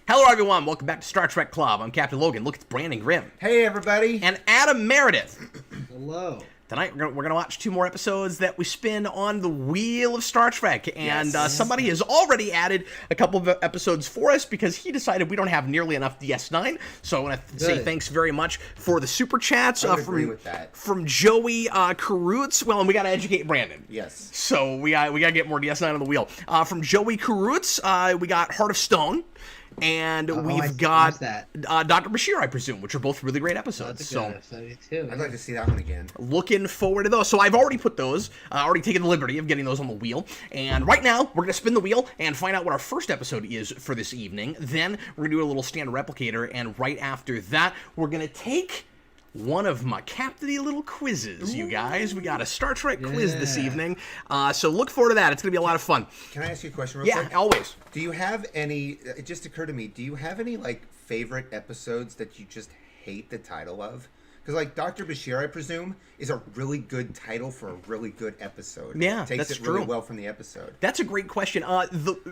Hello, everyone. Welcome back to Star Trek Club. I'm Captain Logan. Look, it's Brandon Grimm. Hey, everybody. And Adam Meredith. Hello. Tonight, we're going to watch 2 more episodes that we spin on the Wheel of Star Trek. And somebody has already added a couple of episodes for us because he decided we don't have nearly enough DS9. So I want to say thanks very much for the super chats. I would agree with that. From Joey Karutz. Well, and we got to educate Brandon. Yes. So we got to get more DS9 on the wheel. From Joey Karutz, we got Heart of Stone. And we've got Dr. Bashir, I presume, which are both really great episodes. That's a good episode too. I'd like to see that one again. Looking forward to those. So I've already put those, already taken the liberty of getting those on the wheel. And right now, we're going to spin the wheel and find out what our first episode is for this evening. Then we're going to do a little standard replicator. And right after that, we're going to take one of my captainy little quizzes, you guys. We got a Star Trek quiz this evening. So look forward to that. It's going to be a lot of fun. Can I ask you a question real quick? Yeah, always. Do you have any, it just occurred to me, do you have any, like, favorite episodes that you just hate the title of? Because, like, Dr. Bashir, I presume, is a really good title for a really good episode. Yeah, it takes that's it really true. well from the episode. That's a great question.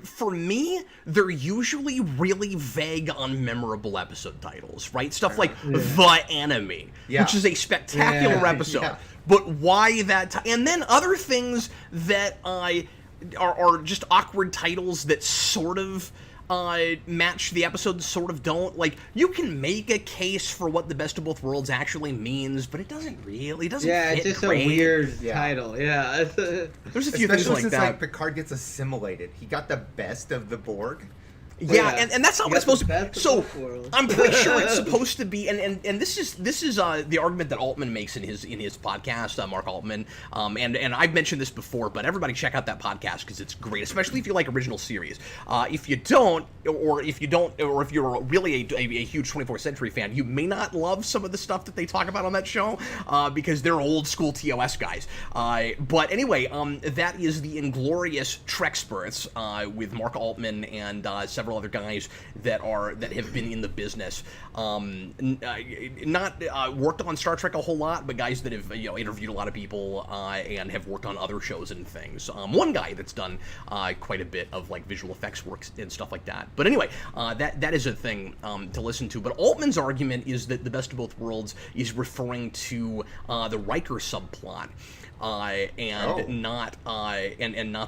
For me, they're usually really vague, unmemorable episode titles, right? Stuff like The Enemy, which is a spectacular episode. Yeah. But why that? And then other things that are just awkward titles that sort of match the episode, sort of don't. Like, you can make a case for what the best of both worlds actually means, but it doesn't really. It doesn't fit it's just great. a weird title. Yeah. There's a few things like since, that. like, Picard gets assimilated. He got the best of the Borg. Yeah, and that's not what it's supposed to be. So I'm pretty sure it's supposed to be, and this is the argument that Altman makes in his podcast, Mark Altman, and I've mentioned this before, but everybody check out that podcast because it's great, especially if you like original series. If you don't, or if you're really a huge 24th Century fan, you may not love some of the stuff that they talk about on that show because they're old school TOS guys. But anyway, that is the Inglorious Trexperts with Mark Altman and several other guys that have been in the business, not worked on Star Trek a whole lot, but guys that have interviewed a lot of people and have worked on other shows and things. One guy that's done quite a bit of like visual effects work and stuff like that. But anyway, that is a thing to listen to. But Altman's argument is that the best of both worlds is referring to the Riker subplot. Not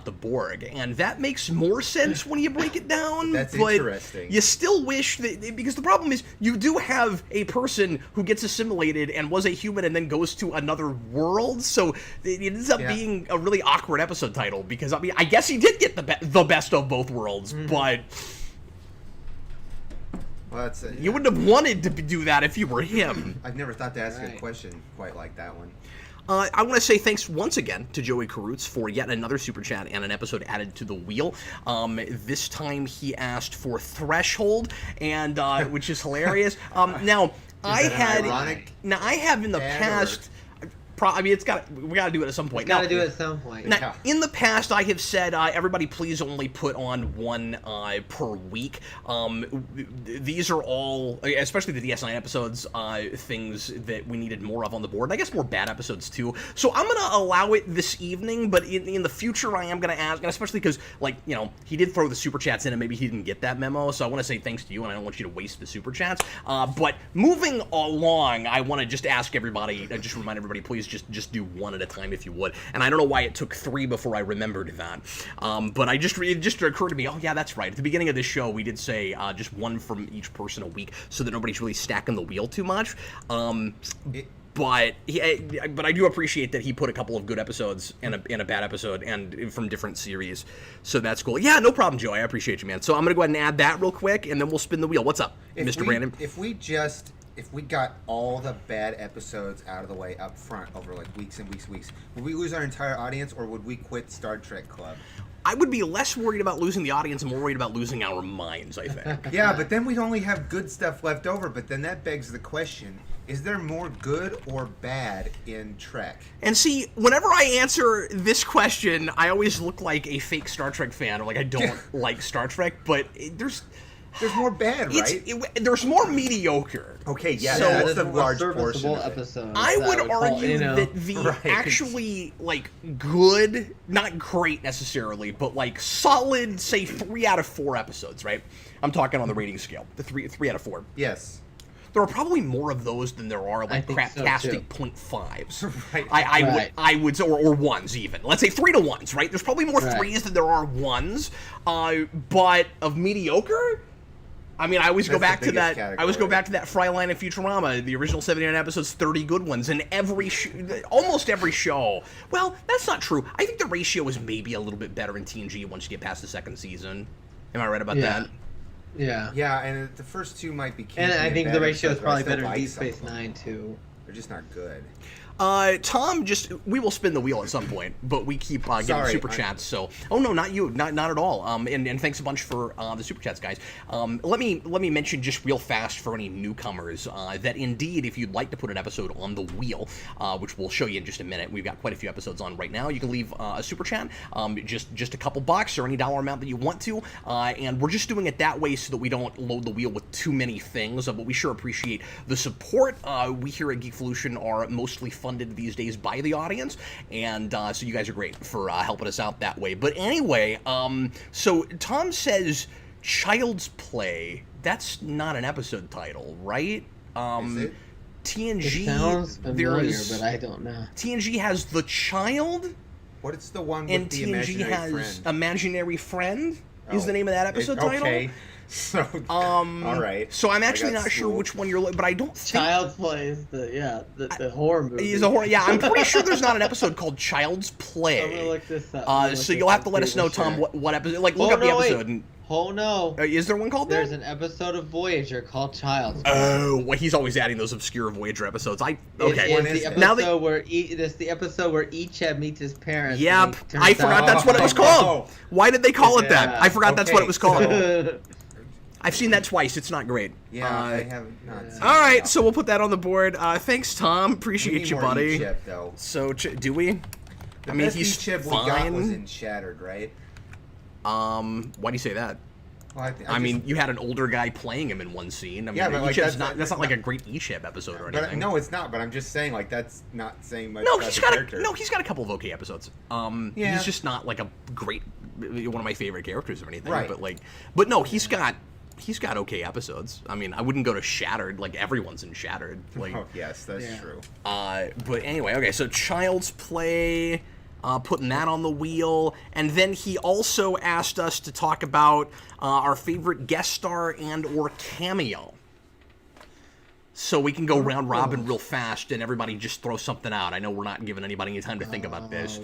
the Borg, and that makes more sense when you break it down. That's but interesting. You still wish that, because the problem is you do have a person who gets assimilated and was a human and then goes to another world, so it ends up being a really awkward episode title. Because I mean, I guess he did get the best of both worlds, but. Well, you wouldn't have wanted to do that if you were him. I've never thought to ask a question quite like that one. I want to say thanks once again to Joey Karutz for yet another super chat and an episode added to the wheel. This time he asked for Threshold, and which is hilarious. Now I have in the past. I mean, we got to do it at some point. Got to do it at some point. Now, in the past, I have said, everybody please only put on one per week. These are all, especially the DS9 episodes, things that we needed more of on the board. And I guess more bad episodes, too. So I'm going to allow it this evening, but in the future, I am going to ask, and especially because, he did throw the super chats in, and maybe he didn't get that memo, so I want to say thanks to you, and I don't want you to waste the super chats. But moving along, I want to just ask everybody, just remind everybody, please, just do one at a time if you would. And I don't know why it took 3 before I remembered that. But it just occurred to me, oh yeah, that's right. At the beginning of this show, we did say just one from each person a week so that nobody's really stacking the wheel too much. But I do appreciate that he put a couple of good episodes and a bad episode and from different series. So that's cool. Yeah, no problem, Joe. I appreciate you, man. So I'm going to go ahead and add that real quick, and then we'll spin the wheel. What's up, Mr. Brandon? If we got all the bad episodes out of the way up front over like weeks and weeks and weeks, would we lose our entire audience, or would we quit Star Trek Club? I would be less worried about losing the audience and more worried about losing our minds, I think. Yeah, but then we'd only have good stuff left over, but then that begs the question, is there more good or bad in Trek? And see, whenever I answer this question, I always look like a fake Star Trek fan, or like I don't like Star Trek, but There's more bad, right? There's more mediocre. Okay, yeah, So- that's the more large portion serviceable of it. episodes. I would call, argue that the Right. actually, like, good, not great necessarily, but, like, solid, say, 3 out of 4 episodes, right? I'm talking on the rating scale. The 3 out of 4. Yes. There are probably more of those than there are, like, think so, craptastic too. 0.5s. Right. I would say, or 1s even. Let's say 3 to 1s, right? There's probably more Right. 3s than there are 1s. But of mediocre, I mean, I always go That's back the to biggest that. I always go category. back to that Fryline and Futurama, the original 79 episodes, 30 good ones, and almost every show. Well, that's not true. I think the ratio is maybe a little bit better in TNG once you get past the 2nd season. Am I right about Yeah. that? Yeah. Yeah, and the first 2 might be. And I campy think bad the ratio is episodes, but I probably still better in like Deep some of Space them. Nine too. They're just not good. Tom, we will spin the wheel at some point, but we keep getting Sorry, super chats. So, oh no, not you, not at all. And thanks a bunch for the super chats, guys. Let me mention just real fast for any newcomers that indeed, if you'd like to put an episode on the wheel, which we'll show you in just a minute, we've got quite a few episodes on right now. You can leave a super chat, just a couple bucks or any dollar amount that you want to, and we're just doing it that way so that we don't load the wheel with too many things. But we sure appreciate the support. We here at Geekvolution are mostly funded these days by the audience, and so you guys are great for helping us out that way. But anyway, so Tom says Child's Play. That's not an episode title, right? Is it? TNG. It sounds familiar, there's- but I don't know. TNG has The Child, What is the one with and the TNG imaginary has friend? Imaginary Friend. Is Oh, the name of that episode title? Okay. So, all right. So I'm I actually got not sure schooled. which one you're. But I don't think Child's Play is the horror movie. he's a horror. Yeah, I'm pretty sure there's not an episode called Child's Play. I'm gonna look this up. I'm gonna look So this you'll have up, to let us see know, for Tom, sure. what episode. Like, look Oh, up the no, wait. episode. And, Oh no! is there one called There's that? an episode of Voyager called Child's Play. Oh, well, he's always adding those obscure Voyager episodes. Okay. It One is is the it? Now episode that- where that's the episode where Icheb meets his parents. Yep, and he turns I forgot out- that's what it was Oh. called. Why did they call it that? Yeah. I forgot that's what it was called. Okay, I've seen that twice. It's not great. Yeah, I have not yeah. seen All right, that. so we'll put that on the board. Thanks, Tom. We Appreciate need you, more buddy. Egypt, though. So, do we? The I mean, best he's Egypt we fine. got was in Shattered, right? Why do you say that? Well, I mean, you had an older guy playing him in one scene. I mean, Yeah, but, like, Icheb's that's not like a great Icheb episode or but anything. no, it's not. But I'm just saying, like, that's not saying much No, about he's the got character. he's got a couple of okay episodes. Yeah. He's just not like a great one of my favorite characters or anything. Right. But no, he's got okay episodes. I mean, I wouldn't go to Shattered. Like, everyone's in Shattered. Like, Oh, yes, that's Yeah. true. but anyway, okay. So Child's Play, putting that on the wheel, and then he also asked us to talk about our favorite guest star and/or cameo. So we can go round robin real fast, and everybody just throw something out. I know we're not giving anybody any time to think about this.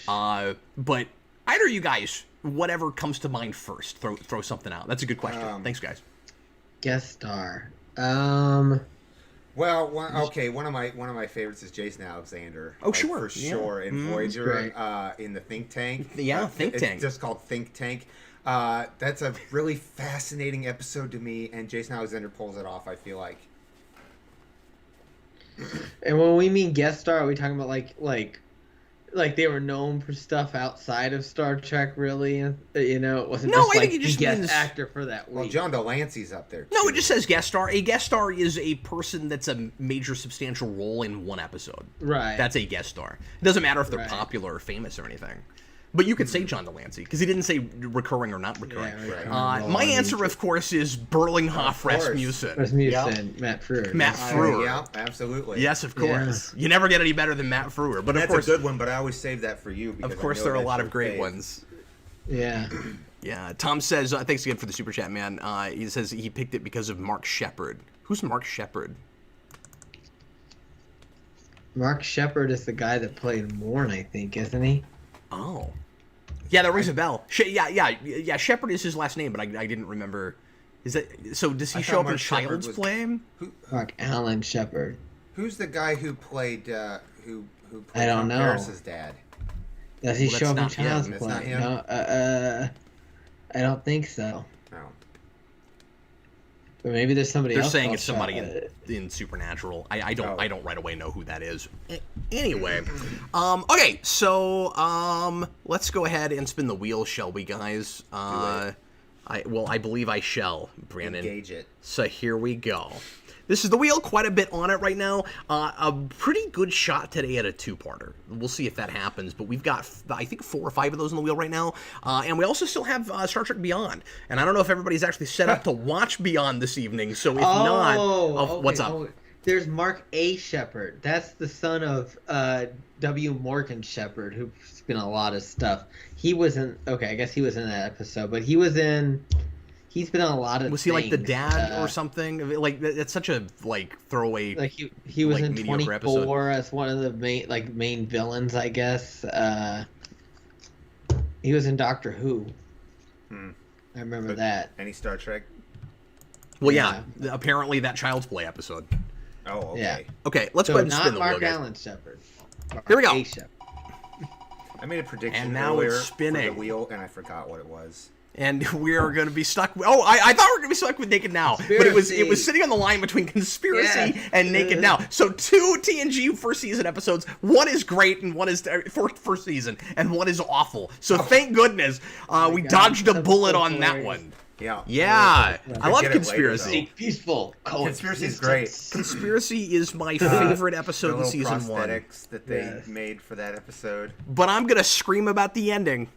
gosh. But either you guys, whatever comes to mind first, throw something out. That's a good question. Thanks, guys. Guest star. Well, one of my favorites is Jason Alexander. Oh, sure. for Yeah. sure. In great. Voyager, in the think tank. Yeah, think tank. It's just called Think Tank. That's a really fascinating episode to me, and Jason Alexander pulls it off. I feel like. And when we mean guest star, are we talking about like they were known for stuff outside of Star Trek? Really, it wasn't No, just I like think it just the guest means- actor for that week. Well, John Delancey's up there. No, too. it just says guest star. A guest star is a person that's a major substantial role in one episode. Right. That's a guest star. It doesn't matter if they're Right. popular or famous or anything. But you could say John Delancey, because he didn't say recurring or not recurring. Yeah, right. My answer, of course, is Berlinghoff course. Rasmussen. Rasmussen, Matt Frewer. Matt Frewer. Yeah, absolutely. Yes, of course. You never get any better than Matt Frewer. But That's of course, a good one, but I always save that for you. Because of course, I know there are a that's lot your of great fave. ones. Yeah. Yeah, Tom says, thanks again for the super chat, man. He says he picked it because of Mark Shepard. Who's Mark Shepard? Mark Shepard is the guy that played Morn, I think, isn't he? Oh. Yeah, that rings a bell. Yeah. Shepard is his last name, but I didn't remember. Is that so? Does he I show thought up in Mark Shepard Child's was- Play? Mark Allen Shepard. Who's the guy who played who played I don't Tom know. Paris's dad? Does he Well, show up in that's not him. Child's That's Play? not him? No, I don't think so. No. But maybe there's somebody They're else. saying called it's somebody Shepard. in Supernatural. I don't Oh. I don't right away know who that is. Anyway, okay, so let's go ahead and spin the wheel, shall we, guys? I believe I shall, Brandon. Engage it. So here we go. This is the wheel, quite a bit on it right now. A pretty good shot today at a two-parter. We'll see if that happens, but we've got, I think, 4 or 5 of those on the wheel right now. And we also still have Star Trek Beyond. And I don't know if everybody's actually set up to watch Beyond this evening, so if not... Okay. What's up? There's Mark A. Shepard. That's the son of W. Morgan Shepard, who's been in a lot of stuff. He was in... Okay, I guess he was in that episode, but he was in... He's been on a lot of Was he things. like the dad or something? Like that's such a throwaway. Like he was like, in mediocre 24 as one of the main villains, I guess. He was in Doctor Who. I remember that. Any Star Trek? Well, yeah. Apparently that Child's Play episode. Oh, okay. Yeah. Okay, let's So go ahead and spin not the Mark wheel, guys. Allen Shepard. Here we go. A. Shepard. I made a prediction And now earlier it's spinning. for the wheel, and I forgot what it was. And we are going to be stuck. I thought we were going to be stuck with Naked Now, but it was sitting on the line between Conspiracy and Naked Now. So 2 TNG first season episodes. One is great, and one is first season, and one is awful. So thank goodness we dodged a bullet on that one. Yeah. I love get it Conspiracy. later, Peaceful. Conspiracy is great. Conspiracy is my favorite The episode in little season 1. prosthetics that they made for that episode. But I'm going to scream about the ending.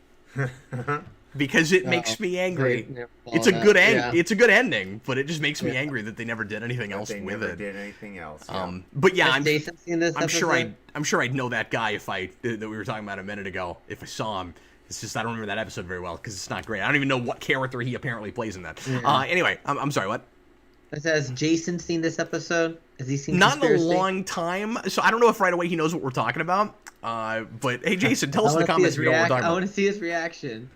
Because it makes me angry. It's a good end. Yeah. It's a good ending, but it just makes me angry that they never did anything else They with never it. did anything else. But yeah, Has Jason seen this I'm sure episode? I'm sure I'd know that guy if that we were talking about a minute ago. If I saw him, it's just I don't remember that episode very well because it's not great. I don't even know what character he apparently plays in that. Anyway, I'm sorry. What? Has Jason seen this episode? Has he seen? Not in a Conspiracy? long time, so I don't know if right away he knows what we're talking about. But hey, Jason, tell us in the comments if you know what we're talking I about. want to see his reaction.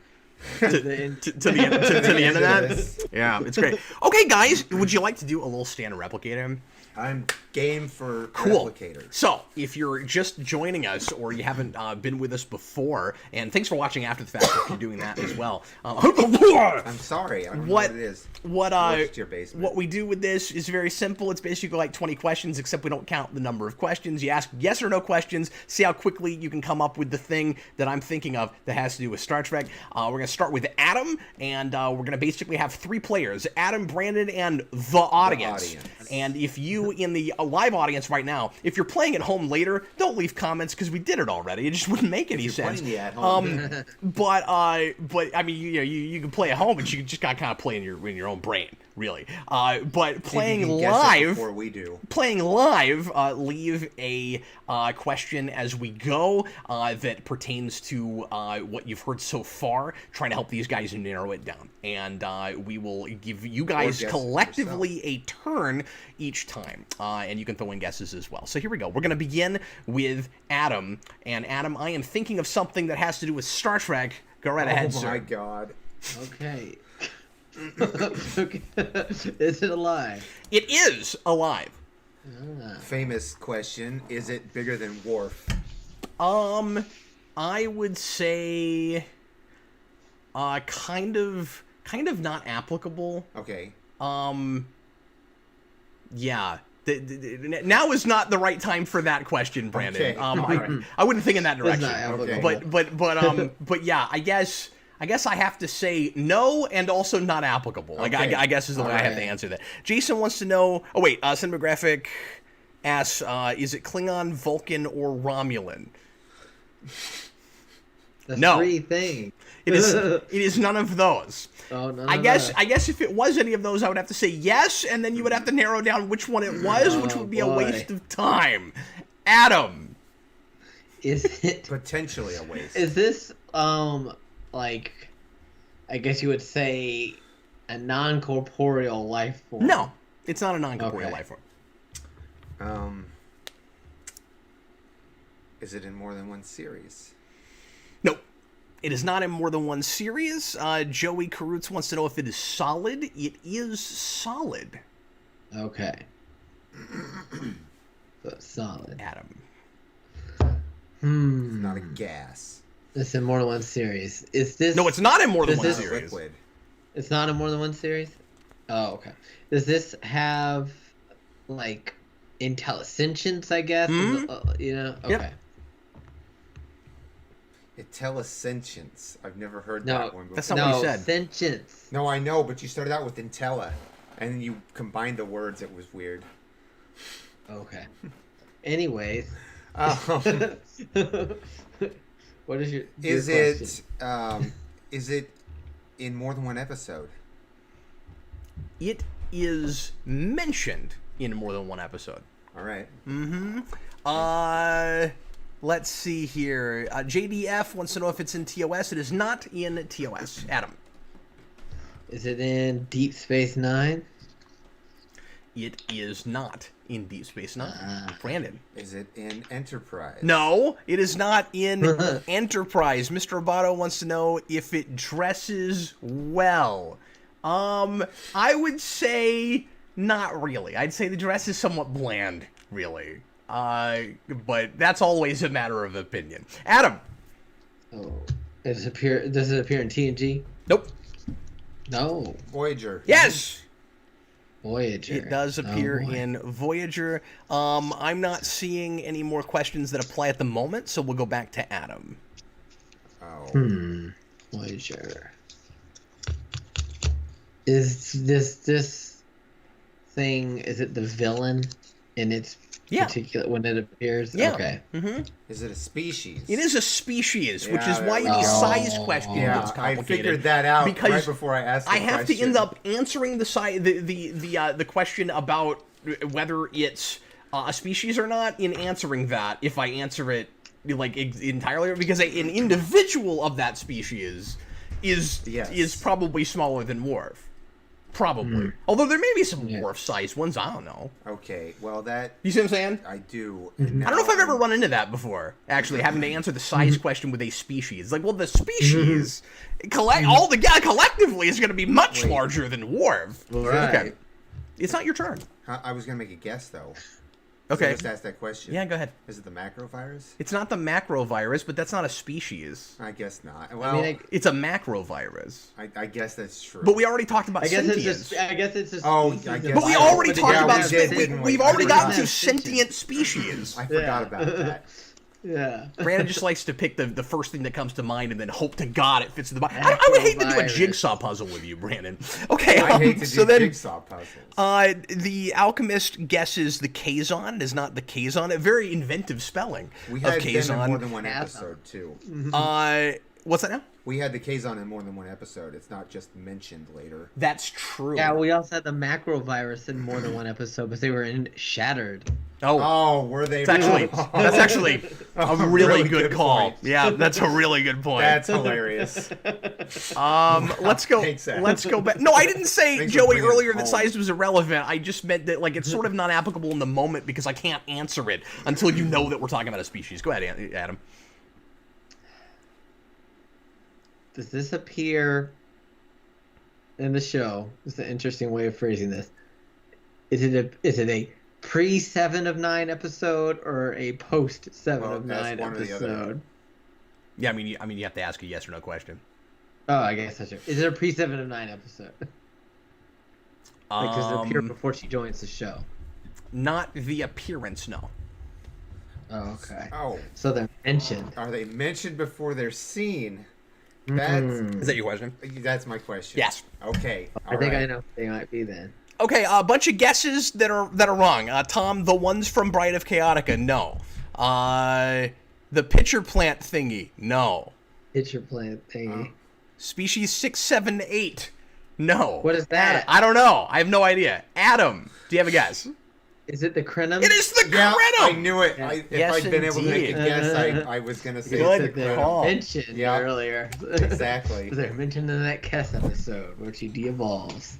to the end of that. Yeah, it's great. Okay, guys, would you like to do a little stand replicator? I'm game for Cool. replicators. So, if you're just joining us or you haven't been with us before, and thanks for watching after the fact if you're doing that as well. I'm sorry. I don't know what it is. What your basement. what we do with this is very simple. It's basically like 20 questions, except we don't count the number of questions. You ask yes or no questions, see how quickly you can come up with the thing that I'm thinking of that has to do with Star Trek. We're going to start with Adam, and we're going to basically have 3 players, Adam, Brandon, and the audience. And if you in the live audience right now, if you're playing at home later, don't leave comments because we did it already. It just wouldn't make any sense. At home. But I mean, you can play at home, but you just got to kind of play in your own brain, really. But playing live, before we do. Playing live, leave a question as we go that pertains to what you've heard so far, trying to help these guys narrow it down. And we will give you guys collectively a turn each time. And you can throw in guesses as well. So here we go. We're going to begin with Adam. And Adam, I am thinking of something that has to do with Star Trek. Go right ahead, sir. Oh my god. Okay. Okay. Is it alive? It is alive. Famous question. Is it bigger than Worf? I would say kind of not applicable. Okay. Yeah. Now is not the right time for that question, Brandon. Okay. I wouldn't think in that direction. Okay. But yeah, I guess I have to say no and also not applicable. Like Okay. I guess is the way I have to answer that. Jason wants to know. Oh wait, Cinematographic asks, is it Klingon, Vulcan, or Romulan? That's No. 3 things. It is none of those. Oh no. I guess if it was any of those, I would have to say yes, and then you would have to narrow down which one it was, which would be a waste of time. Adam. Is it Potentially a waste. Is this like I guess you would say a non-corporeal life form? No, it's not a non-corporeal Okay. life form. Is it in more than one series? Nope. It is not in more than one series. Joey Karutz wants to know if it is solid. It is solid. Okay. So it's solid. Adam. It's not a gas. It's in more than one series. Is this? No, it's not in more than Is one this- series. Liquid. It's not in more than one series. Oh, okay. Does this have like sentience? I guess. Mhm. You know. Okay. Yep. Intellisentience. I've never heard No, that one before. That's not what he said. Sentience. No, I know, but you started out with Intella, and then you combined the words. It was weird. Okay. Anyways. Um, What is your is question? it in more than one episode? It is mentioned in more than one episode. All right. Let's see here. JDF wants to know if it's in TOS. It is not in TOS. Adam. Is it in Deep Space Nine? It is not in Deep Space Nine. Brandon. Is it in Enterprise? No, it is not in Enterprise. Mr. Roboto wants to know if it dresses well. I would say not really. I'd say the dress is somewhat bland, really. But that's always a matter of opinion. Adam. Oh, does it appear in TNG? Nope. No. Voyager. Yes. Voyager. It does appear boy. in Voyager. I'm not seeing any more questions that apply at the moment, so we'll go back to Adam. Oh. Voyager. Is this thing? Is it the villain in its particular when it appears? Yeah. Okay. Mm-hmm. Is it a species? It is a species, which Yeah, is why there the we go. size question Yeah, gets I complicated. figured that out because right before I asked the I have to question. end up answering the question about whether it's a species or not in answering that if I answer it like entirely, because an individual of that species is probably smaller than Worf. Probably. Although there may be some Worf-sized ones, I don't know. Okay, well that... You see what I'm saying? I do. I don't know if I've ever run into that before, actually, having to answer the size question with a species. Like, well, the species, collectively, is going to be much larger than Worf. Right. Okay. It's not your turn. I was going to make a guess, though. Okay. I just asked that question. Yeah, go ahead. Is it the macrovirus? It's not the macrovirus, but that's not a species. I guess not. Well, It's a macrovirus. I guess that's true. But we already talked about I guess sentience. it's just. Oh, species I of guess- But we virus. already But talked yeah, about we did, didn't we? we've already I gotten to forgot. sentient species. I forgot about that. Yeah. Brandon just likes to pick the first thing that comes to mind and then hope to God it fits in the box. I would hate to do a Macrovirus. jigsaw puzzle with you, Brandon. Okay, I hate to do so then jigsaw puzzles. the alchemist guesses the Kazon. It is not the Kazon. A very inventive spelling We of had them in Kazon. more than one episode, too. What's that now? We had the Kazon in more than one episode. It's not just mentioned later. That's true. Yeah, we also had the macrovirus in more than one episode, but they were in Shattered. Oh, were they? That's actually a really good call. point. Yeah, that's a really good point. That's hilarious. Let's go. Thanks, Adam. Let's go back. No, I didn't say, Thanks for Joey, bringing it earlier that home. size was irrelevant. I just meant that it's sort of not applicable in the moment because I can't answer it until you know that we're talking about a species. Go ahead, Adam. Does this appear in the show? This is an interesting way of phrasing this. Is it a pre 7 of 9 episode or a post 7 of that's 9 one or the other. episode? Yeah, I mean, you have to ask a yes or no question. Oh, I guess that's true. Is it a pre 7 of 9 episode? Does it appear before she joins the show? Not the appearance, no. Oh, okay. Oh, So they're mentioned. are they mentioned before they're seen? That's Is that your question? that's my question. Yes. Okay. I think I know who they might be then. Okay, a bunch of guesses that are wrong. Tom, the ones from Bride of Chaotica, no. The pitcher plant thingy, no. Pitcher plant thingy. Species 678, no. What is that? I don't know. I have no idea. Adam, do you have a guess? Is it the Krenim? It is the Yeah, I Krenim! knew it. Yeah. If Yes, I'd been able to make a indeed. guess, I was gonna say Good it's the They Krenim. call. were mentioned Yeah. earlier. Exactly. They're mentioned in that Kess episode where she de-evolves.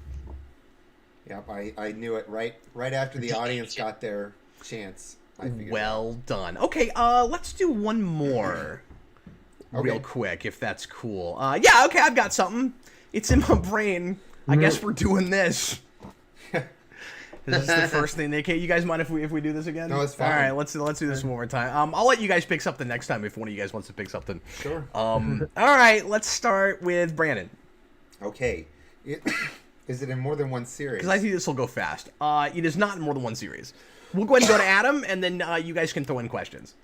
Yep, I knew it right after the audience got their chance. I figured it out. Well done. Okay, let's do one more real Okay. quick, if that's cool. Yeah, okay, I've got something. It's in my brain. I guess we're doing this. Is this the first thing they can? You guys mind if we do this again? No, it's fine. All right, let's do this one more time. I'll let you guys pick something next time if one of you guys wants to pick something. Sure. All right, let's start with Brandon Okay. Is it in more than one series? because I think this will go fast. It is not in more than one series. We'll go ahead and go to Adam, and then you guys can throw in questions.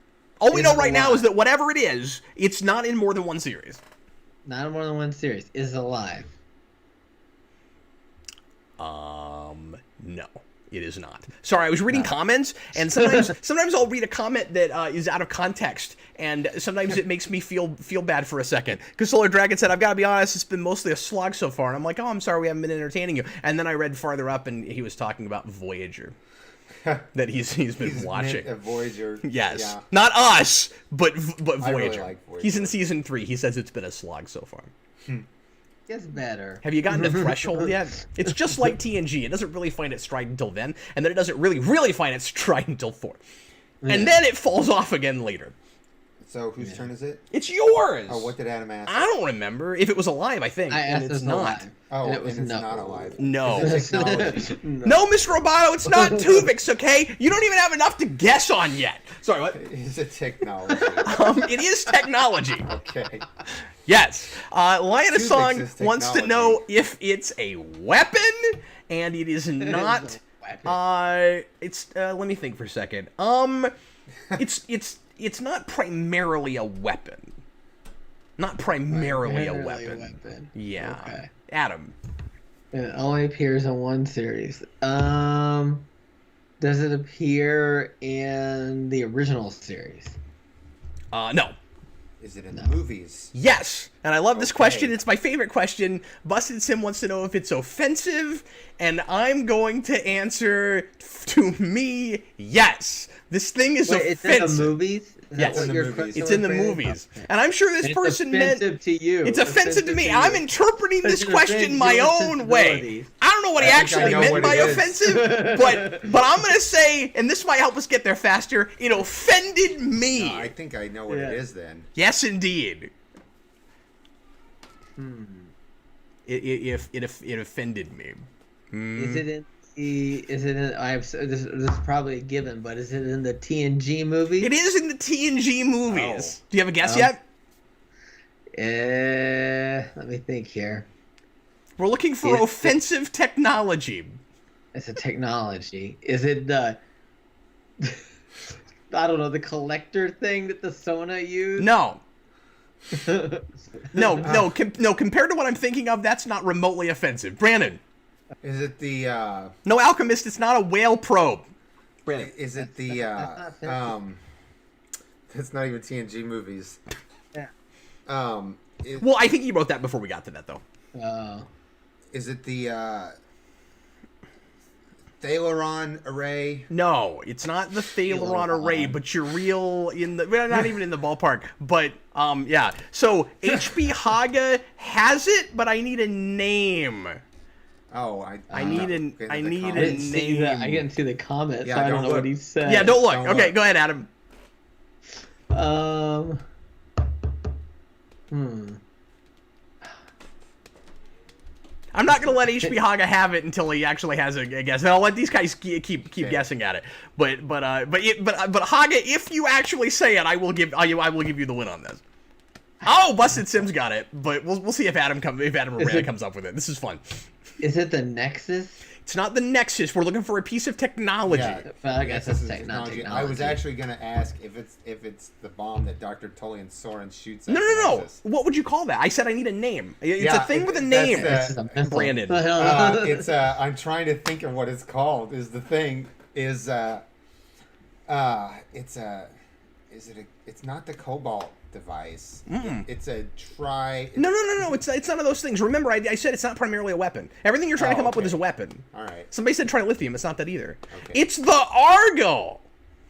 All we Is know it right now alive? is that whatever it is, it's not in more than one series. Not in more than one series. Is it alive? No, it is not. Sorry, I was reading comments, and sometimes I'll read a comment that is out of context, and sometimes it makes me feel bad for a second. Because Solar Dragon said, "I've got to be honest, it's been mostly a slog so far," and I'm like, "Oh, I'm sorry, we haven't been entertaining you." And then I read farther up, and he was talking about Voyager. That he's been watching. A Voyager. Yes, Yeah. not us, but Voyager. I really like Voyager. He's in season 3. He says it's been a slog so far. Gets better. Have you gotten to Threshold yet? It's just like TNG. It doesn't really find its stride until then, and then it doesn't really find its stride until 4. And then it falls off again later. So whose turn is it? It's yours! Oh, what did Adam ask? I don't remember. If it was alive, I think. I and asked it's if not. alive. Oh, and it was it's no. not alive. No. It's a technology. No, Mr. Roboto, it's not Tuvix, okay? You don't even have enough to guess on yet. Sorry, what? It's a technology. It is technology. Okay. Yes. Lioness Tuvix Song is wants to technology. know if it's a weapon, and it is not. It's let me think for a second. It's not primarily a weapon. Not primarily a weapon. Yeah. Okay. Adam. And it only appears in one series. Does it appear in the original series? No. Is it in the movies? Yes, and I love this Okay. question. It's my favorite question. Busted Sim wants to know if it's offensive, and I'm going to answer to me, yes. This thing is Wait, it's offensive. in the movies? Is Yes. that what It's in your the movies. question It's in the was, Brandon? movies, and I'm sure this It's person meant offensive to you. it's offensive to me. you. I'm interpreting this It's question my offensive to your own way. sensibilities. I don't know what he I think I actually know meant what by it is. offensive, but I'm gonna say, and this might help us get there faster. It offended me. I think I know what Yeah. it is then. Yes, indeed. It offended me. Is it in the? Is it in? This is probably a given, but is it in the TNG movie? It is in the TNG movies. Oh. Do you have a guess Oh. yet? Let me think here. We're looking for It's- offensive technology. It's a technology. Is it the? I don't know, the collector thing that the Sona used. No. No. Compared to what I'm thinking of, that's not remotely offensive. Brandon. Is it the No, Alchemist. It's not a whale probe. Brandon. is it the that's not that's not even TNG movies. Yeah. Well, I think you wrote that before we got to that, though. Is it the Thalaron array? No, it's not the Thalaron array, but you're real in the... Well, not even in the ballpark, but, yeah. So, HB Haga has it, but I need a name. Oh, I need an- I need I an- didn't see name. I didn't see the comments, Yeah, so I don't don't know look. what he said. Yeah, don't look. Don't Okay, look. go ahead, Adam. I'm not gonna let HB Haga have it until he actually has a guess. And I'll let these guys keep guessing at it. But Haga, if you actually say it, I will give you the win on this. Oh, Busted Sims got it, but we'll see if Adam Miranda comes up with it. This is fun. Is it the Nexus? It's not the Nexus. We're looking for a piece of technology. Yeah, Well, I guess this it's is not I was technology. actually gonna ask if it's the bomb that Dr. Tolian Soren shoots. At No. the Nexus. What would you call that? I said I need a name. It's Yeah, a thing with a that's name. This is a missile. Brandon. The hell? It's I'm trying to think of what it's called. Is the thing is it's not the Cobalt device. It's a tri. No. It's none of those things. Remember, I said it's not primarily a weapon. Everything you're trying to come up with okay. is a weapon. All right. Somebody said trilithium. It's not that either. Okay. It's the Argo.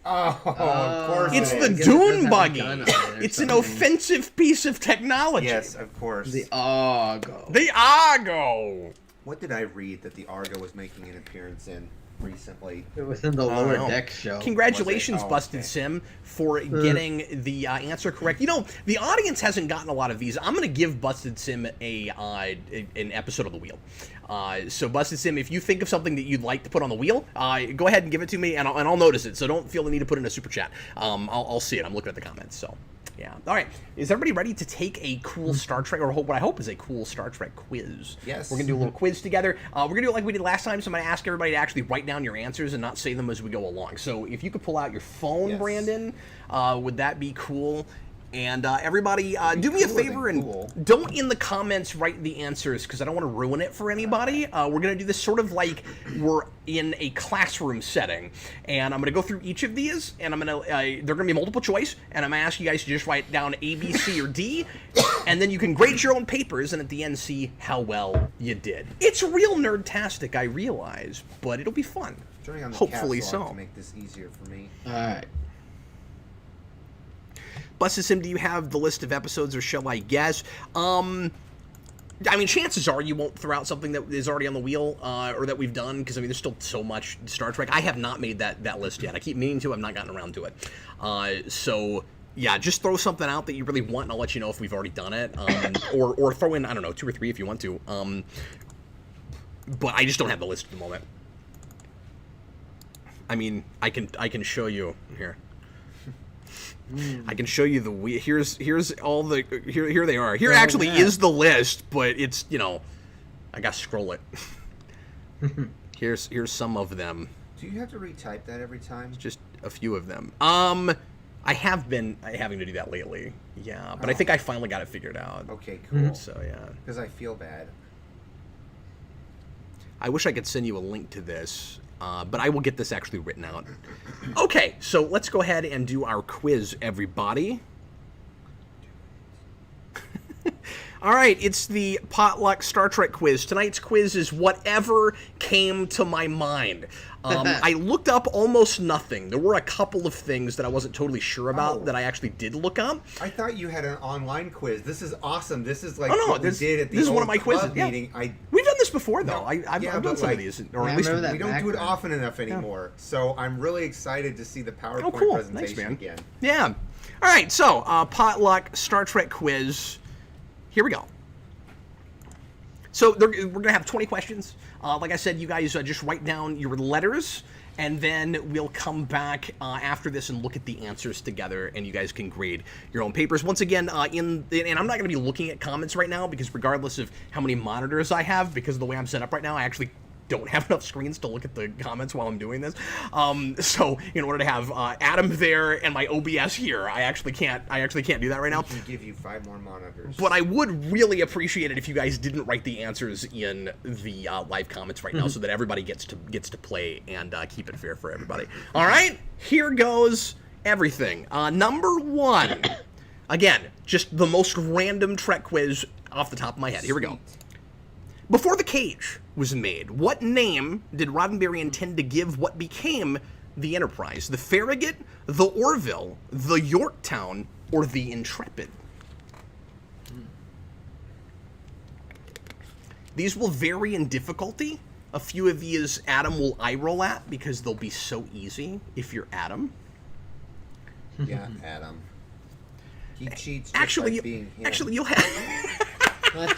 Oh, of course. It's it the is. guess it does Dune have a buggy. gun on it or It's an something. offensive piece of technology. Yes, of course. The Argo. The Argo. What did I read that the Argo was making an appearance in recently? It was in the I don't lower know. deck show. Congratulations, Oh, Busted okay. Sim, for getting the answer correct. You know, the audience hasn't gotten a lot of these. I'm going to give Busted Sim an episode of the wheel. So, Busted Sim, if you think of something that you'd like to put on the wheel, go ahead and give it to me, and I'll notice it. So don't feel the need to put in a super chat. I'll see it. I'm looking at the comments. So, Yeah. All right. Is everybody ready to take a cool Star Trek, or what I hope is a cool Star Trek quiz? Yes. We're going to do a little quiz together. We're going to do it like we did last time, so I'm going to ask everybody to actually write down your answers and not say them as we go along. So if you could pull out your phone, Yes. Brandon, would that be cool? And everybody, do me a cooler favor than and cool. don't in the comments write the answers because I don't want to ruin it for anybody. We're going to do this sort of like we're in a classroom setting. And I'm going to go through each of these, and I'm going to, they're going to be multiple choice, and I'm going to ask you guys to just write down A, B, C, or D, and then you can grade your own papers and at the end see how well you did. It's real nerd-tastic, I realize, but it'll be fun. Turning on the Hopefully caps lock so. to make this easier for me. All right. Busted Sim, do you have the list of episodes, or shall I guess? I mean, chances are you won't throw out something that is already on the wheel, or that we've done, because, I mean, there's still so much Star Trek. I have not made that list yet. I keep meaning to. I've not gotten around to it. So, yeah, just throw something out that you really want, and I'll let you know if we've already done it. Or throw in, I don't know, 2 or 3 if you want to. But I just don't have the list at the moment. I mean, I can show you here. I can show you the here's all the here they are. Here actually is the list, but it's, you know, I gotta scroll it. Here's some of them. Do you have to retype that every time? Just a few of them. I have been having to do that lately. Yeah, but I think I finally got it figured out. Okay, cool. So yeah. Because I feel bad. I wish I could send you a link to this. But I will get this actually written out. Okay, so let's go ahead and do our quiz, everybody. All right, it's the Potluck Star Trek quiz. Tonight's quiz is whatever came to my mind. I looked up almost nothing. There were a couple of things that I wasn't totally sure about that I actually did look up. I thought you had an online quiz. This is awesome. This is like what we did at the this is one of old my quizzes. club Yeah. meeting. We've done this before, though. No, I've yeah, done but some like- of these, Yeah, or I at least remember that we don't do it background. often enough anymore. So I'm really excited to see the PowerPoint cool. presentation Thanks, man. again. Yeah. All right, so Potluck Star Trek quiz. Here we go. So we're going to have 20 questions. Like I said, you guys just write down your letters, and then we'll come back after this and look at the answers together, and you guys can grade your own papers. Once again, and I'm not going to be looking at comments right now, because regardless of how many monitors I have, because of the way I'm set up right now, I actually don't have enough screens to look at the comments while I'm doing this. So in order to have Adam there and my OBS here, I actually can't do that right now. I can give you 5 more monitors. But I would really appreciate it if you guys didn't write the answers in the live comments right now, so that everybody gets to play and keep it fair for everybody. All right, here goes everything. Number 1. Again, just the most random Trek quiz off the top of my head. Here we go. Before the cage was made, what name did Roddenberry intend to give what became the Enterprise? The Farragut, the Orville, the Yorktown, or the Intrepid? These will vary in difficulty. A few of these Adam will eye roll at because they'll be so easy if you're Adam. Yeah, Adam. He cheats just Actually, by being him. actually, you'll have... What?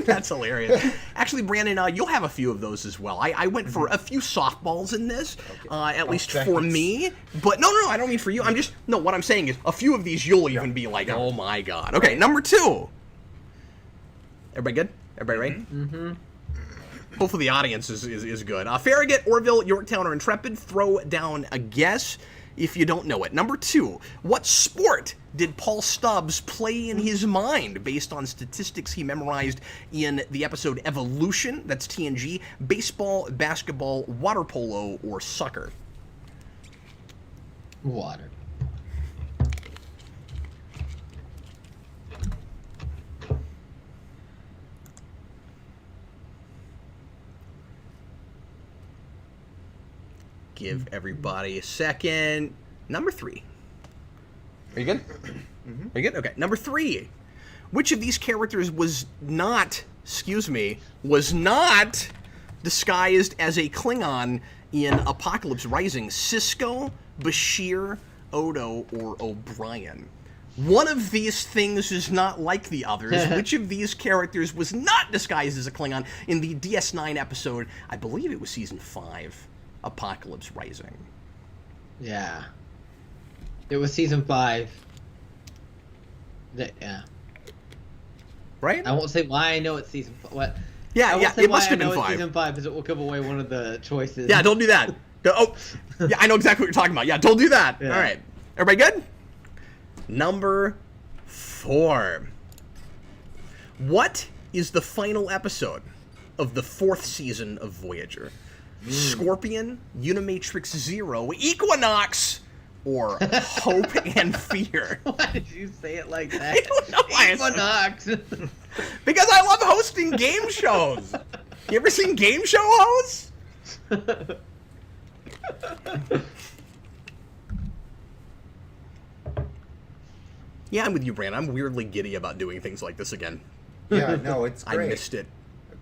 That's hilarious. Actually, Brandon, you'll have a few of those as well. I went for a few softballs in this, at least for thanks. me. But no, I don't mean for you. What I'm saying is a few of these you'll even be like, oh my god. Okay, number 2. Everybody good? Everybody ready? Mm-hmm. Hopefully the audience is good. Farragut, Orville, Yorktown, or Intrepid. Throw down a guess if you don't know it. Number 2, what sport did Paul Stubbs play in his mind based on statistics he memorized in the episode Evolution? That's TNG. Baseball, basketball, water polo, or soccer? Water. Give everybody a second. Number 3. Are you good? Are you good? Okay. Number 3. Which of these characters was not disguised as a Klingon in Apocalypse Rising? Sisko, Bashir, Odo, or O'Brien? One of these things is not like the others. Which of these characters was not disguised as a Klingon in the DS9 episode? I believe it was season 5, Apocalypse Rising. Yeah. It was season 5. Yeah. Right? I won't say why I know it's season 5. What? Yeah, I won't yeah, say it why must I have know been it's 5. season 5 because it will give away one of the choices. Yeah, don't do that. Oh, yeah, I know exactly what you're talking about. Yeah, don't do that. Yeah. All right. Everybody good? Number 4. What is the final episode of the 4th season of Voyager? Scorpion, Unimatrix Zero, Equinox, or Hope and Fear? Why did you say it like that? I don't know why I said- Equinox. Because I love hosting game shows. You ever seen game show hosts? Yeah, I'm with you, Brand. I'm weirdly giddy about doing things like this again. Yeah, no, it's I great. missed it.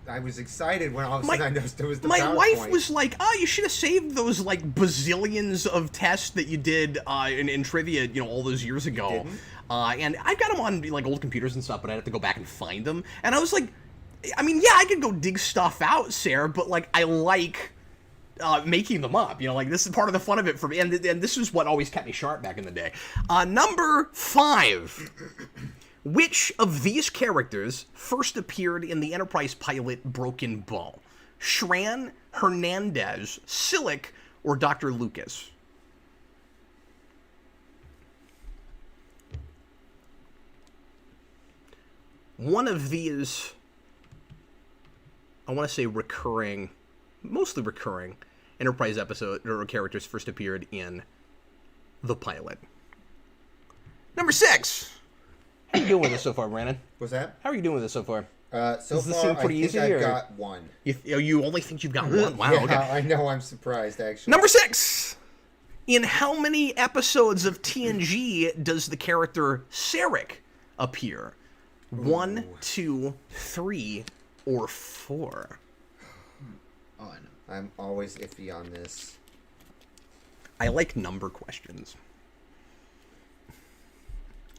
I was excited when all of a sudden I noticed it was the My PowerPoint. wife was like, "Oh, you should have saved those like bazillions of tests that you did in trivia, all those years ago." didn't? And I've got them on like old computers and stuff, but I'd have to go back and find them. And I was like, I mean, yeah, I could go dig stuff out, Sarah, but like I like making them up. Like this is part of the fun of it for me, and this is what always kept me sharp back in the day. Number 5. Which of these characters first appeared in the Enterprise pilot Broken Bow? Shran, Hernandez, Silic, or Dr. Lucas? One of these, I want to say mostly recurring Enterprise episode or characters first appeared in the pilot. Number 6. How you doing with this so far, Brandon? Was that? How are you doing with this so far? So Does this far, seem pretty I think easy, I've or- got one. You only think you've got one? Wow, Yeah, okay. I know. I'm surprised, actually. Number 6. In how many episodes of TNG does the character Sarek appear? 1, 2, 3, or 4? Oh, I know. I'm always iffy on this. I like number questions.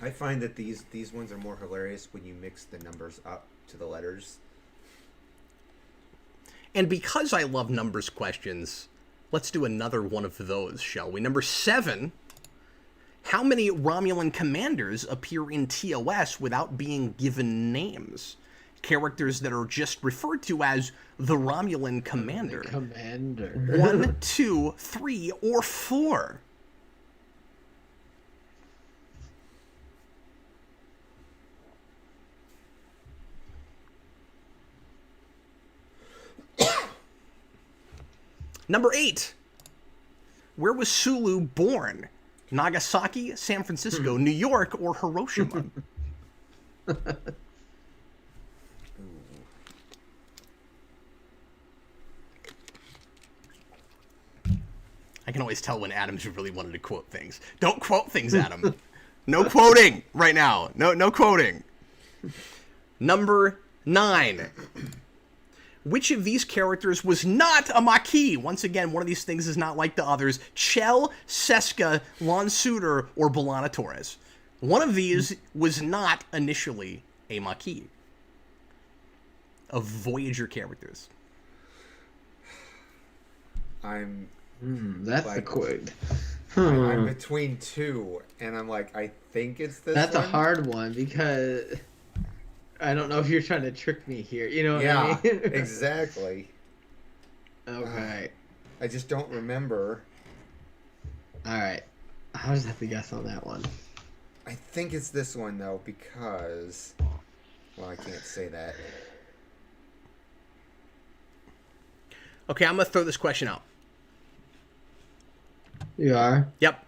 I find that these ones are more hilarious when you mix the numbers up to the letters. And because I love numbers questions, let's do another one of those, shall we? Number 7. How many Romulan commanders appear in TOS without being given names? Characters that are just referred to as the Romulan commander. Commander. 1, 2, 3, or 4? Number 8. Where was Sulu born? Nagasaki, San Francisco, New York, or Hiroshima? I can always tell when Adam's really wanted to quote things. Don't quote things, Adam. No quoting right now. No quoting. Number 9. Which of these characters was not a Maquis? Once again, one of these things is not like the others. Chell, Seska, Lon Suter, or B'Elanna Torres. One of these was not initially a Maquis. Of Voyager characters. I'm That's the Like- quote. I'm between 2, and I'm like, I think it's this That's one. a hard one because I don't know if you're trying to trick me here. You know what Yeah, I mean? exactly. Okay. I just don't remember. All right. I'll just have to guess on that one. I think it's this one, though, because... Well, I can't say that. Okay, I'm going to throw this question out. You are? Yep,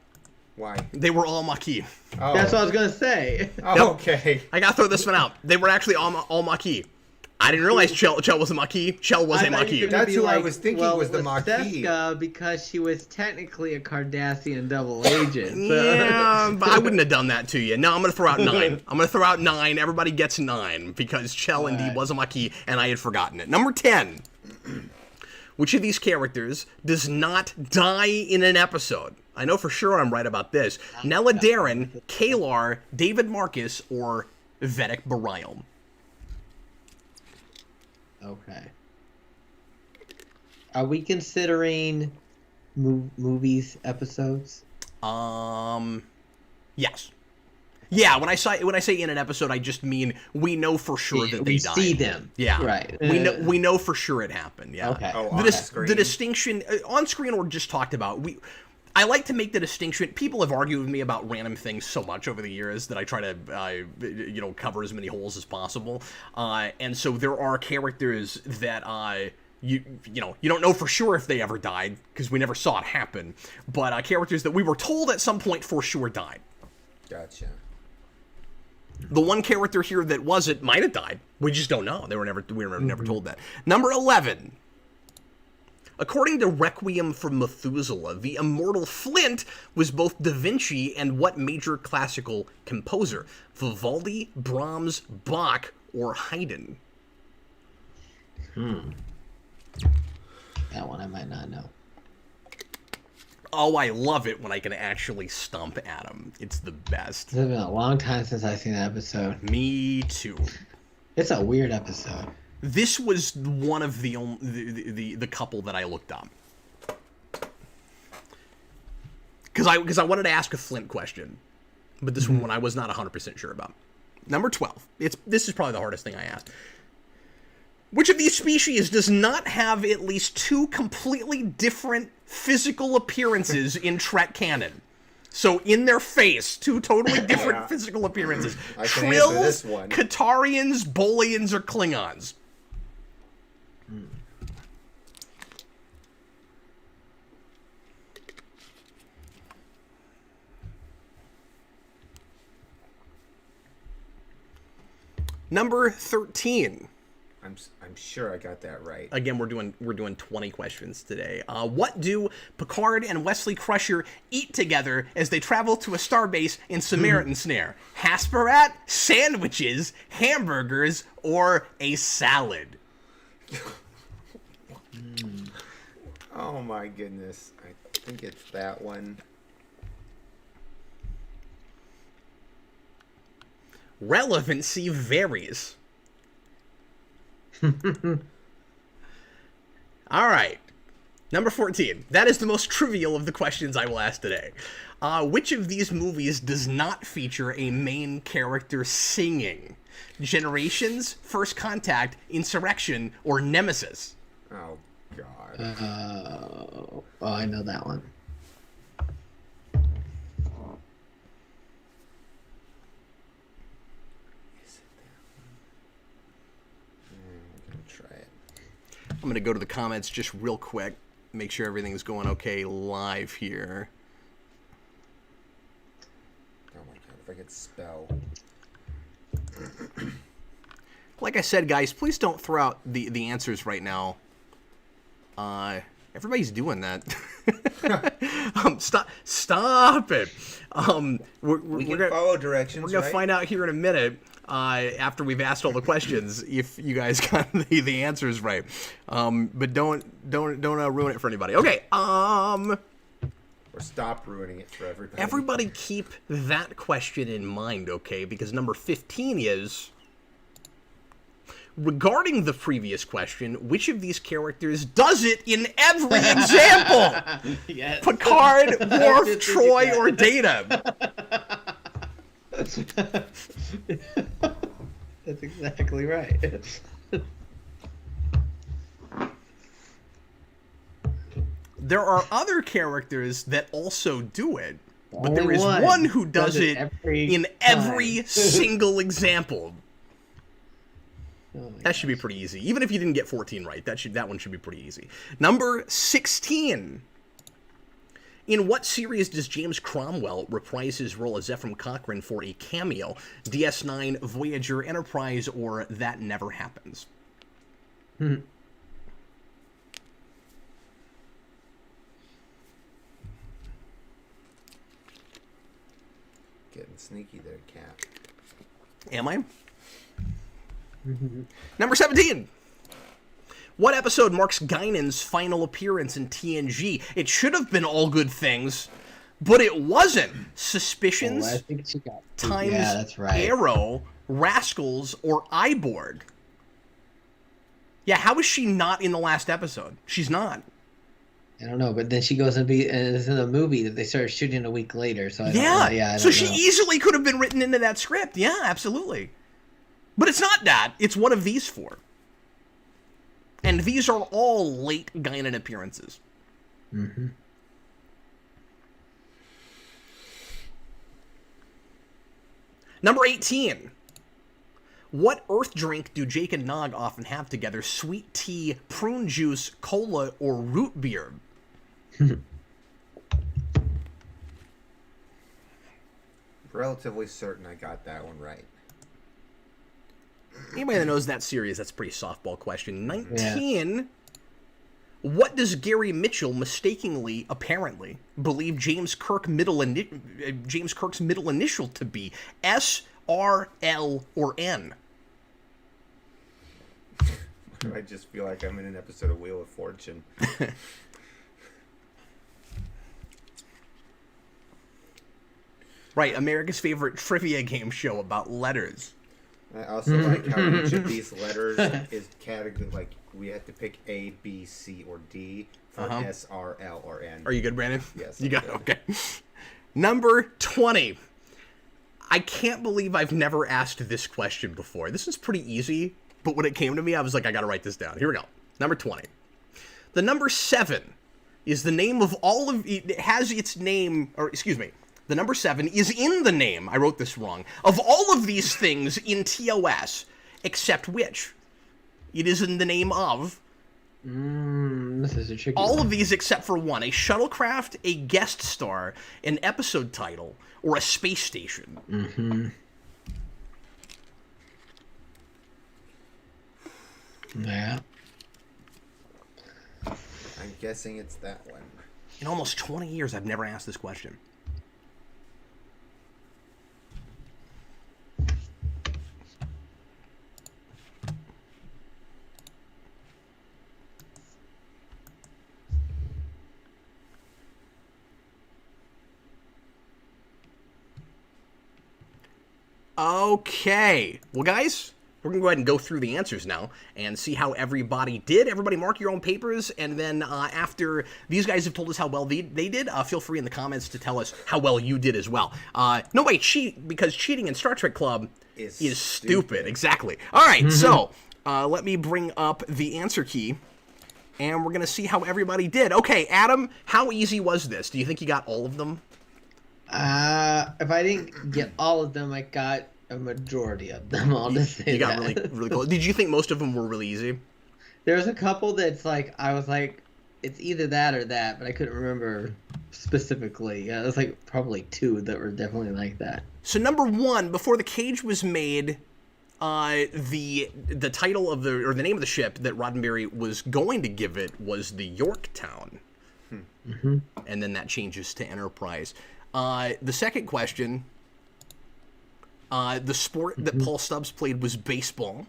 Why? they were all Maquis. Oh, That's what I was going to say. oh okay. I got to throw this one out. They were actually all Maquis. I didn't realize Chell was a Maquis. Chell was a I thought you Maquis. were gonna That's be who I like, was thinking well, was the Maquis. Seska, because she was technically a Cardassian double agent. So. Yeah, but I wouldn't have done that to you. No, I'm going to throw out 9. I'm going to throw out 9. Everybody gets 9 because Chell indeed Alright. was a Maquis, and I had forgotten it. Number 10. Which of these characters does not die in an episode? I know for sure I'm right about this. Nella Darren, Kalar, David Marcus, or Vedic Barile. Okay. Are we considering movies episodes? Yes. Yeah, when I say in an episode, I just mean we know for sure that they we died. see them. Yeah, Right. We know for sure it happened. Yeah. Okay. Oh, The distinction on screen or just talked about. I like to make the distinction. People have argued with me about random things so much over the years that I try to, cover as many holes as possible. And so there are characters that you don't know for sure if they ever died because we never saw it happen. But characters that we were told at some point for sure died. Gotcha. The one character here that wasn't might have died. We just don't know. We were never told that. Number 11. According to Requiem for Methuselah, the immortal Flint was both Da Vinci and what major classical composer? Vivaldi, Brahms, Bach, or Haydn? That one I might not know. Oh, I love it when I can actually stump Adam. It's the best. It's been a long time since I've seen that episode. Me too. It's a weird episode. This was one of the couple that I looked up. Because I wanted to ask a Flint question, but this one I was not 100% sure about. Number 12. This is probably the hardest thing I asked. Which of these species does not have at least two completely different physical appearances in Trek canon? So in their face, two totally different physical appearances. I can answer this Trills, one. Katarians, Bolians, or Klingons? Number 13. I'm sure I got that right. Again, we're doing 20 questions today. What do Picard and Wesley Crusher eat together as they travel to a starbase in Samaritan Snare? Hasperat, sandwiches, hamburgers, or a salad? Oh my goodness. I think it's that one. Relevancy varies. All right. Number 14. That is the most trivial of the questions I will ask today. Which of these movies does not feature a main character singing? Generations, First Contact, Insurrection, or Nemesis? Oh God. Oh, I know that one. I'm going to go to the comments just real quick, make sure everything's going okay live here. Oh my God, if I could spell. Like I said, guys, please don't throw out the answers right now. Everybody's doing that. Stop it. We can follow directions. We're gonna find out here in a minute. After we've asked all the questions, if you guys got the answers right, but don't ruin it for anybody. Okay. Or stop ruining it for everybody. Everybody keep that question in mind, okay? Because number 15 is, regarding the previous question, which of these characters does it in every example? Yes. Picard, Worf, Troy, or Data? That's exactly right. There are other characters that also do it, but there Only is one who does it every in every single example. Oh my That should be pretty easy. Even if you didn't get 14 right, that one should be pretty easy. Number 16. In what series does James Cromwell reprise his role as Ephraim Cochrane for a cameo? DS9, Voyager, Enterprise, or That Never Happens? God. Getting sneaky there, Cap. Am I? Number 17. What episode marks Guinan's final appearance in TNG? It should have been All Good Things, but it wasn't. Suspicions, I think she got Times Yeah, that's right. Arrow, Rascals, or Iborg? Yeah, how is she not in the last episode? She's not. I don't know, but then she goes and is in a movie that they started shooting a week later. So I don't Yeah, know. Yeah, I so don't she know. easily could have been written into that script. Yeah, absolutely. But it's not that. It's one of these four. And these are all late Guinan appearances. Mm-hmm. Number 18. What earth drink do Jake and Nog often have together? Sweet tea, prune juice, cola, or root beer? Relatively certain I got that one right. Anybody that knows that series, that's a pretty softball question. 19. Yeah. What does Gary Mitchell mistakenly, apparently, believe James Kirk's middle initial to be? S, R, L, or N? I just feel like I'm in an episode of Wheel of Fortune. Right, America's favorite trivia game show about letters. I also like how each of these letters is categorized, like we have to pick A, B, C, or D for S, R, L, or N. Are you good, Brandon? Yes. You got it? Okay. Number 20. I can't believe I've never asked this question before. This is pretty easy, but when it came to me, I was like, I gotta write this down. Here we go. Number 20. The number 7 is the name of all of... It has its name... Or, excuse me. The number 7 is in the name, I wrote this wrong, of all of these things in TOS, except which? It is in the name of... This is a tricky all one. of these except for one. A shuttlecraft, a guest star, an episode title, or a space station. Mm-hmm. Yeah. I'm guessing it's that one. In almost 20 years, I've never asked this question. Okay. Well, guys, we're going to go ahead and go through the answers now and see how everybody did. Everybody mark your own papers, and then after these guys have told us how well they did, feel free in the comments to tell us how well you did as well. Nobody cheat, because cheating in Star Trek Club is stupid. Exactly. All right, so let me bring up the answer key, and we're going to see how everybody did. Okay, Adam, how easy was this? Do you think you got all of them? If I didn't get all of them, I got a majority of them. I'll just say You got that. really, really close. Did you think most of them were really easy? There was a couple that's like, I was like, it's either that or that, but I couldn't remember specifically. Yeah, it was like probably 2 that were definitely like that. So number 1, before the cage was made, the title of the name of the ship that Roddenberry was going to give it was the Yorktown, and then that changes to Enterprise. The second question, the sport that Paul Stubbs played was baseball.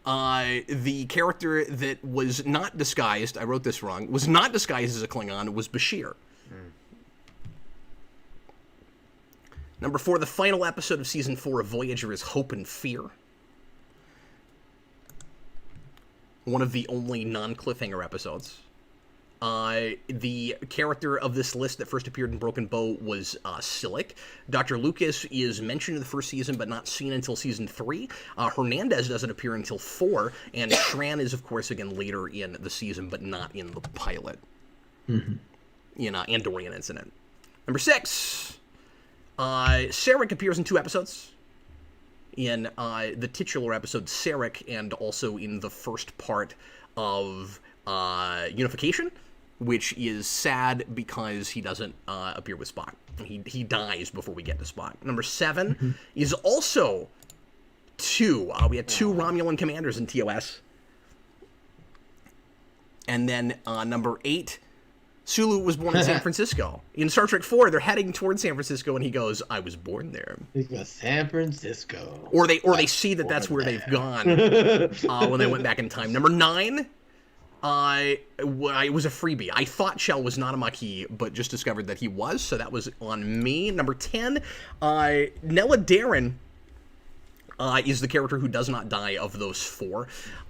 The character that was not disguised, I wrote this wrong, was not disguised as a Klingon, was Bashir. Number 4, the final episode of Season 4 of Voyager is Hope and Fear. One of the only non-cliffhanger episodes. The character of this list that first appeared in Broken Bow was Silic. Dr. Lucas is mentioned in the first season, but not seen until Season 3. Hernandez doesn't appear until 4, and Shran is, of course, again later in the season, but not in the pilot. In Andorian Incident. Number 6, Sarek appears in 2 episodes. In the titular episode Sarek, and also in the first part of Unification, which is sad because he doesn't appear with Spock. He dies before we get to Spock. Number 7 is also 2. We had 2 Romulan commanders in TOS. And then number 8, Sulu was born in San Francisco. In Star Trek 4, they're heading towards San Francisco, and he goes, "I was born there." It was San Francisco. Or they see that that's where they've gone when they went back in time. Number 9, it was a freebie. I thought Shell was not a Maquis, but just discovered that he was, so that was on me. Number 10, Nella Darren is the character who does not die of those 4.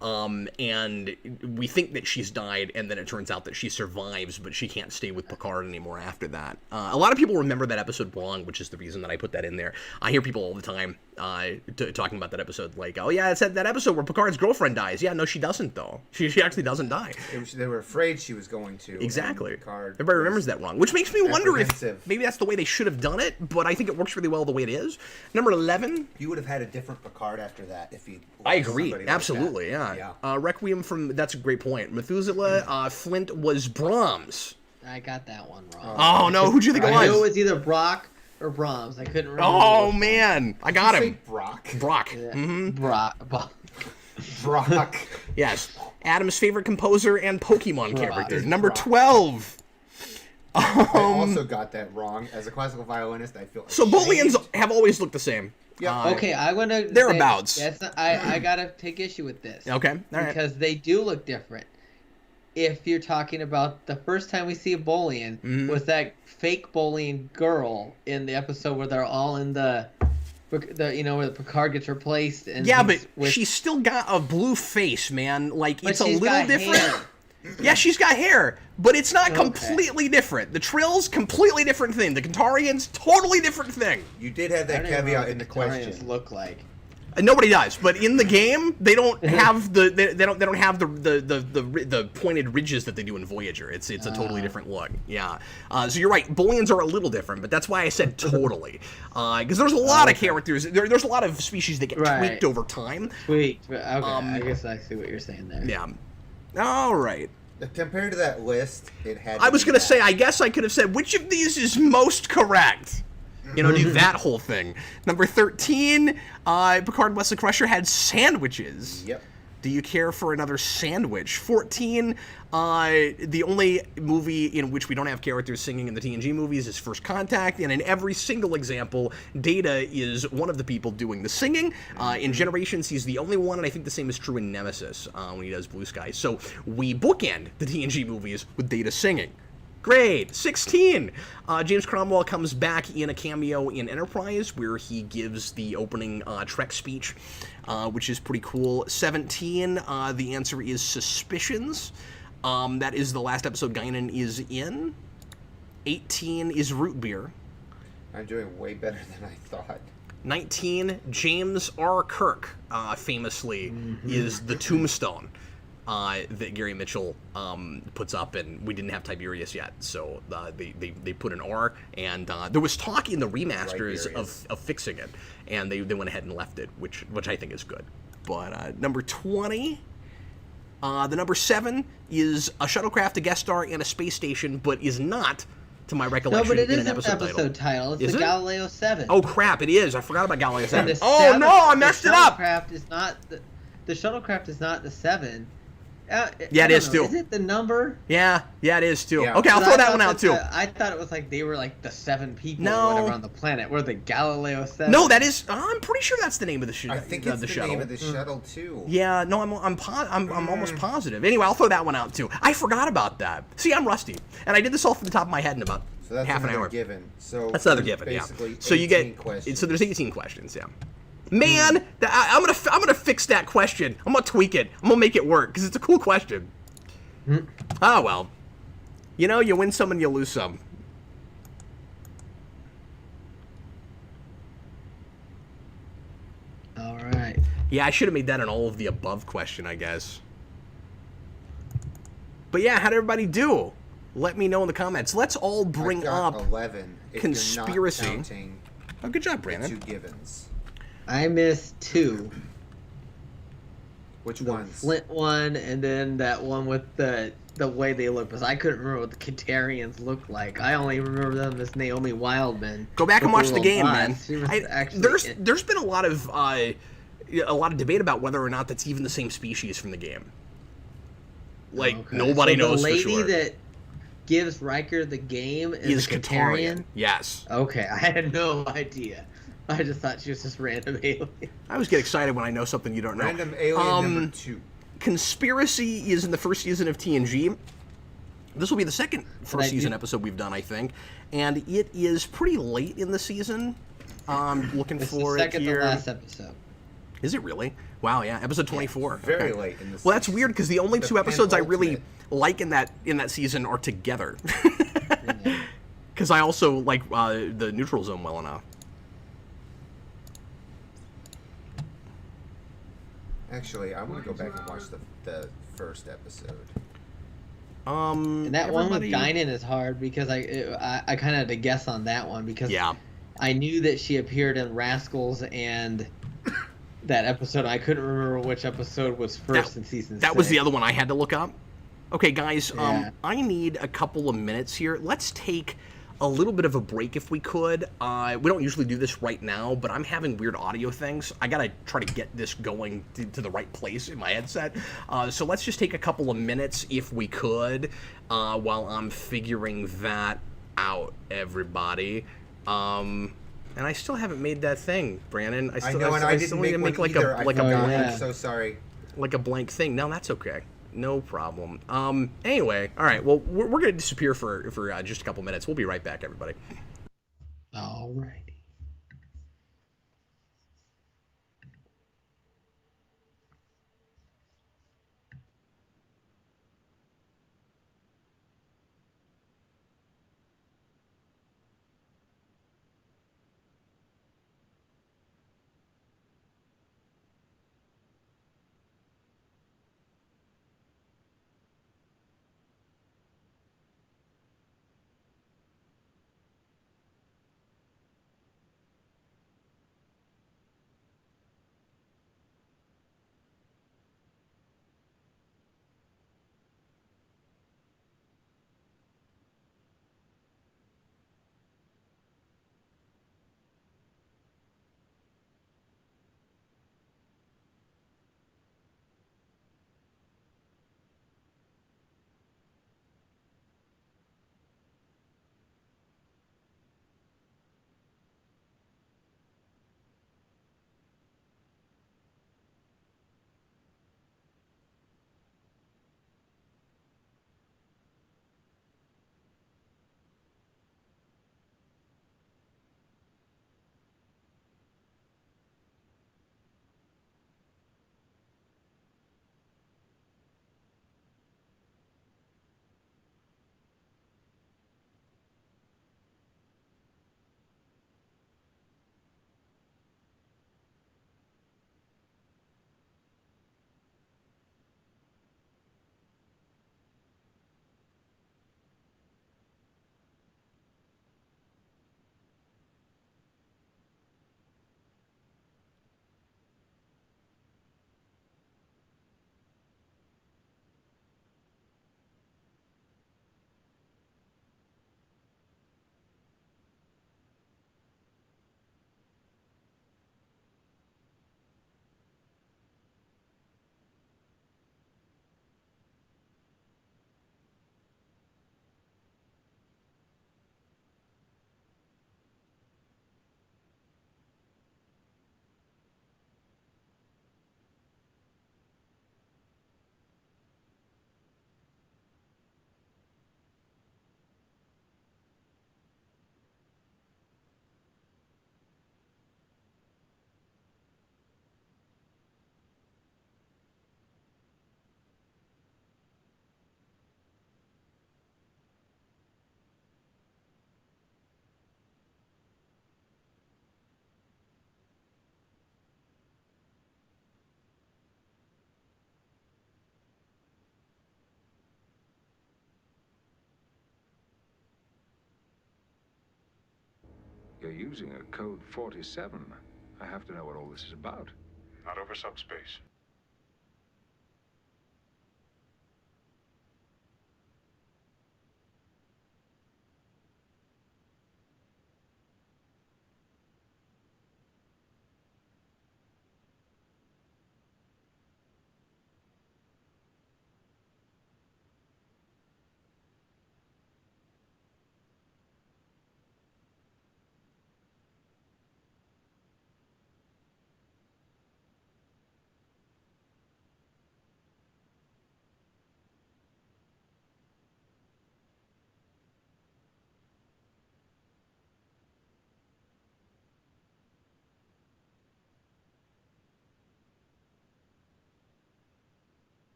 and we think that she's died, and then it turns out that she survives, but she can't stay with Picard anymore after that. A lot of people remember that episode wrong, which is the reason that I put that in there. I hear people all the time talking about that episode, like, oh yeah, it's that episode where Picard's girlfriend dies. Yeah, no, she doesn't, though. She actually doesn't die. They were afraid she was going to. Exactly. Picard Everybody remembers that wrong, which makes me wonder if apprehensive. maybe that's the way they should have done it, but I think it works really well the way it is. Number 11. You would have had a different Picard after that if you. I agree. Somebody like Absolutely, that. yeah. Requiem from, that's a great point. Methuselah, Flint was Brahms. I got that one wrong. Oh, no, who'd you think it I knew it was? was either Brock or Brahms. I couldn't remember. Oh, man. I got Did you him. say Brock. Brock. Yeah. Mm-hmm. Brock. Yes. Adam's favorite composer and Pokemon Brock. character. Number Brock. 12. I also got that wrong. As a classical violinist, I feel So ashamed. Booleans have always looked the same. Yeah. Okay, I want to. Thereabouts. That's not, I gotta take issue with this. Okay, all right. Because they do look different. If you're talking about the first time we see a Boolean was that fake Boolean girl in the episode where they're all in the where the Picard gets replaced and Yeah, he's but she's still got a blue face, man. Like, but it's a she's little got different. hair. Yeah, she's got hair, but it's not Okay. completely different. The Trills, completely different thing. The Kantarians, totally different thing. You did have I that don't even know caveat what in the Victorians question. look like. Nobody does, but in the game, they don't have they don't have the pointed ridges that they do in Voyager. It's a totally different look. Yeah. So you're right. Booleans are a little different, but that's why I said totally. Because there's a lot of characters. There's a lot of species that get tweaked over time. Sweet. Okay, I guess I see what you're saying there. Yeah. All right. Compared to that list, it had. I was going gonna say, I guess I could have said which of these is most correct. You know, do that whole thing. Number 13, Picard Wesley Crusher had sandwiches. Yep. Do you care for another sandwich? 14, the only movie in which we don't have characters singing in the TNG movies is First Contact, and in every single example, Data is one of the people doing the singing. In Generations, he's the only one, and I think the same is true in Nemesis when he does Blue Sky. So we bookend the TNG movies with Data singing. Great. 16. James Cromwell comes back in a cameo in Enterprise where he gives the opening Trek speech, which is pretty cool. 17. The answer is Suspicions. That is the last episode Guinan is in. 18 is Root Beer. I'm doing way better than I thought. 19. James R. Kirk, famously, is the tombstone that Gary Mitchell puts up, and we didn't have Tiberius yet, so they put an R, and there was talk in the remasters of fixing it, and they went ahead and left it, which I think is good. But number 20, the number 7 is a shuttlecraft, a guest star, and a space station, but is not, to my recollection, No, but it is in an episode title. It's Is the it? Galileo 7. Oh crap! It is. I forgot about Galileo 7. The Oh seven- no! I messed it up. Shuttlecraft is not the shuttlecraft is not the 7. Yeah, it is too. Is it the number? Yeah, it is too. Yeah. Okay, I'll throw that one out too. I thought it was like they were like the 7 people No. or whatever on the planet. We're the Galileo 7. No, that is. I'm pretty sure that's the name of the shuttle. I think it's the shuttle. name of the shuttle too. Yeah, no, I'm almost positive. Anyway, I'll throw that one out too. I forgot about that. See, I'm rusty, and I did this all from the top of my head in about So that's half an another hour. given. So That's another given. Yeah. basically So you 18 get. questions. So there's 18 questions. Yeah. Man, I'm gonna fix that question. I'm gonna tweak it. I'm gonna make it work because it's a cool question. Oh well. You know, you win some and you lose some. All right. Yeah, I should have made that an all of the above question, I guess. But yeah, how'd everybody do? Let me know in the comments. Let's all bring I've got up 11. If conspiracy. You're not counting Oh, good job, the Brandon. 2 givens. I missed 2. Which The ones? Flint one, and then that one with the way they look. Because I couldn't remember what the Katarians looked like. I only remember them as Naomi Wildman. Go back and with watch the little game, man. bots. She was actually There's been a lot of debate about whether or not that's even the same species from the game. Like Okay. nobody So knows the lady for sure. that gives Riker the game is a Katarian. Katarian. Yes. Okay, I had no idea. I just thought she was just random alien. I always get excited when I know something you don't know. Random alien number 2. Conspiracy is in the first season of TNG. This will be the second first season do- episode we've done, I think. And it is pretty late in the season. Looking It's for the it second here. to last episode. Is it really? Wow, yeah, episode Yeah, 24. very Okay. late in the Well, that's season. weird because the only The two episodes I really penultimate. like in that season are together. Yeah. Because I also like the Neutral Zone well enough. Actually, I want to go back and watch the first episode. And that one with Everybody- Guinan is hard because I kind of had to guess on that one because Yeah. I knew that she appeared in Rascals and that episode. I couldn't remember which episode was first in season That was 6. the other one I had to look up. Okay, guys, Yeah. I need a couple of minutes here. Let's take a little bit of a break if we could. We don't usually do this right now, but I'm having weird audio things. I gotta try to get this going to the right place in my headset. So let's just take a couple of minutes if we could while I'm figuring that out, everybody. And I still haven't made that thing, Brandon. I know, and I still didn't need to make make one like either. a I like a forgot. blank- I'm so sorry. like a blank thing. No, that's okay. No problem. Anyway, all right. Well, we're going to disappear for just a couple minutes. We'll be right back, everybody. Alrighty. You're using a code 47. I have to know what all this is about. Not over subspace.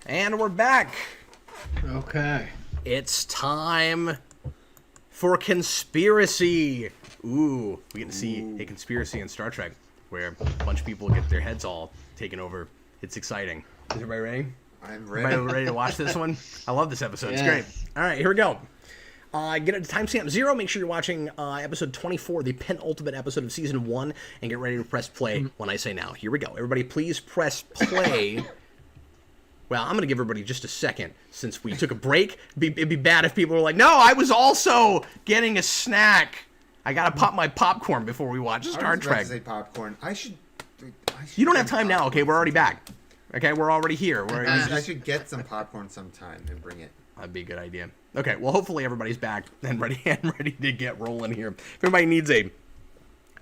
And we're back. Okay. It's time for conspiracy. Ooh, we get to see a conspiracy in Star Trek where a bunch of people get their heads all taken over. It's exciting. Is everybody ready? I'm ready. Everybody ready to watch this one? I love this episode. It's great. Yes. All right, here we go. Get it to timestamp 0. Make sure you're watching episode 24, the penultimate episode of season 1, and get ready to press play when I say now. Here we go. Everybody, please press play. Well, I'm going to give everybody just a second since we took a break. It'd be bad if people were like, no, I was also getting a snack. I got to pop my popcorn before we watch Star I was about Trek. to say popcorn. I should You don't have get time now, okay? We're already back. Okay, we're already here. I should get some popcorn sometime and bring it. That'd be a good idea. Okay, well, hopefully everybody's back and ready to get rolling here. If anybody needs a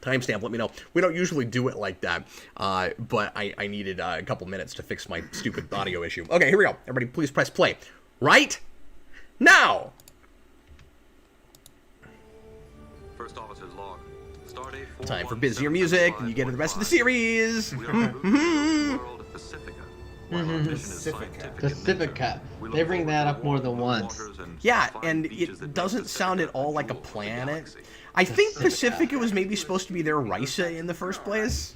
timestamp, let me know. We don't usually do it like that, but I needed a couple minutes to fix my stupid audio issue. Okay, here we go. Everybody, please press play right now. First officer's log. Stardate Time for busier music, and you get to the rest of the series. We are moving to the world of Pacifica. While our mission is Pacifica. scientific in Pacifica. nature, we look They bring forward that to up more than warm once. waters and Yeah, fine and beaches that it make doesn't sound at all like a jewel of the planet. galaxy. I think Pacifica. Pacifica was maybe supposed to be their Risa in the first place.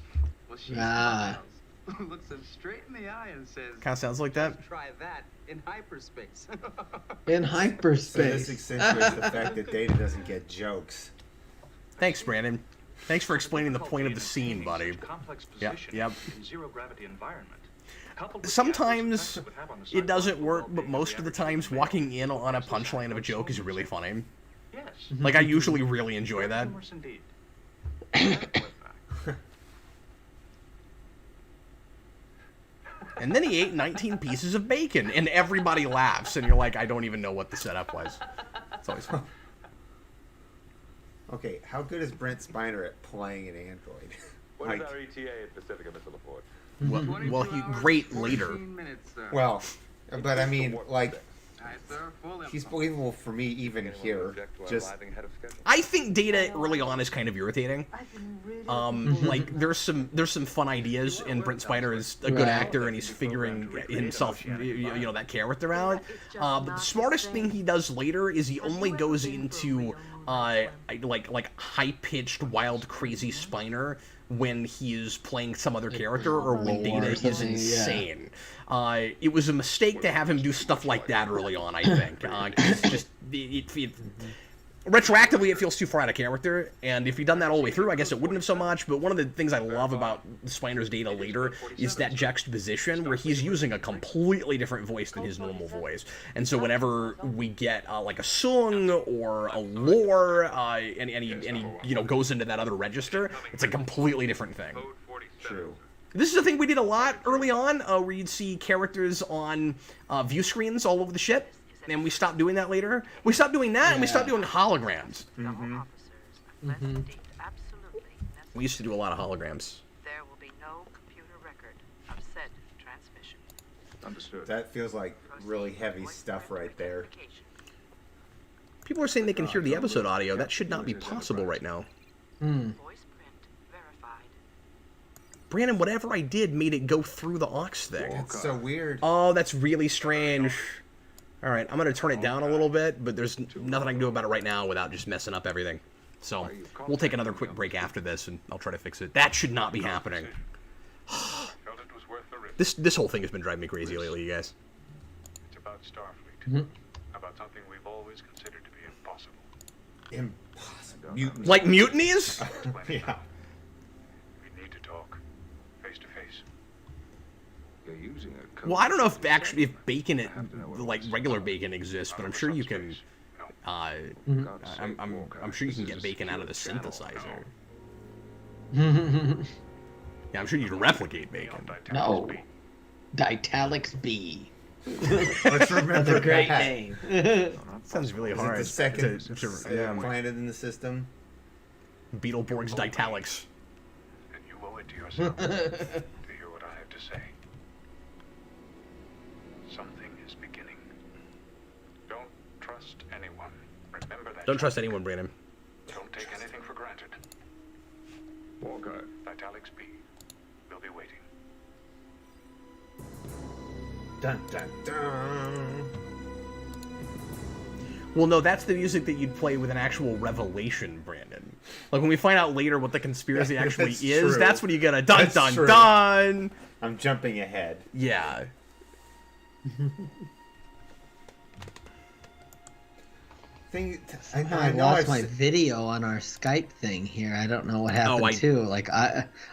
Well, she Ah. smiles, looks him straight in the eye and says, Kind of sounds like that. try that in hyperspace. In So hyperspace. this accentuates the fact that Data doesn't get jokes. Thanks, Brandon. Thanks for explaining the point of the scene, buddy. Complex Yep, position yep. in zero gravity environment. Coupled with the Sometimes adverse effect it would have on the it doesn't psychological work, but well-being most of the the average times human walking male in on a versus punchline of a joke is soldier. really funny. Yes. Like, I usually really enjoy that. Humorous indeed. That fact. And then he ate 19 pieces of bacon, and everybody laughs, and you're like, I don't even know what the setup was. It's always fun. Okay, how good is Brent Spiner at playing an android? What is Like, our ETA at Pacifica, Mr. Laporte? Well, he great later. 14 minutes, sir. well, but I mean, like, Aye, sir, full he's info. believable for me even Anyone here. object to our Just arriving ahead of schedule? I think Data early on is kind of irritating. Like there's some fun ideas, and Brent Spiner is a good Right. actor, and he's figuring himself, you know, that character out. But the smartest thing he does later is he only goes into like high-pitched, wild, crazy Spiner when he's playing some other character or when Lore or Data is something, yeah. insane. It was a mistake to have him do stuff like that early on, I think. 'Cause it's just retroactively, it feels too far out of character, and if he'd done that all the way through, I guess it wouldn't have so much. But one of the things I love about Spiner's Data later is that juxtaposition where he's using a completely different voice than his normal voice. And so whenever we get like a sung or a lore, and he you know goes into that other register, it's a completely different thing. Code 47. true. This is a thing we did a lot early on, where you'd see characters on view screens all over the ship, and we stopped doing that later. We stopped doing that, and we stopped doing holograms. We used to do a lot of holograms. There will be no computer record of said transmission. Understood. That feels like really heavy stuff right there. People are saying they can hear the episode audio. That should not be possible right now. Voice print verified. Brandon, whatever I did made it go through the aux thing. That's so weird. Oh, that's really strange. All right, I'm going to turn it down a little bit, but there's nothing I can do about it right now without just messing up everything. So we'll take another quick break after this, and I'll try to fix it. That should not be happening. Felt it was worth the risk. This whole thing has been driving me crazy lately, you guys. It's about Starfleet. About something we've always considered to be impossible. Impossible. Mutiny. Like mutinies? Yeah. We need to talk. Face to face. You're using a code. Well, I don't know if actually if bacon, like regular bacon exists, but I'm sure you can. I'm sure you can get bacon out of the synthesizer. Yeah, I'm sure you can replicate bacon. No. Ditalics B. Let's remember That's a great that. name. Sounds really Is it hard. the second Yeah, planet in the system? Beetleborg's Ditalics. And you owe it to yourself to hear what I have to say. Something is beginning. Don't trust anyone. Remember that. Don't trust anyone, Brandon. Don't take anything for granted. Walker. Italics B. We'll be waiting. Dun, dun, dun. Well, no, that's the music that you'd play with an actual revelation, Brandon. Like, when we find out later what the conspiracy actually That's is, true. that's when you get a dun That's dun true. dun! I'm jumping ahead. Yeah. I lost my video on our Skype thing here. I don't know what happened too. Like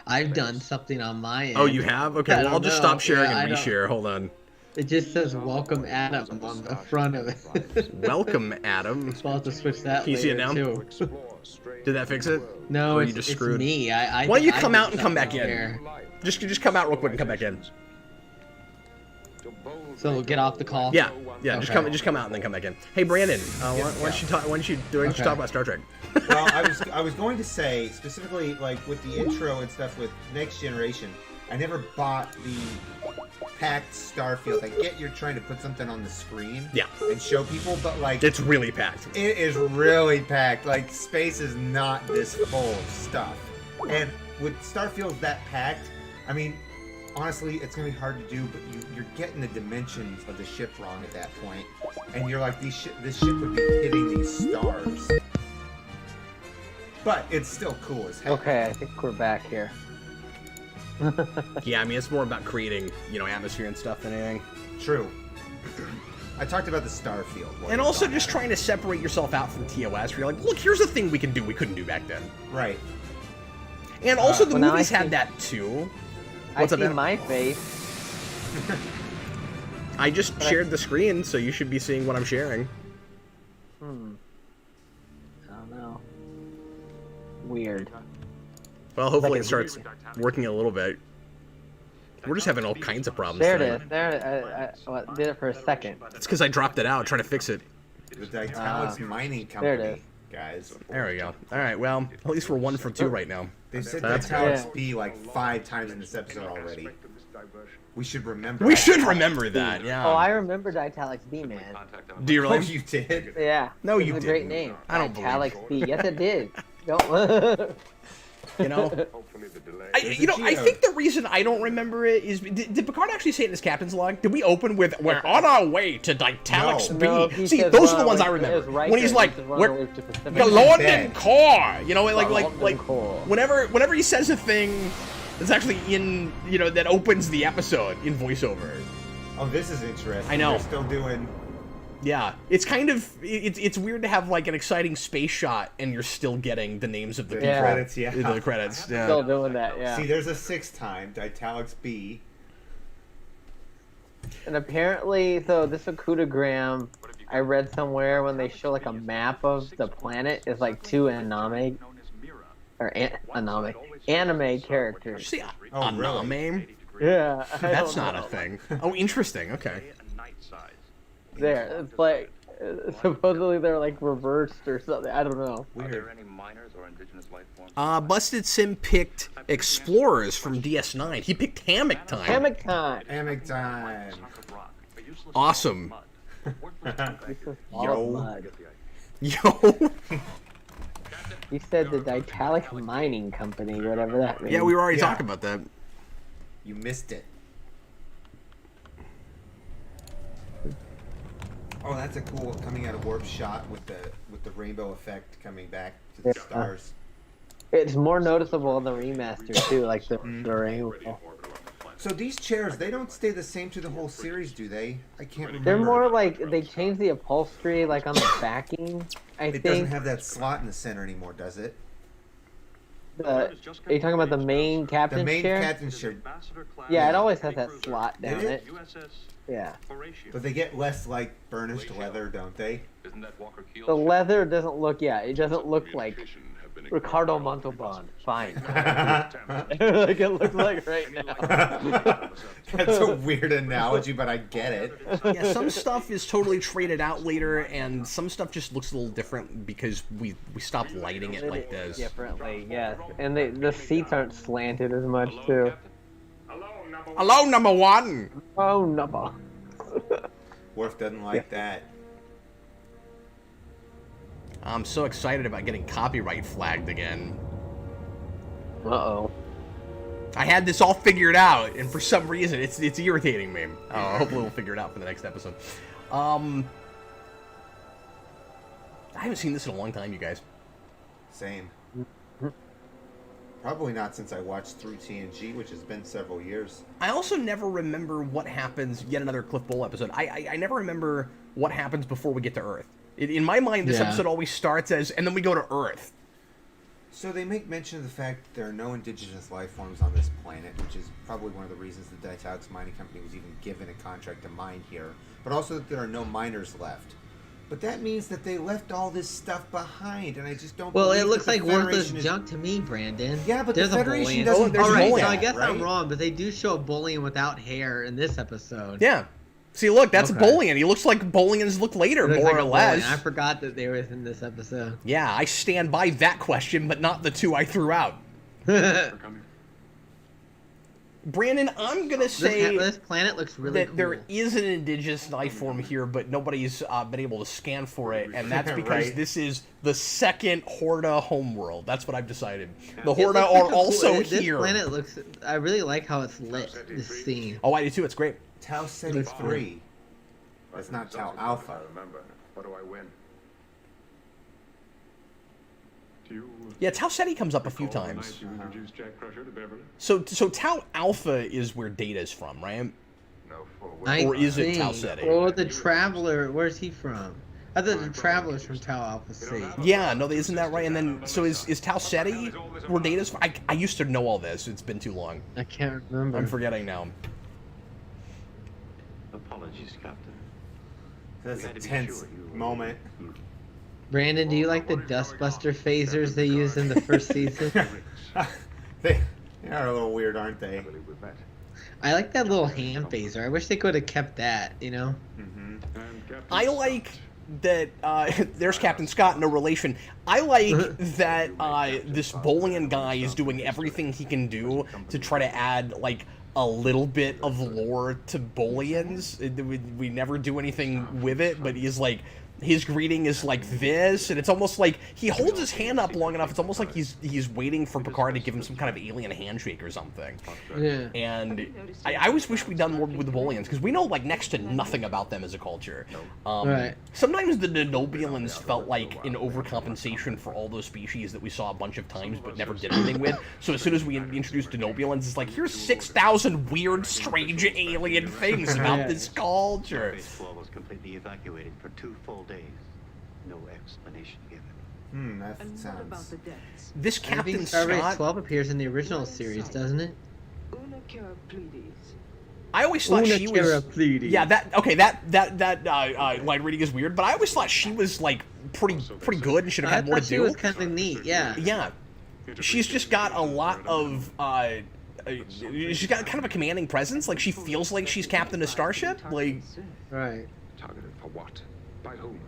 I've done something on my end. Oh, you have? Okay, well, I'll just stop sharing and reshare. Hold on. It just says "Welcome Adam" on the front of it. Welcome, Adam. So I'll have to switch that. Can you see it now? Too. Did that fix it? No, or it's, you just it's screwed? me. Why don't you I come did out and come something back in? here. Just come out real quick and come back in. So we'll get off the call. Yeah, Okay. just come out and then come back in. Hey, Brandon, why don't you talk about Star Trek? Well, I was going to say specifically, like with the intro and stuff with Next Generation, I never bought the packed Starfield. I get you're trying to put something on the screen, and show people, but like it's really packed. It is really packed. Like space is not this full of stuff, and with Starfield that packed, I mean, honestly, it's gonna be hard to do, but you're getting the dimensions of the ship wrong at that point, and you're like, this ship would be hitting these stars. But it's still cool as hell. Okay, I think we're back here. Yeah, I mean, it's more about creating, atmosphere and stuff than anything. True. I talked about the Starfield. And also just trying to separate yourself out from TOS, where you're like, look, here's a thing we can do we couldn't do back then. Right. And also the Well, now movies I had see- that too. I What's up, see Adam? my face. I just shared the screen, so you should be seeing what I'm sharing. I don't know. Weird. Well, hopefully it starts working a little bit. We're just having all kinds of problems There it tonight. is. There, I did it for a second. It's because I dropped it out trying to fix it. The Ditalics Mining Company, there it is. guys. There we go. All right, well, at least we're 1 for 2 right now. They've said That's Ditalics B like 5 times in this episode already. We should remember. We should remember that, yeah. Oh, I remembered Italics B, man. Do you really? Oh, you did? Yeah. No, it's you a great didn't. name. I don't believe Italics you. B. Yes, it did. Don't. I think the reason I don't remember it is, did Picard actually say it in his captain's log? Did we open with, we're on our way to Ditalics B? No, he See, says those are the run ones I away- remember. it was Riker, When he's he like, says run we're away to Pacific. the London Dead. Core, like London Core. whenever he says a thing that's actually in, that opens the episode in voiceover. Oh, this is interesting. I know. They're still doing. Yeah, it's kind of it's weird to have like an exciting space shot and you're still getting the names of the The people. credits, yeah. The credits. Yeah. Still doing that, yeah. See, there's a 6th time, Ditalics B. And apparently, so this Akudagram, I read somewhere when they show like a map of the planet is like 2 anime characters. See, Oh, really? anime? Yeah, I That's don't not know. a thing. Oh, interesting. Okay. There, it's like supposedly they're like reversed or something. I don't know. Weird. any miners or indigenous life forms? Busted Sim picked Explorers from DS9. He picked Hammock Time. Hammock time. Hammock time. Awesome. All Yo. mud. Yo. You said the Ditalic Mining Company, whatever that means. Yeah, we were already Yeah. talking about that. You missed it. Oh, that's a cool coming out of warp shot with the rainbow effect coming back to the Yeah. stars. It's more noticeable in the remaster too, like the rainbow. So these chairs, they don't stay the same to the whole series, do they? I can't remember. They're more like they changed the upholstery, like on the backing. I It doesn't think. have that slot in the center anymore, does it? Are you talking about the main captain's The main chair? captain's chair. Yeah, it always has that slot Did down it? it. Yeah. But they get less like burnished leather, don't they? Isn't that Walker Keel's The leather doesn't look. Yeah, it doesn't look like Ricardo Montalban. Fine. Like it looks like right now. That's a weird analogy, but I get it. Yeah, some stuff is totally traded out later, and some stuff just looks a little different because we stopped lighting it like this. Differently, yes. And the seats aren't slanted as much too. Hello, number one. Oh no. Worf doesn't like that. I'm so excited about getting copyright flagged again. Uh-oh. I had this all figured out, and for some reason, it's irritating me. Hopefully we'll figure it out for the next episode. I haven't seen this in a long time, you guys. Same. Probably not since I watched through TNG, which has been several years. I also never remember what happens, yet another Cliff Bowl episode. I never remember what happens before we get to Earth. In my mind, this episode always starts as, and then we go to Earth. So they make mention of the fact that there are no indigenous life forms on this planet, which is probably one of the reasons the Ditaux Mining Company was even given a contract to mine here, but also that there are no miners left. But that means that they left all this stuff behind, and I just don't Well, believe it looks that the like worthless Federation is... junk to me, Brandon. Yeah, but there's the Federation a bullion. doesn't there's All right, bullion, so I guess right? I'm wrong, but they do show a bullion without hair in this episode. Yeah. See, look, that's Okay. Bullion. He looks like Bullions look later, Looks more like or a less. bullion. I forgot that they were in this episode. Yeah, I stand by that question, but not the two I threw out. Brandon, I'm gonna say this planet looks really that cool. there is an indigenous life form here, but nobody's been able to scan for it, and that's because Right. this is the second Horda homeworld. That's what I've decided. The It Horda looks like are a cool- also this here. planet looks. I really like how it's lit. This scene. Oh, I do too. It's great. Tau Ceti 3. That's not Tau Alpha. Remember, what do I win? Do you Yeah, Tau Ceti comes up a few recall the times. night you introduced Jack Crusher to Beverly? So Tau Alpha is where Data's from, right? No, full I Or is it think. Tau Ceti? Or the Traveler. Where's he from? I thought the Traveler's from Tau Alpha C. Yeah, no, isn't that right? And then, so is Tau Ceti where Data's from? I used to know all this. It's been too long. I can't remember. I'm forgetting now. Apologies, Captain. That's a Had to be tense sure you- moment. Brandon, do you like the Dustbuster phasers they used in the first season? They are a little weird, aren't they? Beverly, we met. I like that little hand phaser. I wish they could have kept that, you know? Mm-hmm. And Captain I like Scott. that, there's Captain Scott, no relation. I like that this Bolian guy is doing everything he can do to try to add, like, a little bit of lore to Bolians. We never do anything with it, but he's like, his greeting is like this, and it's almost like he holds his hand up long enough. It's almost like he's waiting for Picard to give him some kind of alien handshake or something. Yeah. And I always wish we'd done more with the Bolians, because we know like next to nothing about them as a culture. Right. Sometimes the Denobulans felt like an overcompensation for all those species that we saw a bunch of times but never did anything with. So as soon as we introduced Denobulans, it's like, here's 6,000 weird, strange alien things about this culture. Space floor was completely evacuated for 2 full days. No explanation given. That And what sounds... about the deaths? This I think Captain Starbase Scott, 12 appears in the original series, doesn't it? Una cura pleiades. I always thought she was. Pleiades. Yeah, that line reading is weird, but I always thought she was like pretty good and should have I had more to thought she do. was kind of neat, yeah. Yeah, she's just got a lot of. She's got kind of a commanding presence. Like she feels like she's captain of starship. Like, Right. Targeted for what? By whom?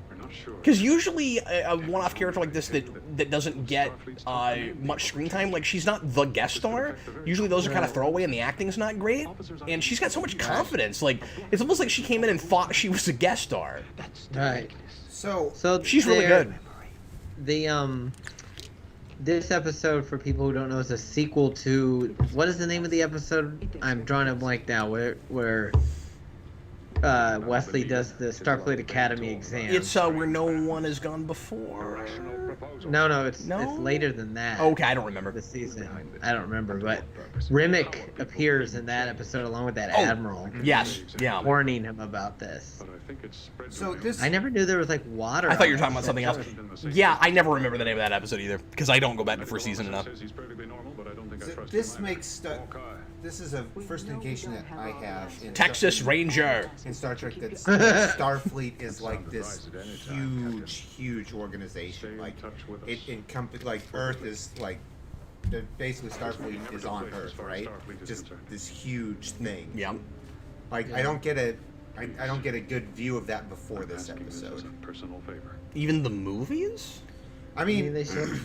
We're not sure. because usually a one-off character like this that doesn't get much screen time, like she's not the guest star. Usually those are kind of throwaway and the acting's not great. And she's got so much confidence. Like it's almost like she came in and thought she was a guest star. Right. So, So She's really there- good. The this episode, for people who don't know, is a sequel to, what is the name of the episode? I'm drawing a blank now. Where Wesley does the Starfleet Academy exam. It's where no one has gone before. No, it's No? later than that. Okay, I don't remember. The season. I don't remember, but Rimmick appears in that episode along with that Oh. admiral, Yes, yeah. warning him about this. But I think it's spread so to this... I never knew there was like water. I thought you were on talking about that something else. ship. Yeah, I never remember the name of that episode either, because I don't go back to first season enough. Says he's perfectly normal, but I don't think I trust This him makes... either. Hawkeye. This is a first indication that I have in Texas Ranger. in Star Trek that Starfleet is like this huge organization. Like it encompasses, like Earth is like basically Starfleet is on Earth, right? Just this huge thing. Yeah. Like I don't get a good view of that before this Asking this as episode. a personal favor. Even the movies? I Maybe mean, they should.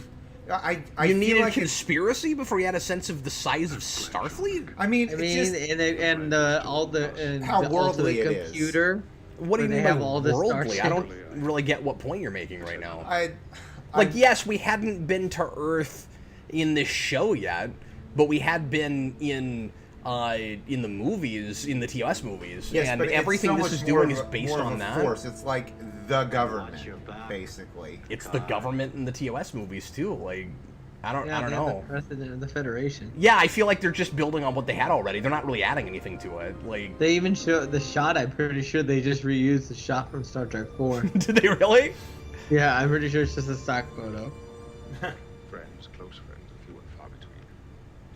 I You feel needed like conspiracy before you had a sense of the size of Starfleet? I mean, I it's mean, just and all the and How the worldly ultimate it is. computer. What do you Where mean they by have all this worldly? I don't starship. really get what point you're making right now. I Like, yes, we hadn't been to Earth in this show yet, but we had been in the movies, in the TOS movies, Yes, and but everything it's so this is much more doing of is a- based more of on a that. Force. It's like the government, basically. It's the government in the TOS movies too. Like, I don't they have know. the president of the Federation. Yeah, I feel like they're just building on what they had already. They're not really adding anything to it. Like, They even show the shot. I'm pretty sure they just reused the shot from Star Trek 4. did they really? Yeah, I'm pretty sure it's just a stock photo. Friends, close friends, few and far between.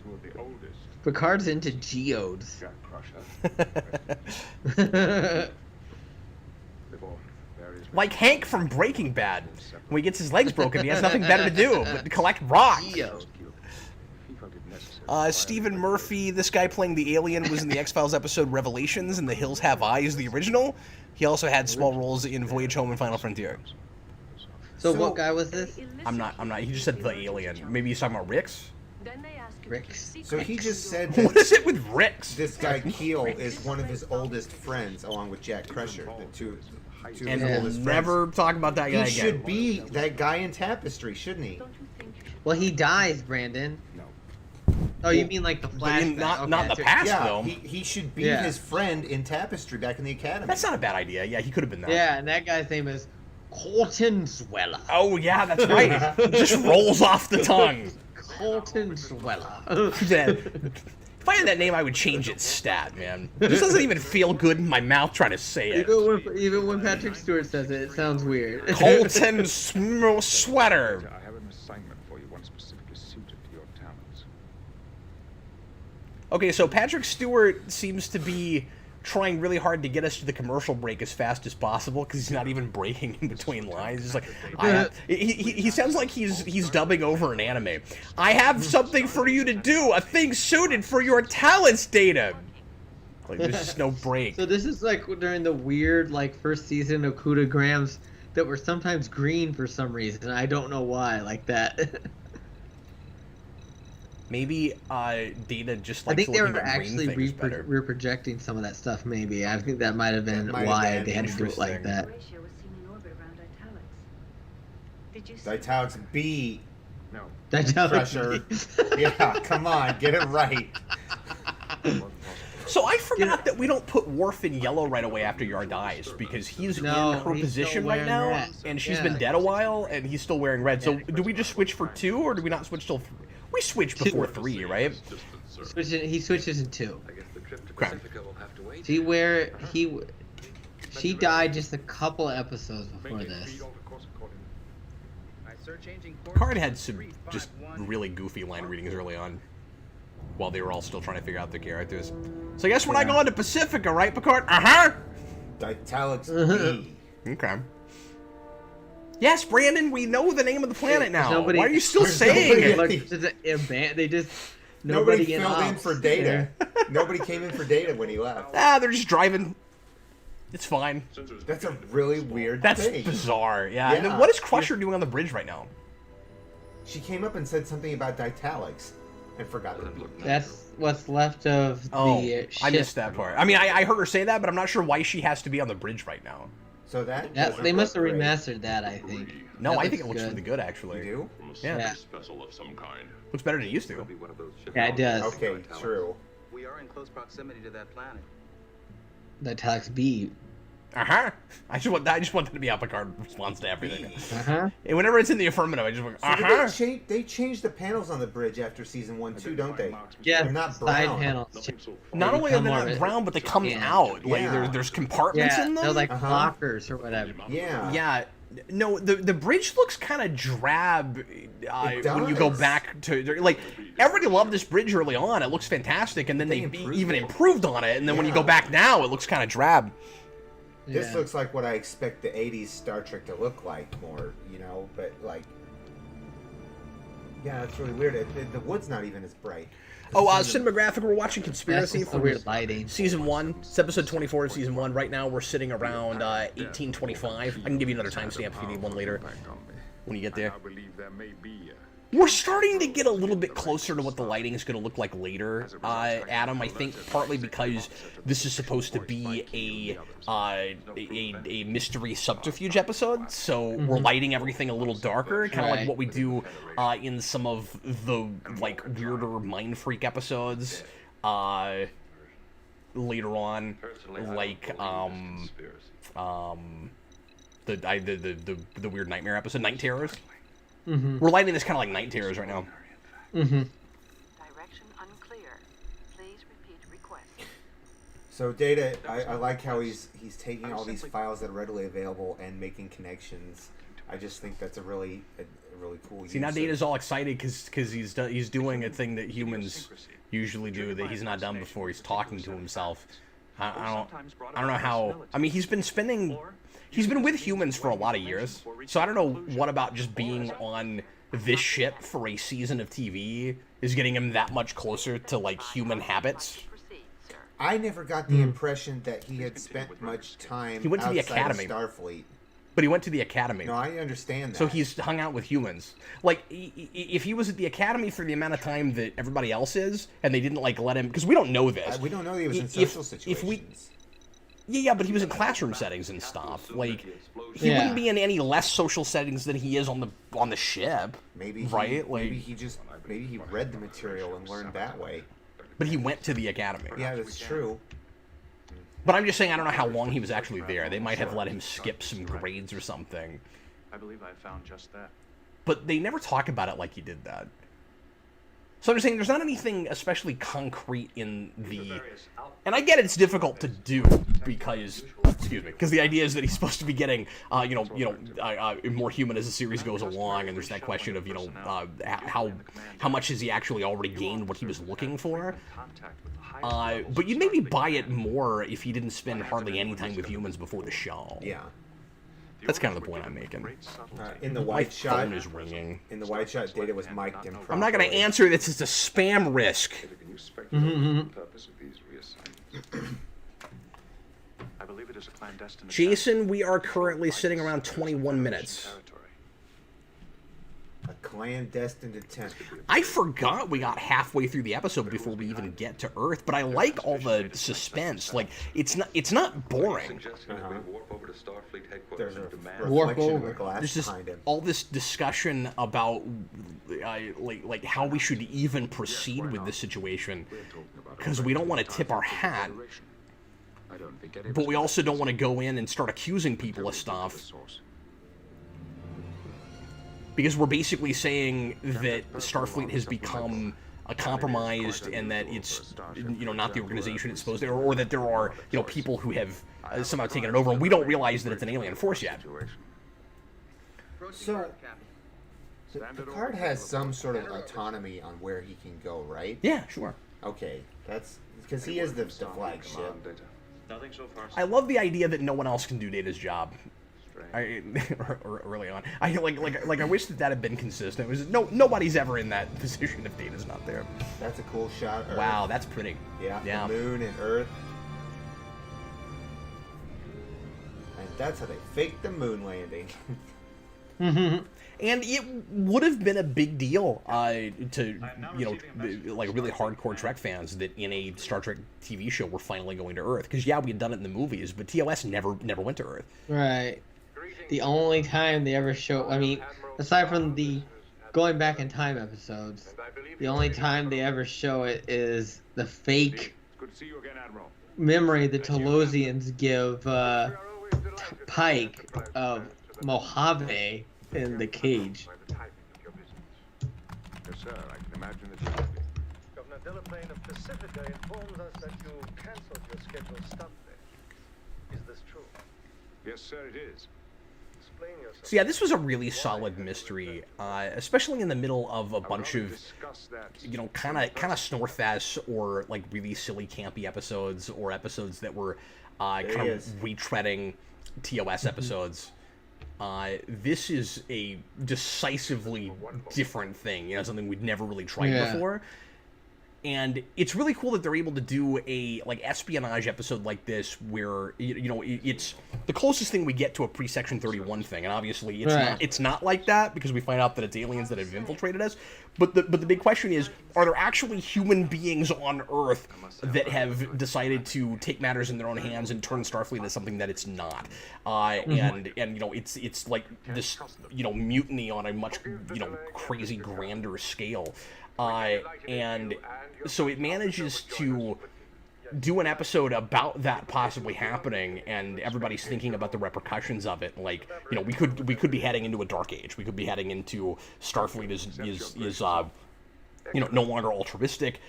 Two of the oldest. Picard's into geodes. Jack Crusher. They've all various Like Hank from Breaking Bad. When he gets his legs broken, he has nothing better to do but to collect rocks. Stephen Murphy, this guy playing the alien, was in the X-Files episode Revelations and The Hills Have Eyes, the original. He also had small roles in Voyage Home and Final Frontier. So what guy was this? I'm not, he just said the alien. Maybe he's talking about Rix? Rix. So he just said What that is it with Rix? this guy Keel is one of his oldest friends, along with Jack Crusher, the two of And his we'll oldest never talk about that friends. guy He again. should be that guy in Tapestry, shouldn't he? Well, he dies, Brandon. No. Oh, you mean like the But flashback? not the past, Yeah, though. he should be Yeah. his friend in Tapestry back in the Academy. That's not a bad idea. Yeah, he could have been that. Yeah, and that guy's name is Colton Sweller. Oh, yeah, that's right. It just rolls off the tongue. Colton Sweller. If I had that name, I would change its stat, man. It just doesn't even feel good in my mouth trying to say it. Even when Patrick Stewart says it, it sounds weird. Colton Sweater. I have an assignment for you, one specifically suited to your talents. Okay, so Patrick Stewart seems to be trying really hard to get us to the commercial break as fast as possible because he's not even breaking in between lines. He's like, he sounds like he's dubbing over an anime. I have something for you to do, a thing suited for your talents, Data. Like, there's just no break. So this is like during the weird first season of Coup de Grams that were sometimes green for some reason. I don't know why, like that. Maybe Data just I likes think they looking were at green actually things better. reprojecting some of that stuff. Maybe I think that might have been That might have why been they had to do it like that. Ratio was seen in orbit around Italics. Did you see The italics B. No. That's how Crusher. Yeah, come on, get it right. So I forgot that we don't put Worf in yellow right away after Yar dies because he's in her he's position still right wearing now, red. and she's Yeah. been dead a while, and he's still wearing red. So do we just switch for 2, or do we not switch till? We switch before 3, right? He switches in 2. I guess the trip to Okay. Pacifica will have to wait. She died just a couple episodes before this. Picard had some just really goofy line readings early on, while they were all still trying to figure out their characters. So I guess when I go into Pacifica, right, Picard? The italics B. Okay. Yes, Brandon, we know the name of the planet now. Nobody- Why are you still There's saying nobody- it? Look, they just Nobody in filled in ops. for Data. Nobody came in for Data when he left. They're just driving. It's fine. That's a really weird That's thing. bizarre. Yeah. And then Yeah. what is Crusher doing on the bridge right now? She came up and said something about italics and forgot it. That's what's left of Oh, the I ship. missed that part. I mean, I heard her say that, but I'm not sure why she has to be on the bridge right now. So that They must have look great. remastered that, I think. No, That I think it looks good. really good, actually. You do? Yeah. Yeah. of some kind. Looks better than it used to. Yeah, it does. Okay, true. We are in close proximity to that planet. The Italics B. I just want that to be how Picard responds to everything. Uh-huh. And whenever it's in the affirmative, I just want, So they changed the panels on the bridge after season 1 too, don't they? Yeah, They're not side brown. panels. Not only are they become not more- brown, but they come Yeah. out. Like Yeah. there's compartments Yeah, in them. they're like Uh-huh. lockers or whatever. Yeah. Yeah. No, the bridge looks kind of drab when you go does. back to like everybody loved this bridge early on. It looks fantastic, and then They they improved even it. improved on it. And then when you go Yeah. back now, it looks kind of drab. This Yeah. looks like what I expect the 80s Star Trek to look like more, you know, but like... Yeah, that's really weird. The wood's not even as bright. Oh, cinematographic. We're watching That's Conspiracy just the from weird lighting. season 1. It's episode 24 of season 1. Right now, we're sitting around 1825. I can give you another timestamp if you need one later when you get there. I believe there may be We're starting to get a little bit closer to what the lighting is going to look like later, Adam. I think partly because this is supposed to be a mystery subterfuge episode, so we're lighting everything a little darker, kind of like what we do in some of the like weirder Mind Freak episodes later on, like the Weird Nightmare episode, Night Terrors. We're lighting this kind of like Night Terrors right now. Direction unclear. Please repeat request. So Data, I like how he's taking all these files that are readily available and making connections. I just think that's a really cool. See, now Data's all excited because he's doing a thing that humans usually do that he's not done before. He's talking to himself. I don't know how. I mean, he's been with humans for a lot of years, so I don't know what about just being on this ship for a season of TV is getting him that much closer to like human habits. I never got the impression that he had spent much time. He went to the academy. Of Starfleet. But he went to the academy. No, I understand that. So he's hung out with humans. Like, if he was at the academy for the amount of time that everybody else is, and they didn't, like, let him... Because we don't know this. We don't know that he was in social situations. Yeah, but he was in classroom settings and stuff. Like, he wouldn't be in any less social settings than he is on the ship. Maybe right? Maybe he read the material and learned that way. But he went to the academy. Yeah, that's true. But I'm just saying, I don't know how long he was actually there. They might have let him skip some grades or something. I believe I found just that. But they never talk about it like he did that. So I'm just saying, there's not anything especially concrete in the... And I get it's difficult to do because, because the idea is that he's supposed to be getting, more human as the series goes along, and there's that question of, how much has he actually already gained what he was looking for? But you'd maybe buy it more if he didn't spend hardly any time with humans before the show. Yeah. That's kind of the point I'm making. In the white shot, phone is ringing. In the white shot, Data was mic'd improperly. I'm not going to answer this. It's a spam risk. I believe it is a clandestine. Jason, we are currently sitting around 21 minutes. A clandestine attempt. I forgot we got halfway through the episode before we even get to Earth, but I like all the suspense. Like, it's not boring. There's a Warp reflection over. of a glass There's just behind him. all this discussion about like how we should even proceed with this situation, because we don't want to tip our hat, but we also don't want to go in and start accusing people of stuff. Because we're basically saying that Starfleet has become compromised and that it's, not the organization it's supposed to, or that there are, people who have somehow taken it over, and we don't realize that it's an alien force yet. So, Picard has some sort of autonomy on where he can go, right? Yeah, sure. Okay, that's because he is the flagship. I love the idea that no one else can do Data's job. Early on, I wish that had been consistent. It was nobody's ever in that position if Data's not there. That's a cool shot. Earth. Wow, that's pretty. Yeah, the moon and Earth, and that's how they faked the moon landing. And it would have been a big deal to like really hardcore Trek fans that in a Star Trek TV show we're finally going to Earth, because we had done it in the movies, but TOS never went to Earth. Right. The only time they ever show, aside from the going back in time episodes, the only time they ever show it is the fake memory the Telosians give Pike of Mojave in the cage. Yes, sir. I can imagine that you would be. Governor Delaplane of Pacifica informs us that you canceled your scheduled stop there. Is this true? Yes, sir, it is. Explain yourself. So yeah, this was a really solid mystery, especially in the middle of a bunch of, kind of Snorfest or like really silly campy episodes, or episodes that were kind of retreading TOS episodes. This is a decisively different thing, something we'd never really tried before. And it's really cool that they're able to do a like espionage episode like this, where it's the closest thing we get to a pre-Section 31 thing, and obviously it's not like that because we find out that it's aliens that have infiltrated us. But the big question is, are there actually human beings on Earth that have decided to take matters in their own hands and turn Starfleet into something that it's not? And it's like this mutiny on a much crazy grander scale. And so it manages to do an episode about that possibly happening, and everybody's thinking about the repercussions of it. Like, we could be heading into a dark age. We could be heading into Starfleet is no longer altruistic.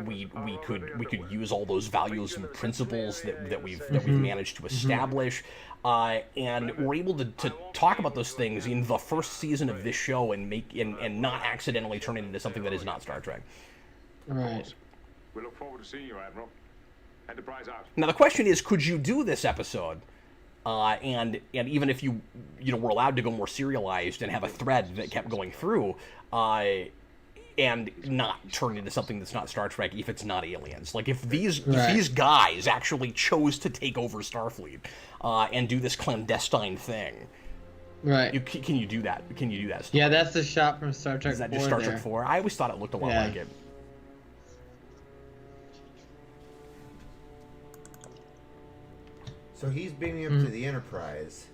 We could use all those values and principles that we've managed to establish. And we're able to talk about those things in the first season of this show and not accidentally turn it into something that is not Star Trek. Right. We look forward to seeing you, Admiral. Enterprise out. Now the question is, could you do this episode? And even if you were allowed to go more serialized and have a thread that kept going through, and not turn into something that's not Star Trek if it's not aliens. Like if these guys actually chose to take over Starfleet and do this clandestine thing. Right. Can you do that? Can you do that? Yeah, that's the shot from Star Trek 4. Is that just Star Trek 4? I always thought it looked a lot like it. So he's beaming up to the Enterprise.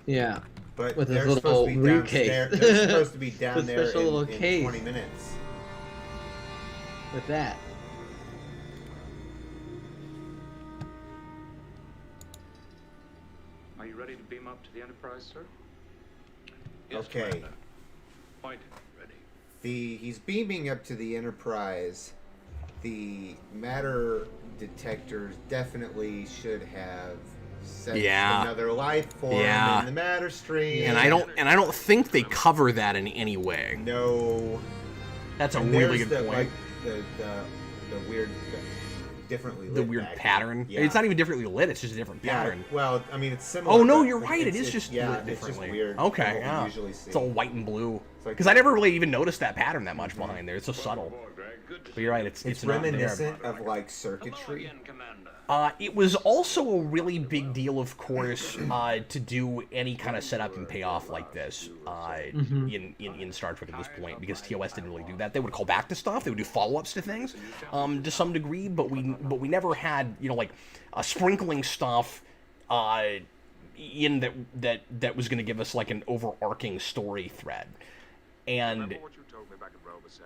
Yeah. But with they're his supposed to be downstairs. They're supposed to be down there in 20 minutes. With that. Are you ready to beam up to the Enterprise, sir? Okay. Point ready. He's beaming up to the Enterprise. The matter detectors definitely should have sensed another life form in the matter stream. And I don't think they cover that in any way. No. That's a really good point. Like, the weird differently lit. The weird pattern. Yeah. It's not even differently lit, it's just a different pattern. Well, I mean, it's similar. Oh no, you're right. It is just lit differently. It's just weird. Okay, yeah. It's all white and blue. Because I never really even noticed that pattern that much behind there. It's so subtle. But you're right. It's reminiscent of like circuitry. It was also a really big deal, of course, to do any kind of setup and payoff like this in Star Trek at this point, because TOS didn't really do that. They would call back to stuff. They would do follow-ups to things to some degree, but we never had like a sprinkling stuff in that was going to give us like an overarching story thread. And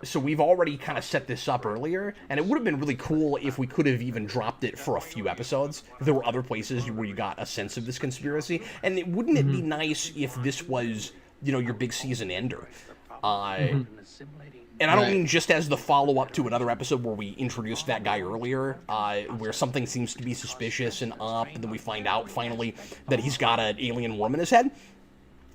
so we've already kind of set this up earlier, and it would have been really cool if we could have even dropped it for a few episodes. There were other places where you got a sense of this conspiracy, and wouldn't it be nice if this was, your big season ender? And I don't mean just as the follow-up to another episode where we introduced that guy earlier, where something seems to be suspicious and up, and then we find out finally that he's got an alien worm in his head.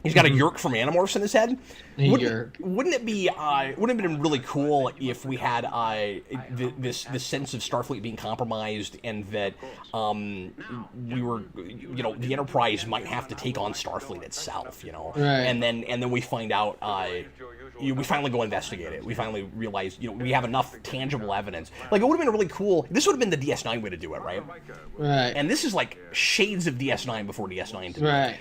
He's got a Yerk from Animorphs in his head. Wouldn't it have been really cool if we had this sense of Starfleet being compromised, and that we were, the Enterprise might have to take on Starfleet itself, Right. And then we find out, we finally go investigate it. We finally realize, we have enough tangible evidence. Like, it would have been really cool. This would have been the DS9 way to do it, right? Right. And this is like shades of DS9 before DS9 to me. Right.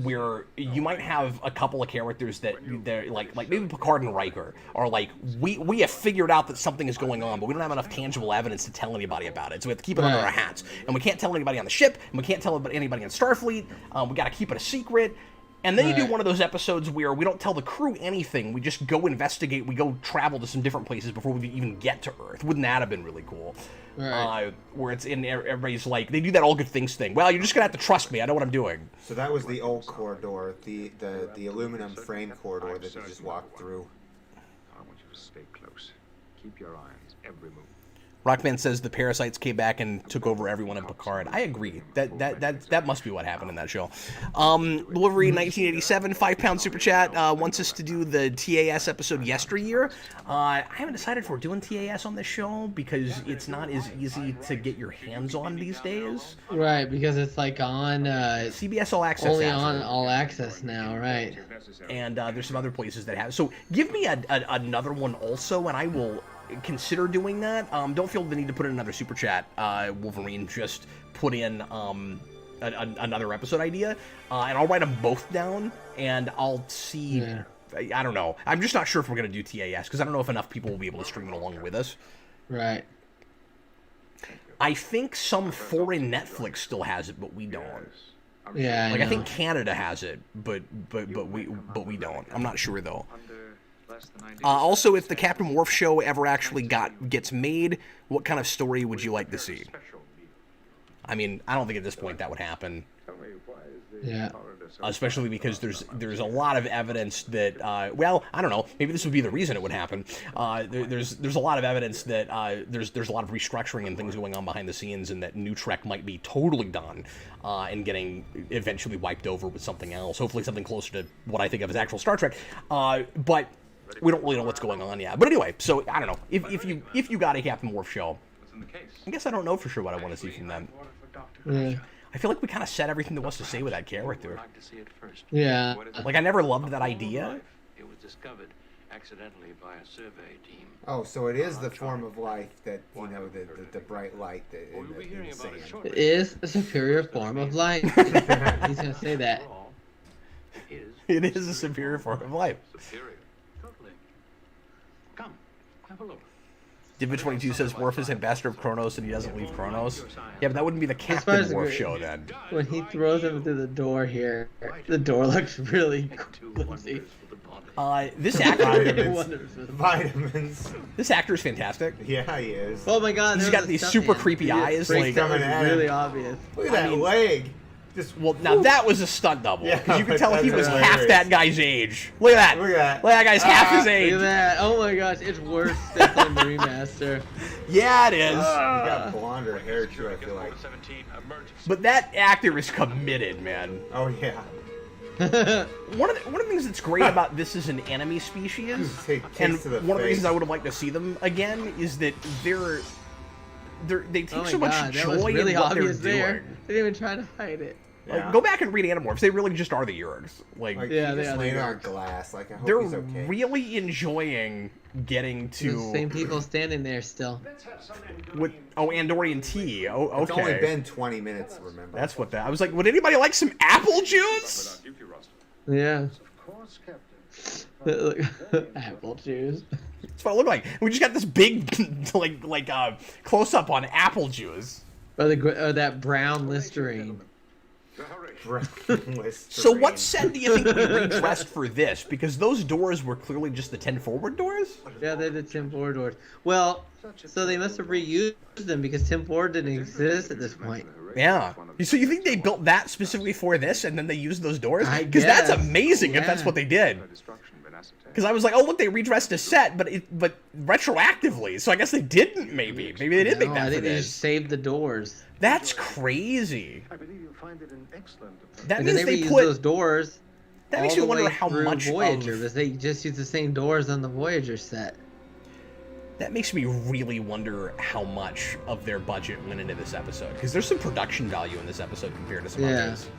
Where you might have a couple of characters that they're like maybe Picard and Riker are like, we have figured out that something is going on, but we don't have enough tangible evidence to tell anybody about it, so we have to keep it under our hats, and we can't tell anybody on the ship, and we can't tell anybody on Starfleet. We got to keep it a secret. And then you do one of those episodes where we don't tell the crew anything. We just go investigate. We go travel to some different places before we even get to Earth. Wouldn't that have been really cool? Right. Where it's in everybody's like, they do that all good things thing. Well, you're just gonna have to trust me. I know what I'm doing. So that was the old corridor, the aluminum frame corridor that you just walked through. I want you to stay close. Keep your eye on his every move. Rockman says the parasites came back and took over everyone in Picard. I agree. That must be what happened in that show. Wolverine 1987, £5 super chat, wants us to do the TAS episode Yesteryear. I haven't decided if we're doing TAS on this show because it's not as easy to get your hands on these days. Right, because it's like on CBS All Access. Only on All Access now, right? And there's some other places that have. So give me another one also, and I will consider doing that, don't feel the need to put in another super chat, Wolverine. Just put in another episode idea, and I'll write them both down, and I'll see. Yeah. I don't know. I'm just not sure if we're going to do TAS, because I don't know if enough people will be able to stream it along with us. Right. I think some foreign Netflix still has it, but we don't. Yeah, like I think Canada has it, but we don't. I'm not sure though. Also, if the Captain Worf show ever actually gets made, what kind of story would you like to see? I mean, I don't think at this point that would happen. Yeah. Especially because there's a lot of evidence that well, I don't know, maybe this would be the reason it would happen. There's a lot of evidence that there's a lot of restructuring and things going on behind the scenes, and that New Trek might be totally done and getting eventually wiped over with something else. Hopefully something closer to what I think of as actual Star Trek. But we don't really know what's going on yet. But anyway, so I don't know if you got a Captain Worf show, I guess I don't know for sure what I want to see from them. Yeah. I feel like we kind of said everything there was to say with that character. Yeah. Like, I never loved that idea. It was discovered accidentally by a survey team. Oh, so it is the form of life that, you know, the bright light in the sand. It is a superior form of life. He's going to say that. It is a superior form of life. Superior. Totally. Come, have a look. Divid22 says Worf is ambassador of Kronos and he doesn't leave Kronos. Yeah, but that wouldn't be the Captain Worf show then. When he throws him through the door here, the door looks really flimsy. This actor... Vitamins. This actor is fantastic. Yeah, he is. Oh my god. He's got these super creepy eyes. Like, coming at really him. obvious. Look at that leg. Just, well, now that was a stunt double. Because Yeah, you could tell he was hilarious. half that guy's age. Look at that. Look at that. Look at that guy's half his age. Look at that. Oh my gosh, it's worse than the remaster. Yeah, it is. You got blonder hair too, I feel like. But that actor is committed, man. Oh yeah. One of the things that's great about this is an enemy species, and one of the reasons I would have liked to see them again is that they take so much joy in what they're doing. They didn't even try to hide it. Like, go back and read Animorphs. They really just are the Yeerks. Like yeah, they just laying on glass. Like, I hope they're he's okay. really enjoying getting to the same people standing there still. With Andorian tea. Oh, okay. It's only been 20 minutes. Remember? That's what that. I was like, would anybody like some apple juice? Yeah. Of course, Captain. Apple juice. That's what it looked like. We just got this big, like close up on apple juice. Or that brown Listerine. So what set do you think we redressed for this? Because those doors were clearly just the 10 forward doors? Yeah, they're the Tim Ford doors. Well, so they must have reused them because Tim Ford didn't exist at this point. Yeah. So you think they built that specifically for this and then they used those doors? Because that's amazing if that's what they did. Because I was like, oh look, they redressed a set, but retroactively. So I guess they didn't. Maybe they did make that. I think for they this. just saved the doors. That's crazy. I believe you'll find it an excellent approach. That and means then they they reused put those doors. That makes all you the wonder way how through much Voyager, of... because they just used the same doors on the Voyager set. That makes me really wonder how much of their budget went into this episode, because there's some production value in this episode compared to some others.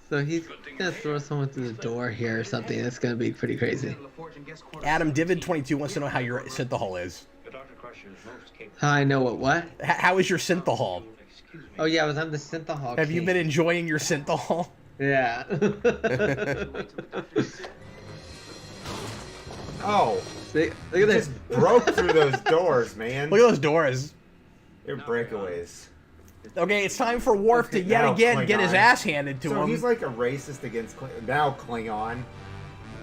So he's gonna throw someone through the door here or something. That's gonna be pretty crazy. Adam Divid22 wants to know how your synthahol is. How I know what? How is your synthahol? Oh yeah, I was on the synthahol. Have you been enjoying your synthahol? Yeah. Oh. See, look at this. Just broke through those doors, man. Look at those doors. They're breakaways. Okay, it's time for Worf to yet again get his ass handed to him. So he's like a racist against now Klingon.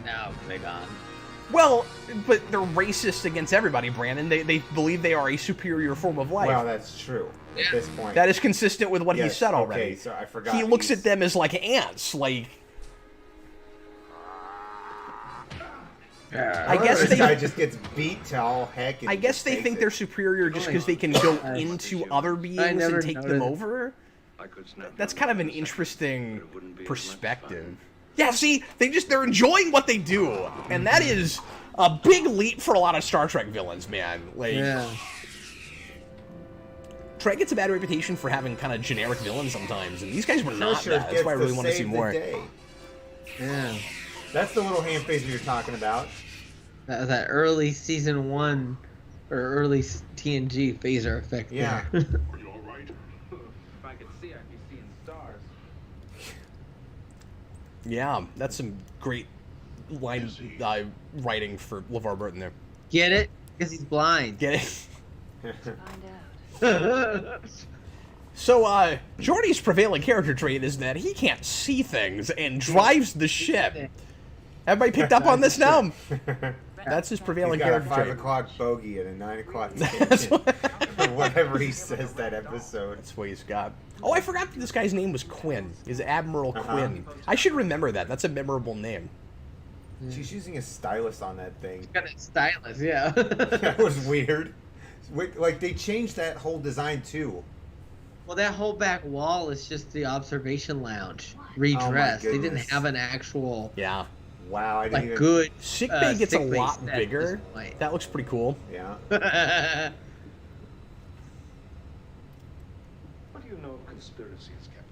Now Klingon. Well, but they're racist against everybody, Brandon. They believe they are a superior form of life. Well, that's true. At this point. That is consistent with what he said already. Okay, so I forgot. He looks at them as like ants, like... I guess this they guy just gets beat to all heck. I guess they think they're superior just because they can go into other beings and take them over. That's kind of an interesting perspective. Yeah, see, they're enjoying what they do, and that is a big leap for a lot of Star Trek villains, man. Like, Trek gets a bad reputation for having kind of generic villains sometimes, and these guys were not that. That's why I really want to see more. Yeah. That's the little hand phaser you're talking about. That early season 1 or early TNG phaser effect. Yeah. There. Are you all right? If I could see, I'd be seeing stars. Yeah, that's some great line writing for LeVar Burton there. Get it? Because he's blind. Get it? Find out. So, Geordi's prevailing character trait is that he can't see things and drives the ship. Everybody picked up on this now? That's his prevailing He's got a character 5 trait. o'clock bogey and a 9 o'clock That's or whatever he says that episode. That's what he's got. Oh, I forgot that this guy's name was Quinn. Is Admiral Quinn. I should remember that. That's a memorable name. She's using a stylus on that thing. Got a stylus, yeah. That was weird. Like, they changed that whole design, too. Well, that whole back wall is just the observation lounge redressed. They didn't goodness. have an actual, Yeah. Wow, I didn't like, even... good Sick bay gets a sick bay lot set at bigger. this point. That looks pretty cool. Yeah. What do you know of conspiracies, Captain?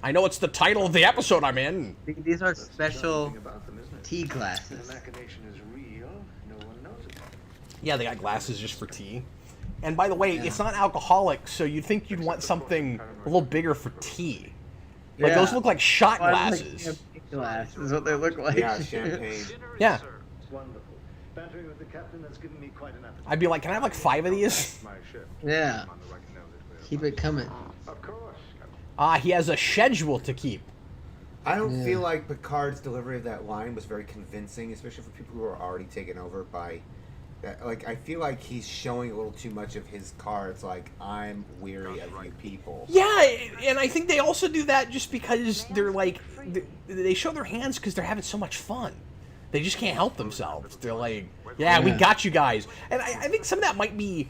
I know it's the title of the episode I'm in. These are special Thing about them, isn't it? tea The glasses. machination is real. No one knows about it. Yeah, they got glasses just for tea. And by the way, it's not alcoholic, so you'd think you'd want something a little bigger for tea. Like, Yeah. those look like shot Like glasses. champagne glass is what they look like. Yeah, champagne. Yeah. Wonderful. Bantering with the captain has given me quite an appetite. I'd be like, can I have like 5 of these? My ship. Yeah. I'm on the right note that we're- Keep it coming. Of course, Captain. He has a schedule to keep. I don't Yeah. feel like Picard's delivery of that line was very convincing, especially for people who are already taken over by that. Like, I feel like he's showing a little too much of his cards, like, I'm weary of you people. Yeah, and I think they also do that just because they're like, they show their hands because they're having so much fun. They just can't help themselves. They're like, yeah, we got you guys. And I think some of that might be,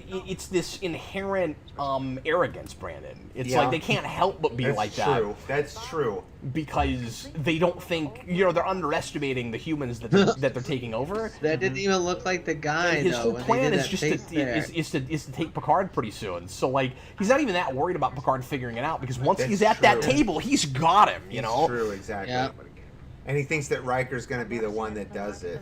it's this inherent arrogance, Brandon. It's Yeah. like they can't help but be That's like true. That's true. that because they don't think, they're underestimating the humans that they're taking over. That didn't even look like the guy. And his though, whole when they plan did is that just face there. to take Picard pretty soon. So like he's not even that worried about Picard figuring it out because once That's he's at that true. table, he's got him. You know. True, exactly. Yeah. And he thinks that Riker's going to be the one that does it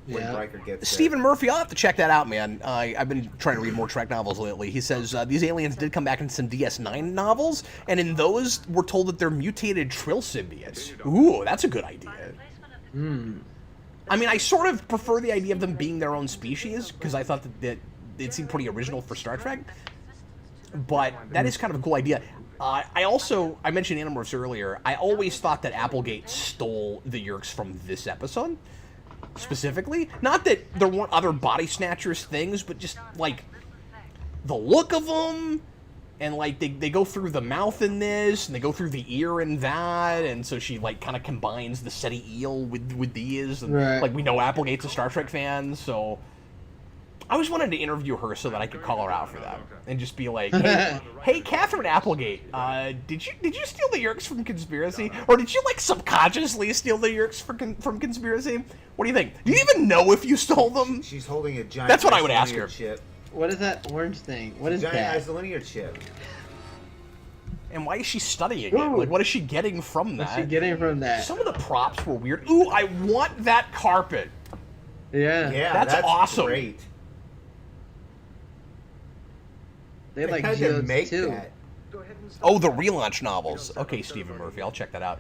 when Yeah. Riker gets Stephen Murphy, I'll have to check that out, man. I've been trying to read more Trek novels lately. He says these aliens did come back in some DS9 novels, and in those, we're told that they're mutated Trill symbiotes. Ooh, that's a good idea. I mean, I sort of prefer the idea of them being their own species, because I thought that it seemed pretty original for Star Trek. But that is kind of a cool idea. I mentioned Animorphs earlier. I always thought that Applegate stole the Yeerks from this episode. Specifically, not that there weren't other body snatchers things, but just like the look of them, and like they go through the mouth in this, and they go through the ear in that, and so she like kind of combines the SETI eel with these, and Right. like we know Applegate's a Star Trek fan, so I always wanted to interview her so that I could call her out for that and just be like, hey Catherine Applegate, did you steal the Yeerks from Conspiracy, or did you like subconsciously steal the Yeerks from Conspiracy? What do you think? Do you even know if you stole them? She's holding a giant. That's what I would ask isolinear her. Chip. What is that orange thing? What is Giant that? isolinear chip. And why is she studying it? Ooh. Like, what is she getting from that? What's she getting from that? Some of the props were weird. Ooh, I want that carpet. Yeah. Yeah, That's awesome. Great. They like had to geodes make too. that. Oh, the relaunch novels. Okay, Stephen Murphy, I'll check that out.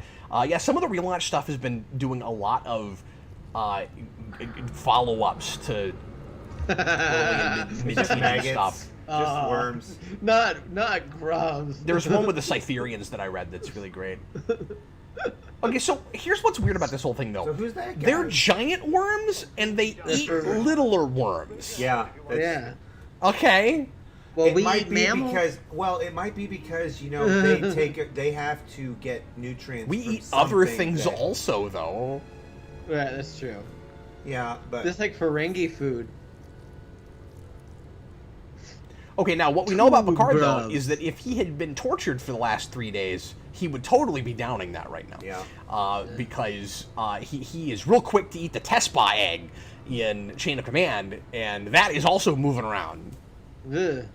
Yeah, some of the relaunch stuff has been doing a lot of follow-ups to early and mid-season Maggots. stuff. Just worms. Not grubs. There's one with the Cytherians that I read that's really great. Okay, so here's what's weird about this whole thing, though. So who's that guy? They're giant worms, and they eat littler worms. Yeah. Yeah. Okay. Well, It we might eat be mammals. because they have to get nutrients. We from eat other something things that- also, though. Yeah, that's true. Yeah, but Just like Ferengi food. Okay, now what we know about Picard, though, Grubs. is that if he had been tortured for the last 3 days, he would totally be downing that right now. Yeah. Because he is real quick to eat the Tespa egg in Chain of Command, and that is also moving around. Ugh.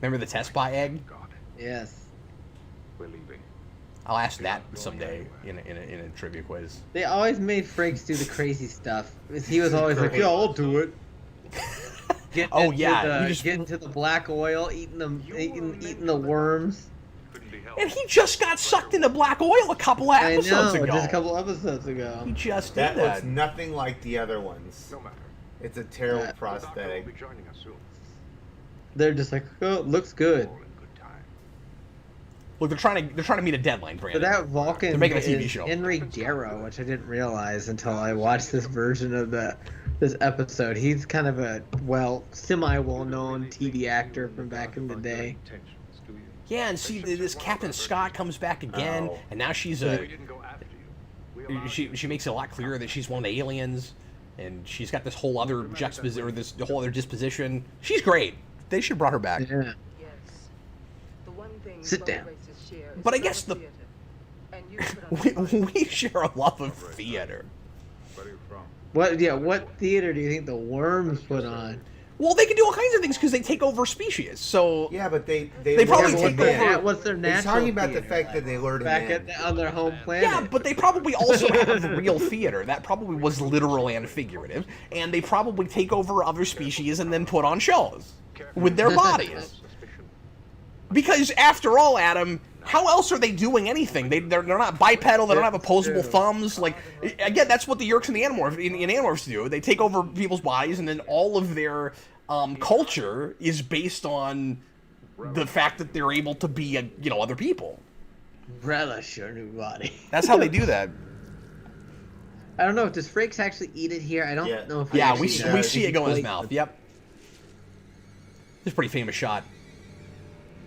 Remember the Tespa egg? God, Yes. we're leaving. I'll ask that someday in a trivia quiz. They always made Frakes do the crazy stuff. He was always like, "Yeah, I'll do it." Oh yeah, Getting to the black oil, eating the worms. And he just got sucked into black oil a couple of episodes ago. Just a couple episodes ago. He just did that. That looks nothing like the other ones. No matter. It's a terrible prosthetic. They're just like, oh, it looks good. Look, they're trying to meet a deadline, Brandon. But that Vulcan they're making a TV show. Henry Darrow, which I didn't realize until I watched this version of this episode. He's kind of a semi-well-known TV actor from back in the day. Yeah, and see, this Captain Scott comes back again, and now she's she makes it a lot clearer that she's one of the aliens, and she's got this whole other disposition. She's great. They should have brought her back. Yeah. Sit down. But I guess we share a love of theater. What theater do you think the worms put on? Well, they can do all kinds of things because they take over species. So yeah, but they probably take over. What's their natural? He's talking about theater, the fact that they lured him in. on their home planet. Yeah, but they probably also have real theater. That probably was literal and figurative, and they probably take over other species and then put on shows with their bodies. Because after all, Adam, how else are they doing anything? They're not bipedal. They don't have opposable thumbs. Like, again, that's what the Yeerks and the Animorphs in Animorphs do. They take over people's bodies, and then all of their culture is based on the fact that they're able to be, other people. Relish your new body. That's how they do that. I don't know. Does Frakes actually eat it here? I don't know if. Yeah, we see it go in his mouth. Yep. It's a pretty famous shot.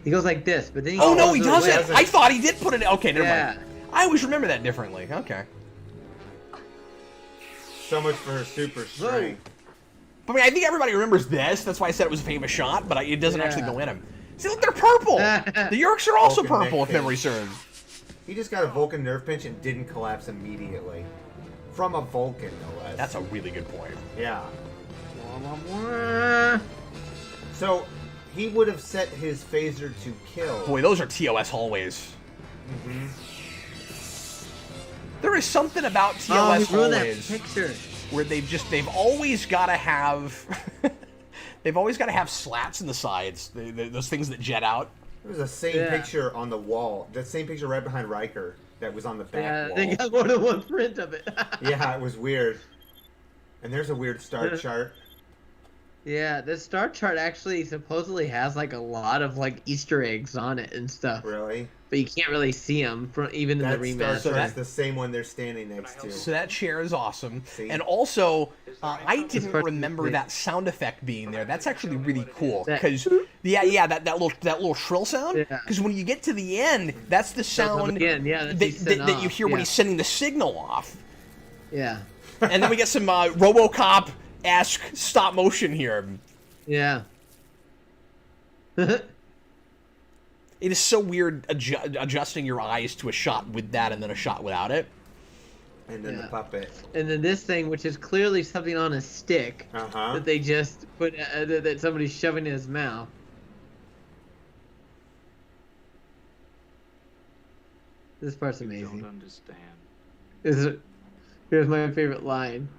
He goes like this, but then he no, he doesn't. I thought he did put it. Okay, never mind. Yeah. I always remember that differently. Okay. So much for her super strength. I mean, I think everybody remembers this. That's why I said it was a famous shot, but it doesn't actually go in him. See, look, they're purple. The Yeerks are also Vulcan purple, neck if memory pinch. serves. He just got a Vulcan nerve pinch and didn't collapse immediately. From a Vulcan, no less. That's a really good point. Yeah. So, he would have set his phaser to kill. Boy, those are TOS hallways. Mm-hmm. There is something about TOS hallways that picture. where they've always got to have they've always got to have slats in the sides. Those things that jet out. There was the same picture on the wall. That same picture right behind Riker that was on the back wall. They got more than one print of it. Yeah, it was weird. And there's a weird star chart. Yeah, this star chart actually supposedly has like a lot of like Easter eggs on it and stuff. Really? But you can't really see them from even in the remaster. Star chart is the same one they're standing next to. So that chair is awesome. See? And also, I didn't remember that sound effect being there. That's actually really cool because that little shrill sound. Because when you get to the end, that's the sound that you hear when he's sending the signal off. Yeah. And then we get some RoboCop-esque stop motion here. Yeah. It is so weird adjusting your eyes to a shot with that and then a shot without it. And then the puppet. And then this thing, which is clearly something on a stick that they just put that somebody's shoving in his mouth. This part's amazing. I don't understand. Here's my favorite line.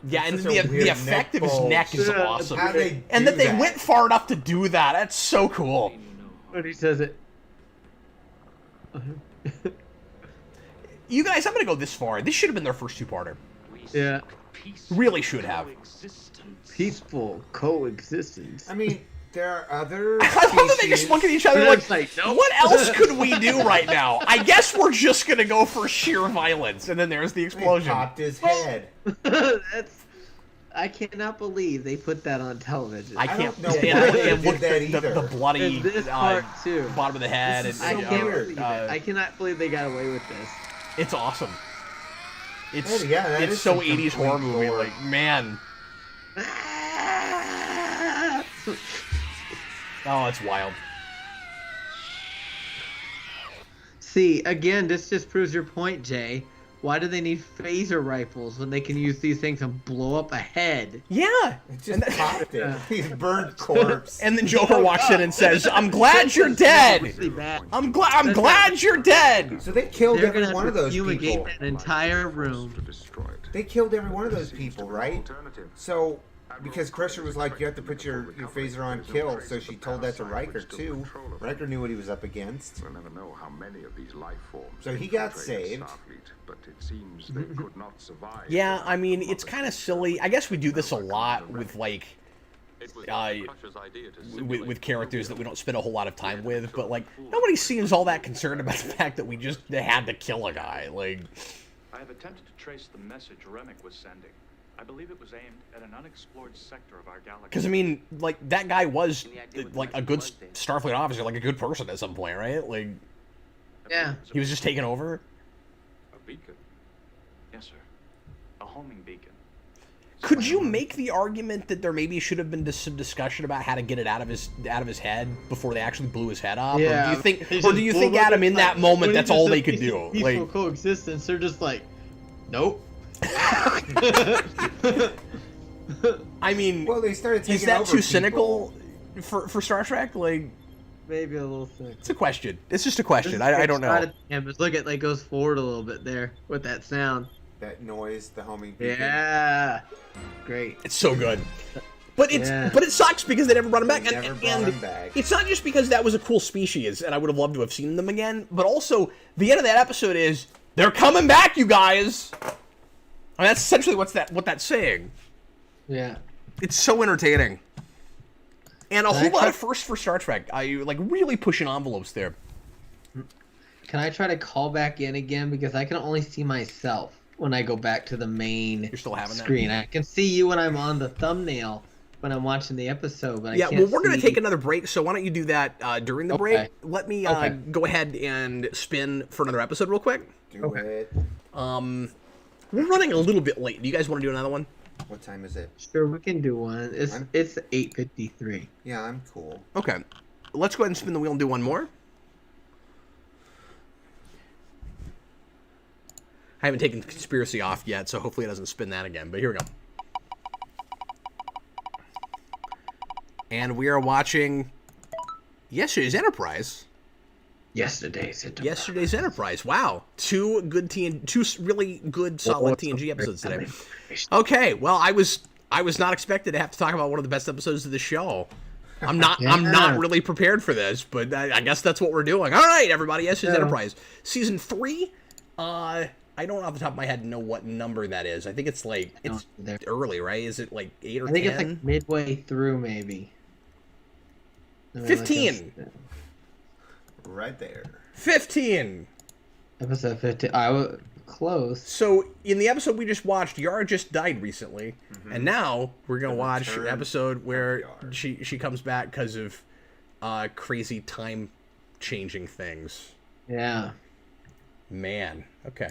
Yeah, and the effect of his neck is awesome. And that they went far enough to do that. That's so cool. When he says it. You guys, I'm going to go this far. This should have been their first two-parter. Yeah. Really should have. Peaceful coexistence. I mean, there are other I love that they just look at each other like, nope. What else could we do right now? I guess we're just going to go for sheer violence. And then there's the explosion. He popped his head. I cannot believe they put that on television. I can't know why they did that either. The bloody this part too. bottom of the head. This is and, so weird. I cannot believe they got away with this. It's awesome. It's that it's is so some 80s horror complete movie. gore. Like, man. Oh, it's wild. See, again, this just proves your point, Jay. why do they need phaser rifles when they can use these things and blow up a head? Yeah. It just popped it. He's burned corpse. And then Joker walks in and says, "I'm glad you're dead. Really bad. I'm glad you're dead." So they killed They're every gonna one of those fumigate people. that entire room. They killed every one of those people, right? So, because Crusher was like, you have to put your phaser on kill, so she told that to Riker too. Riker knew what he was up against. We'll never know how many of these life forms So he got infiltrated saved. Starfleet, but it seems they could not survive. Yeah, I mean, it's kind of silly. I guess we do this a lot with like with characters that we don't spend a whole lot of time with, but like nobody seems all that concerned about the fact that we just had to kill a guy. Like, I have attempted to trace the message Remick was sending. I believe it was aimed at an unexplored sector of our galaxy. because I mean, like that guy was like a good Starfleet officer, like a good person at some point, right? Like, Yeah. he was just taking over. A beacon? Yes, sir. A homing beacon. Could you make the argument that there maybe should have been some discussion about how to get it out of his head before they actually blew his head off? Yeah. Or do you think Adam, in that moment, that's all they could do? Peaceful Like, coexistence. They're just like, nope. I mean, Well, they started taking is that over too people. cynical for Star Trek? Like, Maybe a little thick. it's a question. It's just a question. I don't know. Yeah, but look at like goes forward a little bit there with that sound. That noise, the homing beacon. Yeah. Great. It's so good. But Yeah. it sucks because they never brought him back. They never brought him back. It's not just because that was a cool species and I would have loved to have seen them again, but also the end of that episode is they're coming back, you guys. I mean, that's essentially what that's saying. Yeah. It's so entertaining. And a Can I whole lot try- of firsts for Star Trek. I like really pushing envelopes there. Can I try to call back in again because I can only see myself when I go back to the main You're still having that? screen. I can see you when I'm on the thumbnail when I'm watching the episode, but Yeah, I can't well, we're going to see- take another break, so why don't you do that during the break? Okay. Let me Okay. go ahead and spin for another episode real quick. Do it. We're running a little bit late. Do you guys want to do another one? What time is it? Sure, we can do one. It's 8:53. Yeah, I'm cool. Okay. Let's go ahead and spin the wheel and do one more. I haven't taken conspiracy off yet, so hopefully it doesn't spin that again, but here we go. And we are watching yesterday's Enterprise. Yesterday's Enterprise. Wow. Two really good, solid TNG episodes today. Okay, well, I was not expected to have to talk about one of the best episodes of the show. I'm not really prepared for this, but I guess that's what we're doing. All right, everybody, yesterday's Enterprise. Season 3. I don't off the top of my head know what number that is. I think it's like it's early, right? Is it like 8 or 10? I think it's like midway through, maybe. 15. Right there. 15. Episode 15. I was close. So in the episode we just watched, Yara just died recently, and now we're gonna watch an return episode where of Yara. she comes back because of crazy time changing things. Yeah. Man, okay.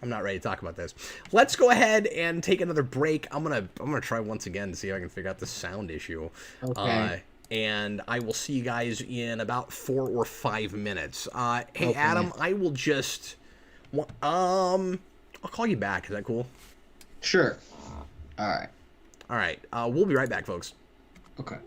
I'm not ready to talk about this. Let's go ahead and take another break. I'm gonna try once again to see if I can figure out the sound issue. Okay. And I will see you guys in about 4 or 5 minutes. Hey, Okay. Adam, I will just, I'll call you back. Is that cool? Sure. All right. All right. We'll be right back, folks. Okay.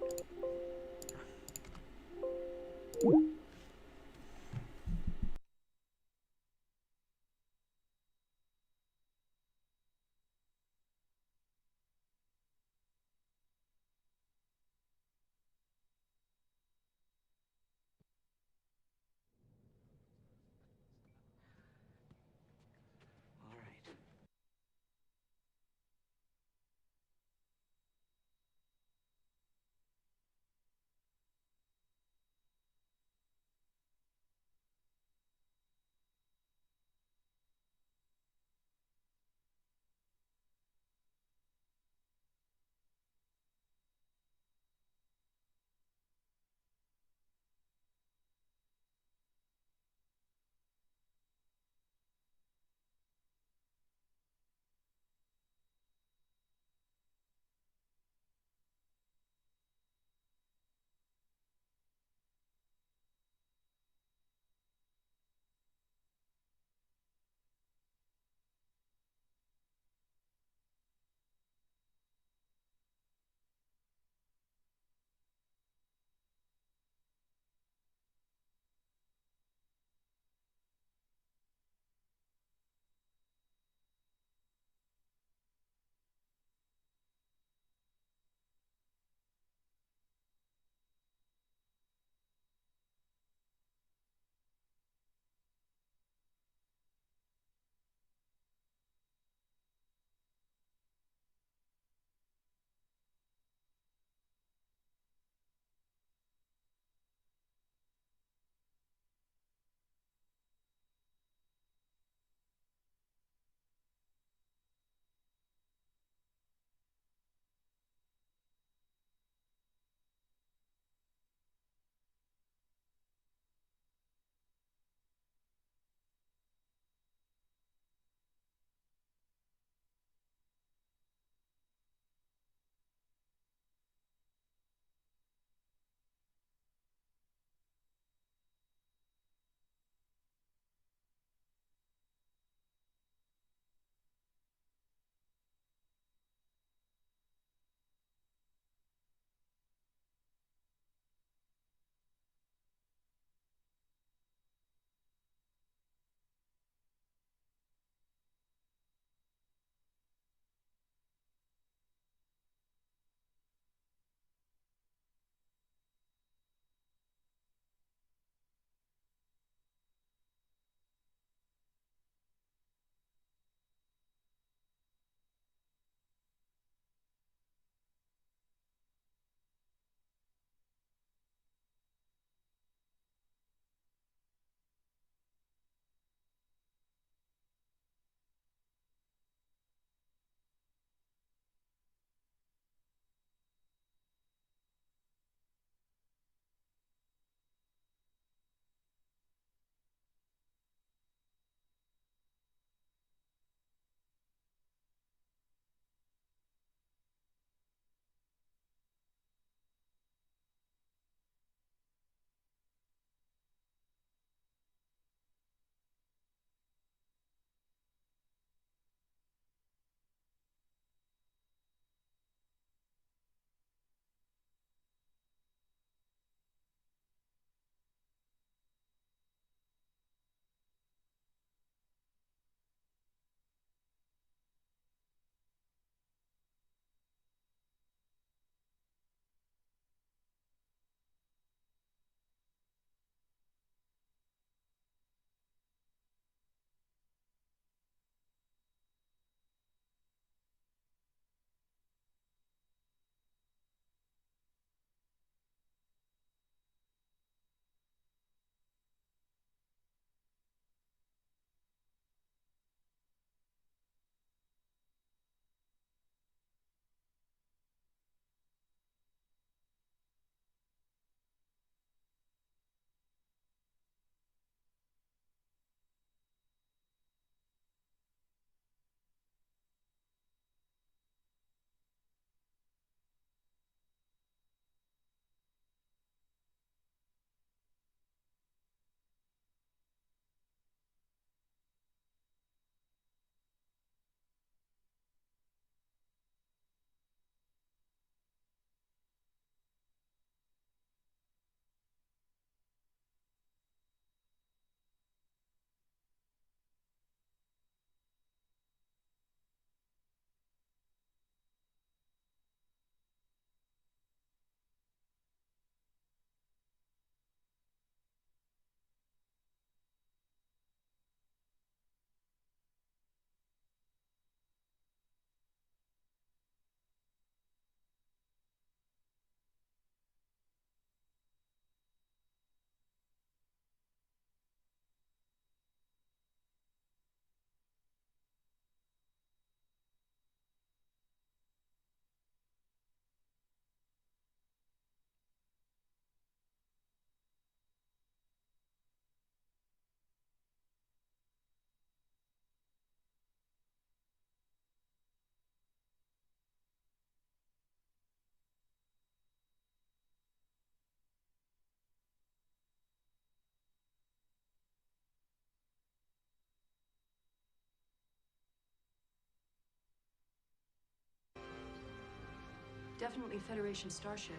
Definitely Federation starship.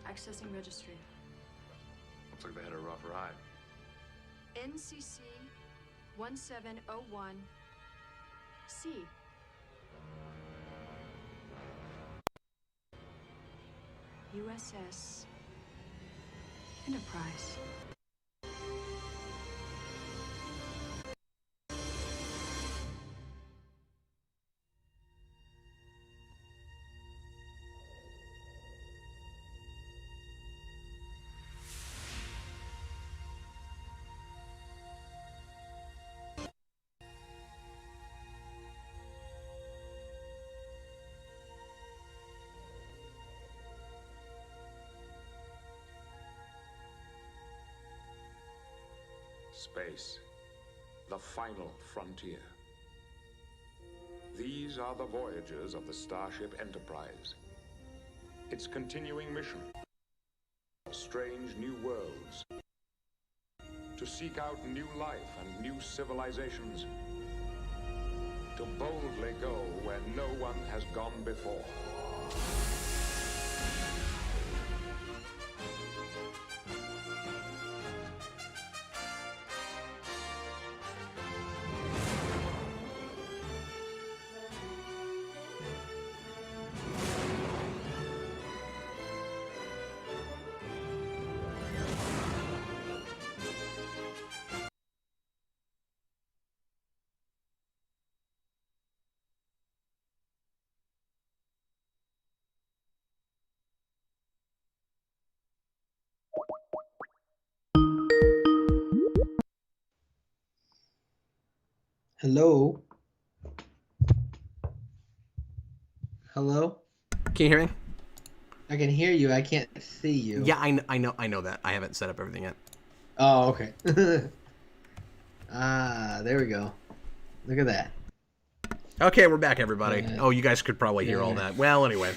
Accessing registry. Looks like they had a rough ride. NCC 1701C. USS Enterprise. Space, the final frontier. These are the voyages of the Starship Enterprise. Its continuing mission: strange new worlds, to seek out new life and new civilizations, to boldly go where no one has gone before. Hello? Hello? Can you hear me? I can hear you. I can't see you. Yeah, I know that. I haven't set up everything yet. Oh, okay. Ah, there we go. Look at that. Okay, we're back, everybody. Oh, you guys could probably hear all that. Well, anyway.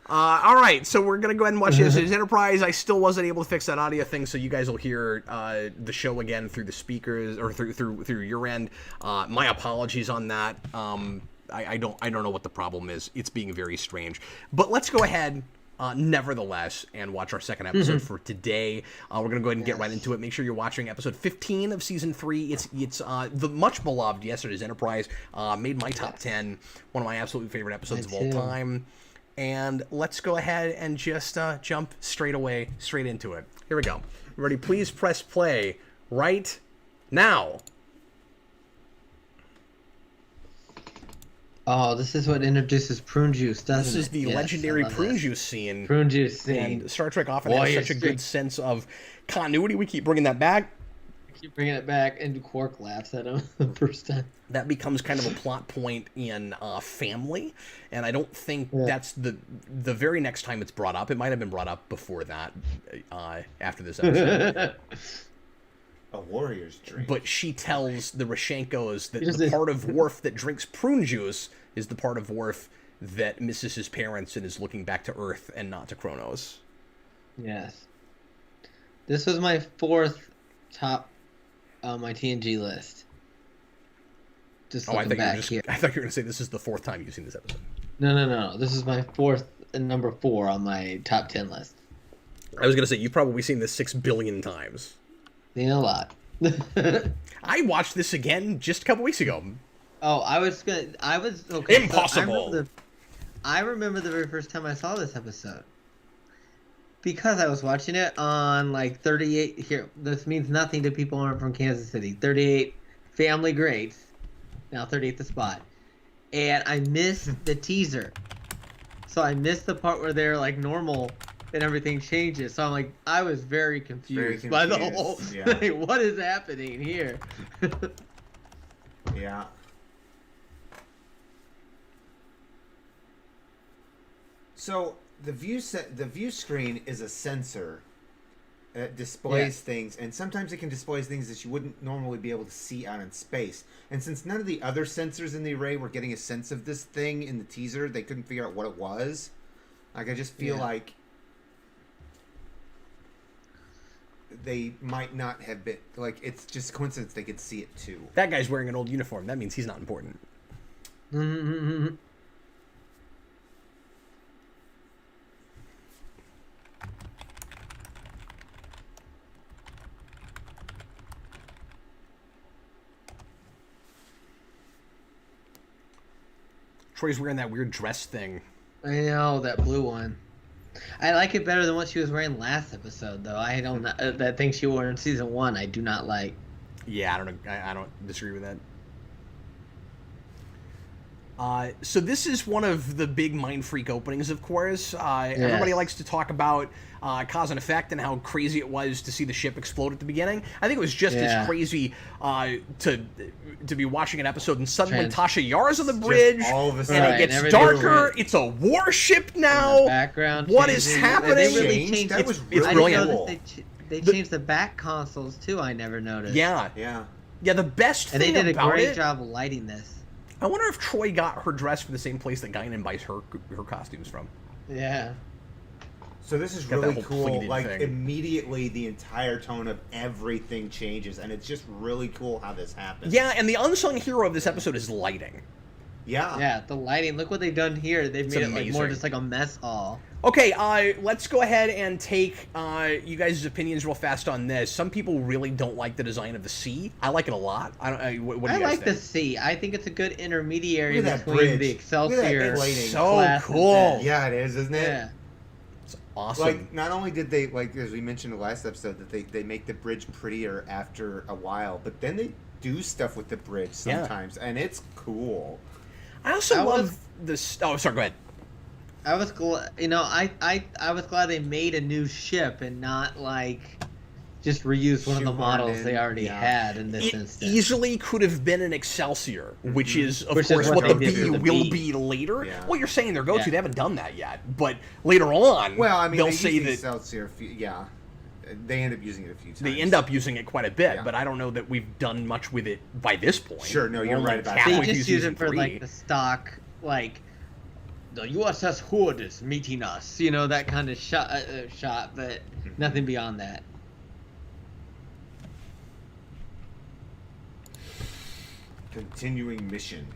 All right, so we're going to go ahead and watch this as Enterprise. I still wasn't able to fix that audio thing, so you guys will hear the show again through the speakers, or through your end. My apologies on that. I don't know what the problem is. It's being very strange. But let's go ahead, nevertheless, and watch our second episode for today. We're going to go ahead and get right into it. Make sure you're watching episode 15 of season 3. It's the much beloved Yesterday's Enterprise. Made my top 10. One of my absolute favorite episodes of all time. And let's go ahead and just jump straight into it. Here we go. Ready? Please press play right now. Oh, this is what introduces prune juice, doesn't it? This is the legendary prune juice scene. Prune juice scene. And Star Trek often has such a good sense of continuity. We keep bringing that back. Keep bringing it back, and Quark laughs at him the first time. That becomes kind of a plot point in Family, and I don't think that's the very next time it's brought up. It might have been brought up before that, after this episode. A warrior's drink. But she tells the Rashenkos that the part of Worf that drinks prune juice is the part of Worf that misses his parents and is looking back to Earth and not to Kronos. Yes. This was my 4th top on my TNG list. Just looking back here. I thought you were going to say this is the 4th time you've seen this episode. No. This is my 4th and number 4 on my top 10 list. I was going to say, you've probably seen this 6 billion times. Seen a lot. I watched this again just a couple weeks ago. Oh, okay. Impossible. So I remember the very first time I saw this episode. Because I was watching it on like 38 here. This means nothing to people who aren't from Kansas City. 38 Family Greats. Now 38 the spot. And I missed the teaser. So I missed the part where they're like normal and everything changes. So I'm like, I was very confused by the whole thing. What is happening here? Yeah. So the view screen is a sensor that displays things, and sometimes it can display things that you wouldn't normally be able to see out in space. And since none of the other sensors in the array were getting a sense of this thing in the teaser, they couldn't figure out what it was. Like, I just feel like they might not have been, like, it's just coincidence they could see it too. That guy's wearing an old uniform. That means he's not important. Troy's wearing that weird dress thing. I know, that blue one. I like it better than what she was wearing last episode, though. I don't that thing she wore in season 1. I do not like. Yeah, I don't know. I don't disagree with that. So this is one of the big Mind Freak openings, of course. Everybody likes to talk about cause and effect and how crazy it was to see the ship explode at the beginning. I think it was just as crazy to be watching an episode and suddenly Tasha Yar's on the bridge, all of a sudden, and it gets darker. It's a warship now. Background. What is happening? They really changed. That was it's really brilliant. cool. They changed the back consoles too. I never noticed. Yeah. The best thing and they did a about great it, job lighting this. I wonder if Troy got her dress from the same place that Guinan buys her costumes from. Yeah. So this is Got that really whole cool. pleated Like thing. immediately, the entire tone of everything changes, and it's just really cool how this happens. Yeah, and the unsung hero of this episode is lighting. Yeah, the lighting. Look what they've done here. They've made it like more amazing. just like a mess hall. Okay, let's go ahead and take you guys' opinions real fast on this. Some people really don't like the design of the sea. I like it a lot. What do you guys I like think? the sea. I think it's a good intermediary Look at that between bridge. the Excelsior. So class cool. and Yeah, it is, isn't it? Yeah. It's awesome. Like, not only did they, like, as we mentioned in the last episode, that they make the bridge prettier after a while, but then they do stuff with the bridge sometimes, and it's cool. I also love this. Oh, sorry, go ahead. I was glad, I was glad they made a new ship and not like just reuse one of the models they already had in this instance. Easily could have been an Excelsior, which is of Which is course what what the they did B with the will B. be later. Yeah. Well, you're saying their go-to. Yeah. They haven't done that yet, but later on, Well, I mean, they'll they say use the that Excelsior, they end up using it a few times. they end up using it quite a bit. Yeah. But I don't know that we've done much with it by this point. Sure, no, We're you're only right about that. halfway They through just use season it for 3. like the stock, like the USS Hood is meeting us, that kind of shot, but nothing beyond that. Continuing mission.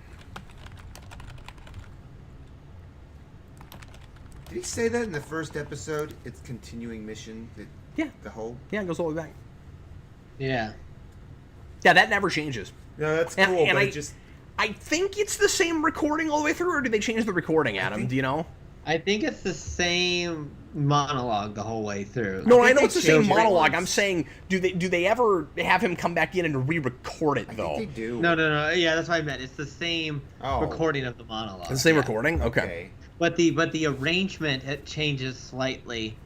Did he say that in the first episode? It's continuing mission. Yeah. The whole. Yeah, it goes all the way back. Yeah. Yeah, that never changes. No, that's cool. And but I think it's the same recording all the way through, or did they change the recording, Adam? Do you know? I think it's the same monologue the whole way through. No, I know it's the same changed it monologue. once. I'm saying, do they ever have him come back in and re-record it though? I think they do. No. Yeah, that's what I meant. It's the same Oh. recording of the monologue. It's the same recording. Okay. But the arrangement it changes slightly,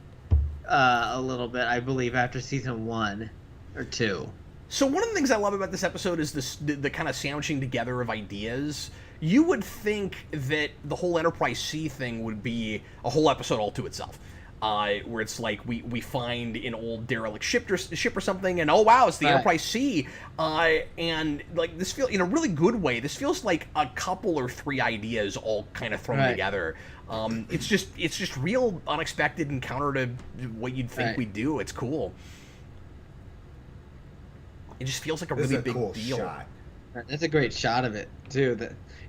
a little bit, I believe, after season 1 or 2. So one of the things I love about this episode is the kind of sandwiching together of ideas. You would think that the whole Enterprise C thing would be a whole episode all to itself. Where it's like we find an old derelict ship or something, and oh wow, it's the Enterprise C, and like this feels in a really good way. This feels like a couple or 3 ideas all kind of thrown together. It's just real unexpected and counter to what you'd think we'd do. It's cool. It just feels like a really big cool deal. Shot. That's a great shot of it too.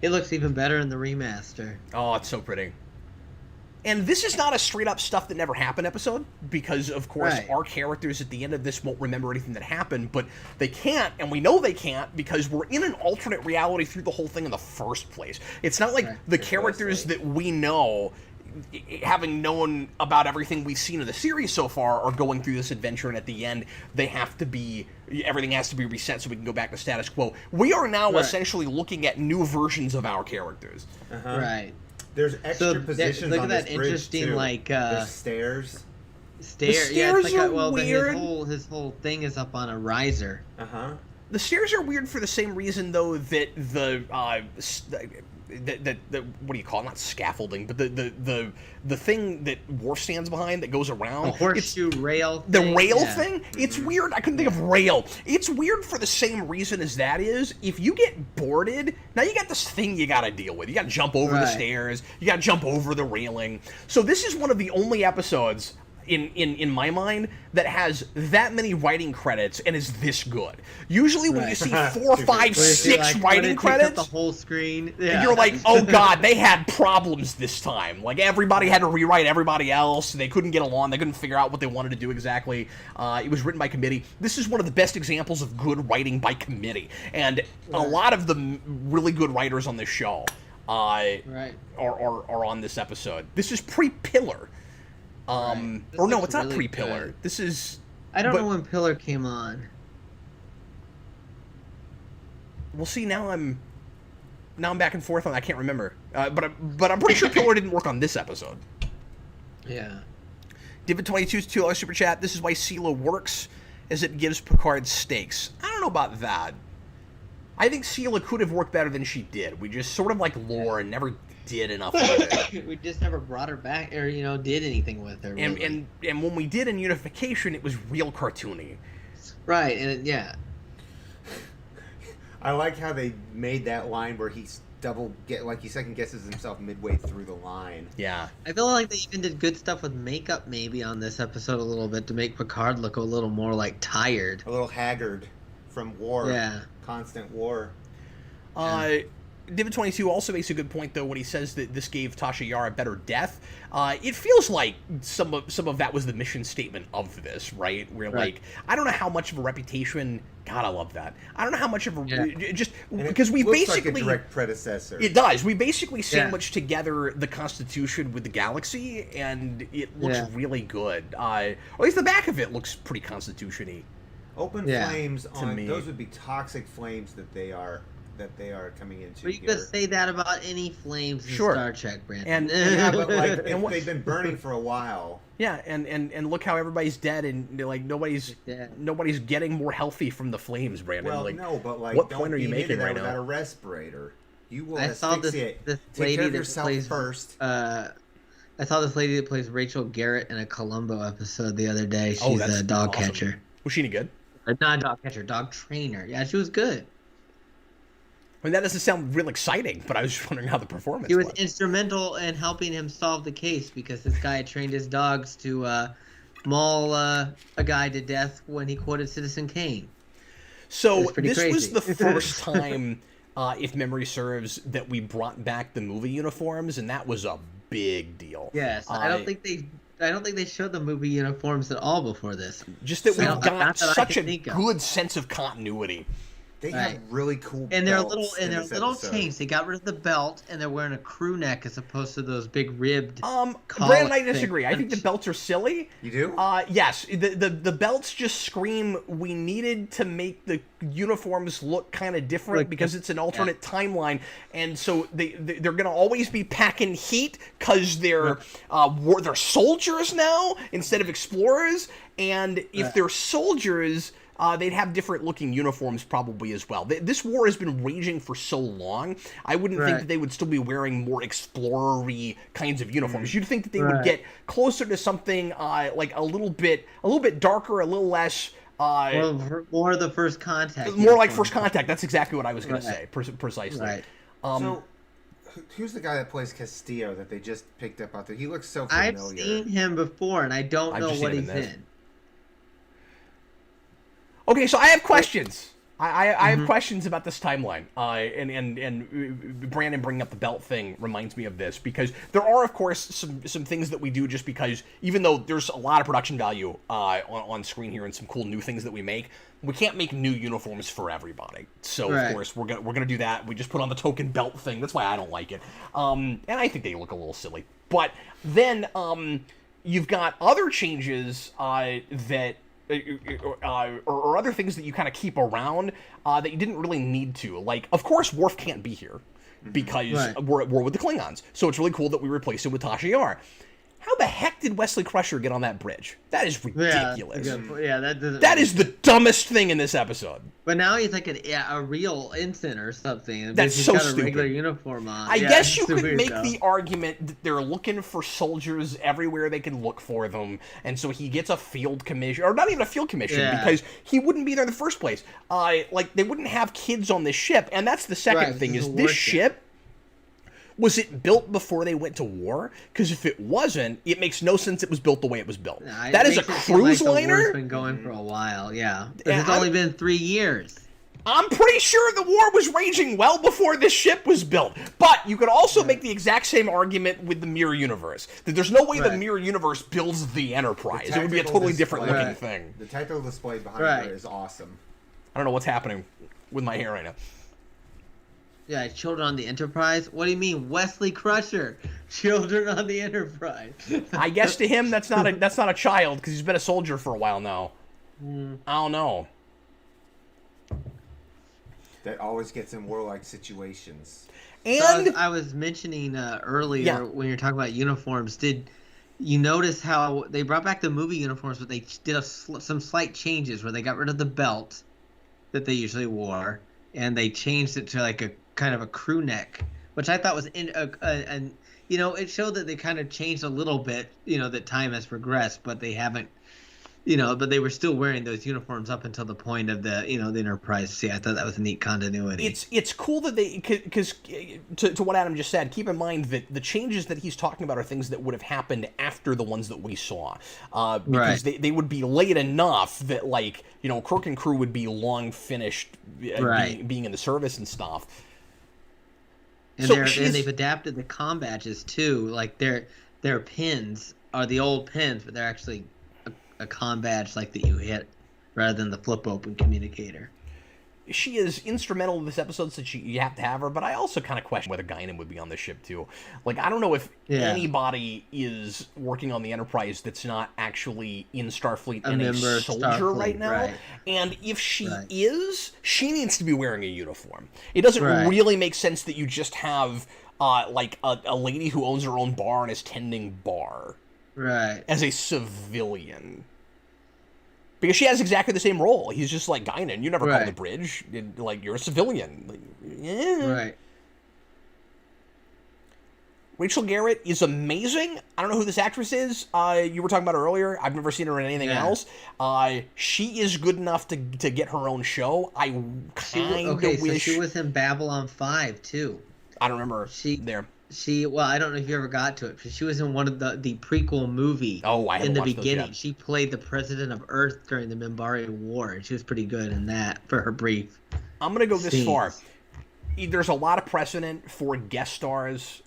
It looks even better in the remaster. Oh, it's so pretty. And this is not a straight-up stuff that never happened episode, because, of course, our characters at the end of this won't remember anything that happened, but they can't, and we know they can't, because we're in an alternate reality through the whole thing in the first place. It's not like the characters that we know, having known about everything we've seen in the series so far, are going through this adventure, and at the end, everything has to be reset so we can go back to status quo. We are now essentially looking at new versions of our characters. Right. There's extra positions look on at that this bridge, interesting too. like There's stairs. Stairs. Yeah, it's like weird. His whole thing is up on a riser. The stairs are weird for the same reason, though, that the what do you call it? Not scaffolding, but the thing that Worf stands behind that goes around. The horseshoe rail. The rail thing. It's weird. I couldn't think of rail. It's weird for the same reason as that is. If you get boarded, now you got this thing you got to deal with. You got to jump over the stairs. You got to jump over the railing. So this is one of the only episodes in my mind that has that many writing credits and is this good. Usually when you see 4, 5, 6 writing credits, the whole screen, you're like, oh god, they had problems this time. Like everybody had to rewrite everybody else. They couldn't get along. They couldn't figure out what they wanted to do exactly. It was written by committee. This is one of the best examples of good writing by committee. And a lot of the really good writers on this show Right. are on this episode. This is pre-Pillar. Right. This Or no, looks it's not really pre-Pillar. good. This is. I don't know when Pillar came on. Well, see, now I'm back and forth on. I can't remember. But I'm pretty sure Pillar didn't work on this episode. Yeah. Divid22's $2 super chat. This is why Sela works, as it gives Picard stakes. I don't know about that. I think Sela could have worked better than she did. We just sort of like lore and never did enough with it. We just never brought her back, or did anything with her. Really. And when we did in Unification, it was real cartoony. Right, and yeah. I like how they made that line where he second guesses himself midway through the line. Yeah. I feel like they even did good stuff with makeup maybe on this episode a little bit to make Picard look a little more like tired. A little haggard from war. Yeah. Constant war. Divid22 also makes a good point, though, when he says that this gave Tasha Yar a better death. It feels like some of that was the mission statement of this, right? Where, like, I don't know how much of a reputation... God, I love that. I don't know how much of a... Just... Because we basically... like a direct predecessor. It does. We basically sandwiched together the Constitution with the Galaxy, and it looks really good. Or at least the back of it looks pretty Constitution-y. Open flames on... Me. Those would be toxic flames that they are coming into. But you could say that about any flames in Star Trek, Brandon. But like they've been burning for a while. Yeah, and look how everybody's dead, and like nobody's getting more healthy from the flames, Brandon. Well, like, no, but like what point are you making right now? Without a respirator, you will asphyxiate. This Take lady care of that yourself plays first. I saw this lady that plays Rachel Garrett in a Columbo episode the other day. She's a dog catcher. Was she any good? Not a dog catcher, dog trainer. Yeah, she was good. I mean, that doesn't sound real exciting, but I was just wondering how the performance was. He was instrumental in helping him solve the case because this guy trained his dogs to maul a guy to death when he quoted Citizen Kane. So this was the first time, if memory serves, that we brought back the movie uniforms, and that was a big deal. Yes, I don't think they showed the movie uniforms at all before this. Just that we've got such a good sense of continuity. They have really cool and they're belts little chains. They got rid of the belt, and they're wearing a crew neck as opposed to those big ribbed. Brandon, I disagree. I think the belts are silly. You do? Yes. The belts just scream. We needed to make the uniforms look kind of different because it's an alternate timeline, and so they're gonna always be packing heat because they're soldiers now instead of explorers, and if they're soldiers. They'd have different looking uniforms probably as well. This war has been raging for so long. I wouldn't think that they would still be wearing more explorer-y kinds of uniforms. You'd think that they would get closer to something like a little bit darker, a little less. More the First Contact. More like First Contact. That's exactly what I was going to say. Precisely. Right. So, who's the guy that plays Castillo that they just picked up out there? He looks so familiar. I've seen him before, and I don't know what he's in. Okay, so I have questions. I have questions about this timeline. And Brandon bringing up the belt thing reminds me of this because there are, of course, some things that we do just because even though there's a lot of production value on screen here and some cool new things that we can't make new uniforms for everybody. So of course we're gonna do that. We just put on the token belt thing. That's why I don't like it. And I think they look a little silly. But then you've got other changes that. Or other things that you kind of keep around that you didn't really need to. Like, of course, Worf can't be here because we're at war with the Klingons. So it's really cool that we replace him with Tasha Yar. How the heck did Wesley Crusher get on that bridge? That is ridiculous. That is the dumbest thing in this episode. But now he's like a real ensign or something. That's he's so got stupid. A regular uniform on. I guess you could make the argument that they're looking for soldiers everywhere they can look for them, and so he gets a field commission, or not even a field commission, because he wouldn't be there in the first place. Like they wouldn't have kids on this ship, and that's the second thing is this ship. Was it built before they went to war? Because if it wasn't, it makes no sense it was built the way it was built. That is a cruise liner? The war's been going for a while, It's only been 3 years. I'm pretty sure the war was raging well before this ship was built. But you could also make the exact same argument with the Mirror Universe. That there's no way the Mirror Universe builds the Enterprise. It would be a totally different looking thing. The tactical display behind her is awesome. I don't know what's happening with my hair right now. Yeah, Children on the Enterprise. What do you mean, Wesley Crusher? Children on the Enterprise. I guess to him that's not a child because he's been a soldier for a while now. I don't know. That always gets in warlike situations. And so I was mentioning earlier when you were talking about uniforms. Did you notice how they brought back the movie uniforms, but they did some slight changes where they got rid of the belt that they usually wore, and they changed it to like a kind of a crew neck, which I thought was it showed that they kind of changed a little bit, that time has progressed, but they haven't, but they were still wearing those uniforms up until the point of the, the Enterprise. See, I thought that was a neat continuity. It's cool that they, because to what Adam just said, keep in mind that the changes that he's talking about are things that would have happened after the ones that we saw, because they would be late enough that, like, Kirk and crew would be long finished being in the service and stuff. And, and they've adapted the comm badges too. Like their pins are the old pins, but they're actually a comm badge like that you hit rather than the flip open communicator. She is instrumental in this episode, so you have to have her, but I also kind of question whether Guinan would be on the ship too. Like, I don't know if anybody is working on the Enterprise that's not actually in Starfleet and a soldier right now. Right. And if she is, she needs to be wearing a uniform. It doesn't really make sense that you just have like a lady who owns her own bar and is tending bar as a civilian. Because she has exactly the same role. He's just like, Guinan, you never call the bridge. You're a civilian. Like, Right. Rachel Garrett is amazing. I don't know who this actress is. You were talking about her earlier. I've never seen her in anything else. She is good enough to get her own show. I kind of wish... so she was in Babylon 5, too. I don't remember there. I don't know if you ever got to it, but she was in one of the prequel movie. In the beginning. She played the president of Earth during the Minbari War, and she was pretty good in that for her brief. I'm gonna go this far. There's a lot of precedent for guest stars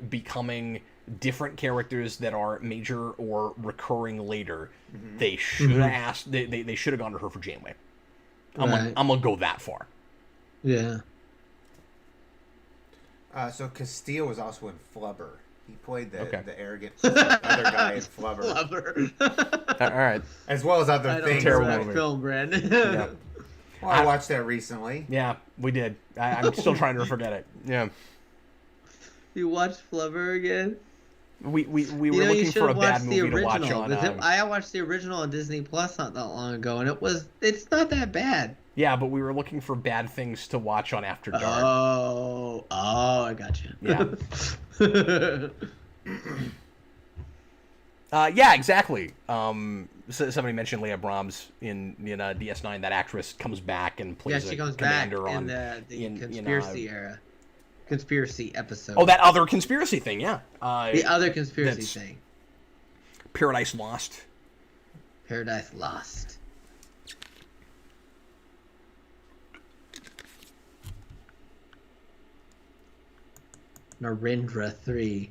becoming different characters that are major or recurring later. Mm-hmm. They should have asked. They should have gone to her for Janeway. I'm gonna go that far. Yeah. So Castillo was also in Flubber. He played the arrogant other guy in Flubber. All right. As well as other things. Terrible movie. Film, Brandon. Yeah. Well, I watched that recently. Yeah, we did. I'm still trying to forget it. Yeah. You watched Flubber again? We were looking for a bad movie to watch on. I watched the original on Disney Plus not that long ago, and it's not that bad. Yeah, but we were looking for bad things to watch on After Dark. Oh, I got you. Yeah. Yeah, exactly. So somebody mentioned Leah Brahms in DS9. That actress comes back and plays she comes commander back on the conspiracy era. Conspiracy episode. Oh, that other conspiracy thing, yeah. The other conspiracy thing. Paradise Lost. Paradise Lost. Narendra 3.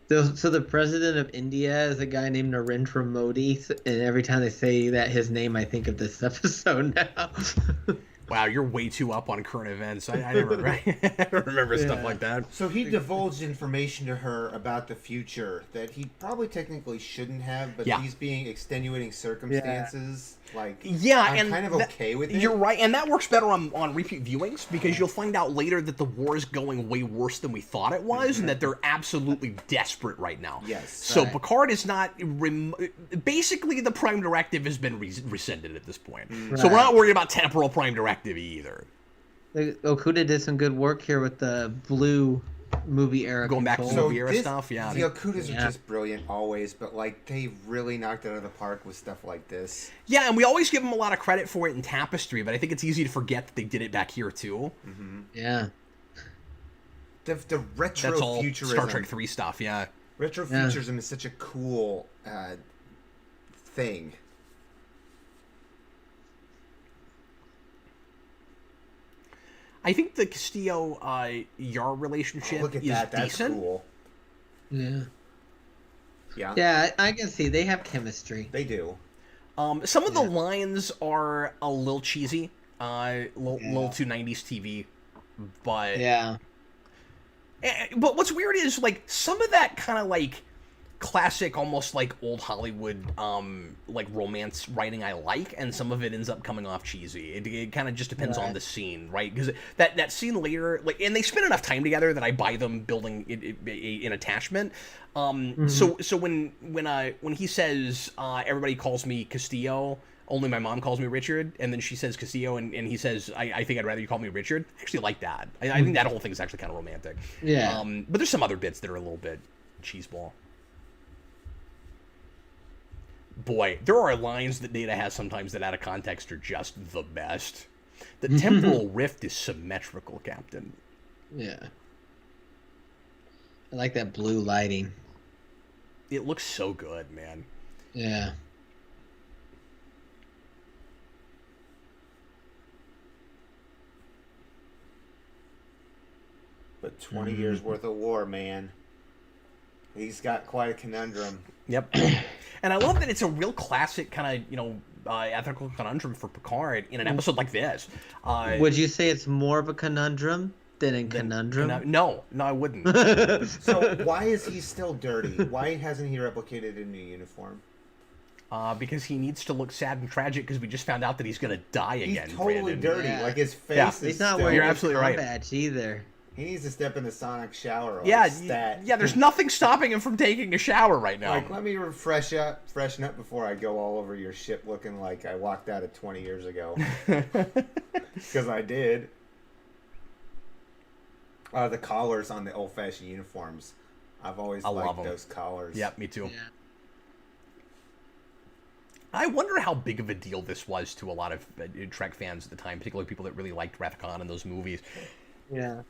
So the president of India is a guy named Narendra Modi, and every time they say his name, I think of this episode now. Wow, you're way too up on current events. I never remember stuff like that. So he divulged information to her about the future that he probably technically shouldn't have, but these being extenuating circumstances, I'm kind of okay with it. You're right, and that works better on repeat viewings because you'll find out later that the war is going way worse than we thought it was, and that they're absolutely desperate right now. Yes. So Picard is not... basically, the Prime Directive has been rescinded at this point. Right. So we're not worried about temporal Prime Directive either. Okuda did some good work here with the blue movie era. Going back to the movie era stuff, yeah. The Okudas are just brilliant always, but they really knocked it out of the park with stuff like this. Yeah, and we always give them a lot of credit for it in Tapestry, but I think it's easy to forget that they did it back here too. Mm-hmm. Yeah. The retro That's all futurism. Star Trek 3 stuff, yeah. Retro futurism is such a cool thing. I think the Castillo-Yar relationship is That's decent. Cool. Yeah. Yeah. Yeah, I can see they have chemistry. They do. Some of the lines are a little cheesy, little too 90s TV, but yeah. But what's weird is like some of that kind of like classic, almost like old Hollywood, like romance writing I like, and some of it ends up coming off cheesy. It kind of just depends on the scene, right? Because that scene later, like, and they spend enough time together that I buy them building an attachment. So when he says everybody calls me Castillo, only my mom calls me Richard, and then she says Castillo, and he says I think I'd rather you call me Richard. I actually like that. I think that whole thing is actually kind of romantic. Yeah. But there's some other bits that are a little bit cheeseball. Boy, there are lines that Data has sometimes that out of context are just the best. The temporal rift is symmetrical, Captain. Yeah. I like that blue lighting. It looks so good, man. Yeah. But 20 years worth of war, man. He's got quite a conundrum. Yep. And I love that it's a real classic kind of, ethical conundrum for Picard in an episode like this. Would you say it's more of a conundrum than a conundrum? No, I wouldn't. So why is he still dirty? Why hasn't he replicated a new uniform? Because he needs to look sad and tragic because we just found out that he's going to die again. He's totally Brandon. dirty. Like his face is He's not still... wearing You're a absolutely right. badge either. He needs to step in the sonic shower. Yeah, stat. yeah. There's nothing stopping him from taking a shower right now. Like, let me freshen up before I go all over your ship looking like I walked out of 20 years ago. Because I did. The collars on the old-fashioned uniforms. I've always liked those collars. Yep, me too. Yeah. I wonder how big of a deal this was to a lot of Trek fans at the time, particularly people that really liked Wrath of Khan and those movies. Yeah.